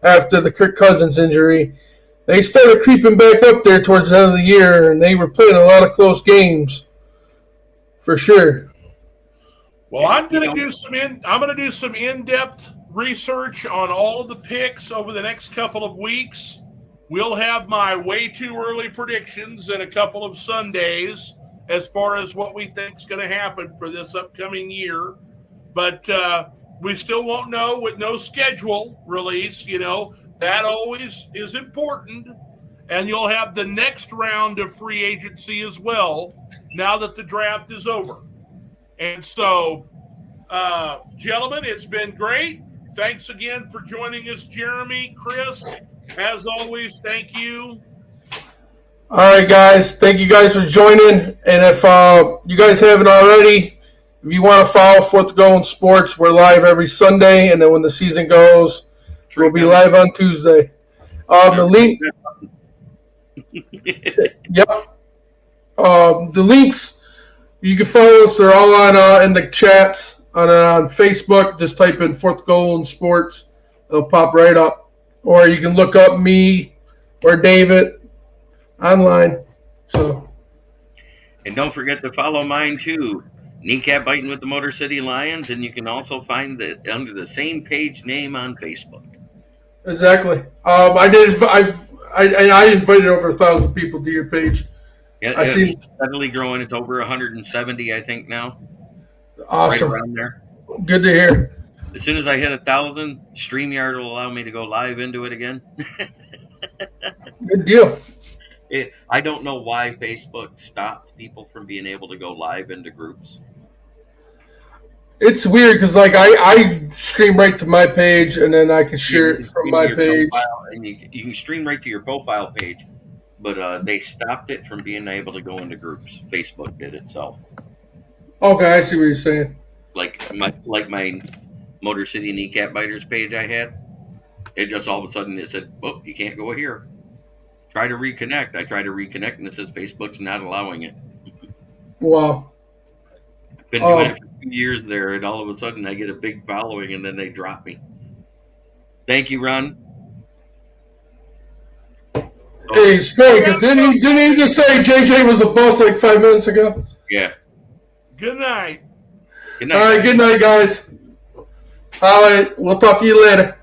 after the Kirk Cousins injury, they started creeping back up there towards the end of the year, and they were playing a lot of close games, for sure. Well, I'm going to do some in-depth research on all of the picks over the next couple of weeks. We'll have my way too early predictions in a couple of Sundays as far as what we think is going to happen for this upcoming year. But we still won't know with no schedule release. That always is important. And you'll have the next round of free agency as well now that the draft is over. And so, gentlemen, it's been great. Thanks again for joining us, Jeremy, Chris. As always, thank you. All right, guys. Thank you guys for joining. And if you guys haven't already, if you want to follow Fourth Going Sports, we're live every Sunday. And then when the season goes, we'll be live on Tuesday. The link. Yep. The links, you can follow us. They're all on in the chats on Facebook. Just type in Fourth Going Sports. It'll pop right up. Or you can look up me or David online. And don't forget to follow mine too, Kneecap Biting with the Motor City Lions, and you can also find it under the same page name on Facebook. Exactly. I invited over 1,000 people to your page. Yeah, it's steadily growing. It's over 170, I think now. Awesome. Right around there. Good to hear. As soon as I hit 1,000, StreamYard will allow me to go live into it again. Good deal. I don't know why Facebook stopped people from being able to go live into groups. It's weird because I stream right to my page and then I can share it from my page. And you can stream right to your profile page, but they stopped it from being able to go into groups. Facebook did itself. Okay, I see what you're saying. Like my Motor City Kneecap Biters page I had, it just all of a sudden it said, "Oh, you can't go here." Try to reconnect. I try to reconnect, and it says Facebook's not allowing it. Wow. Been doing it for 2 years there, and all of a sudden I get a big following, and then they drop me. Thank you, Ron. Hey, it's funny because didn't he just say JJ was a boss like 5 minutes ago? Yeah. Good night. Good night. All right, good night, guys. All right, we'll talk to you later.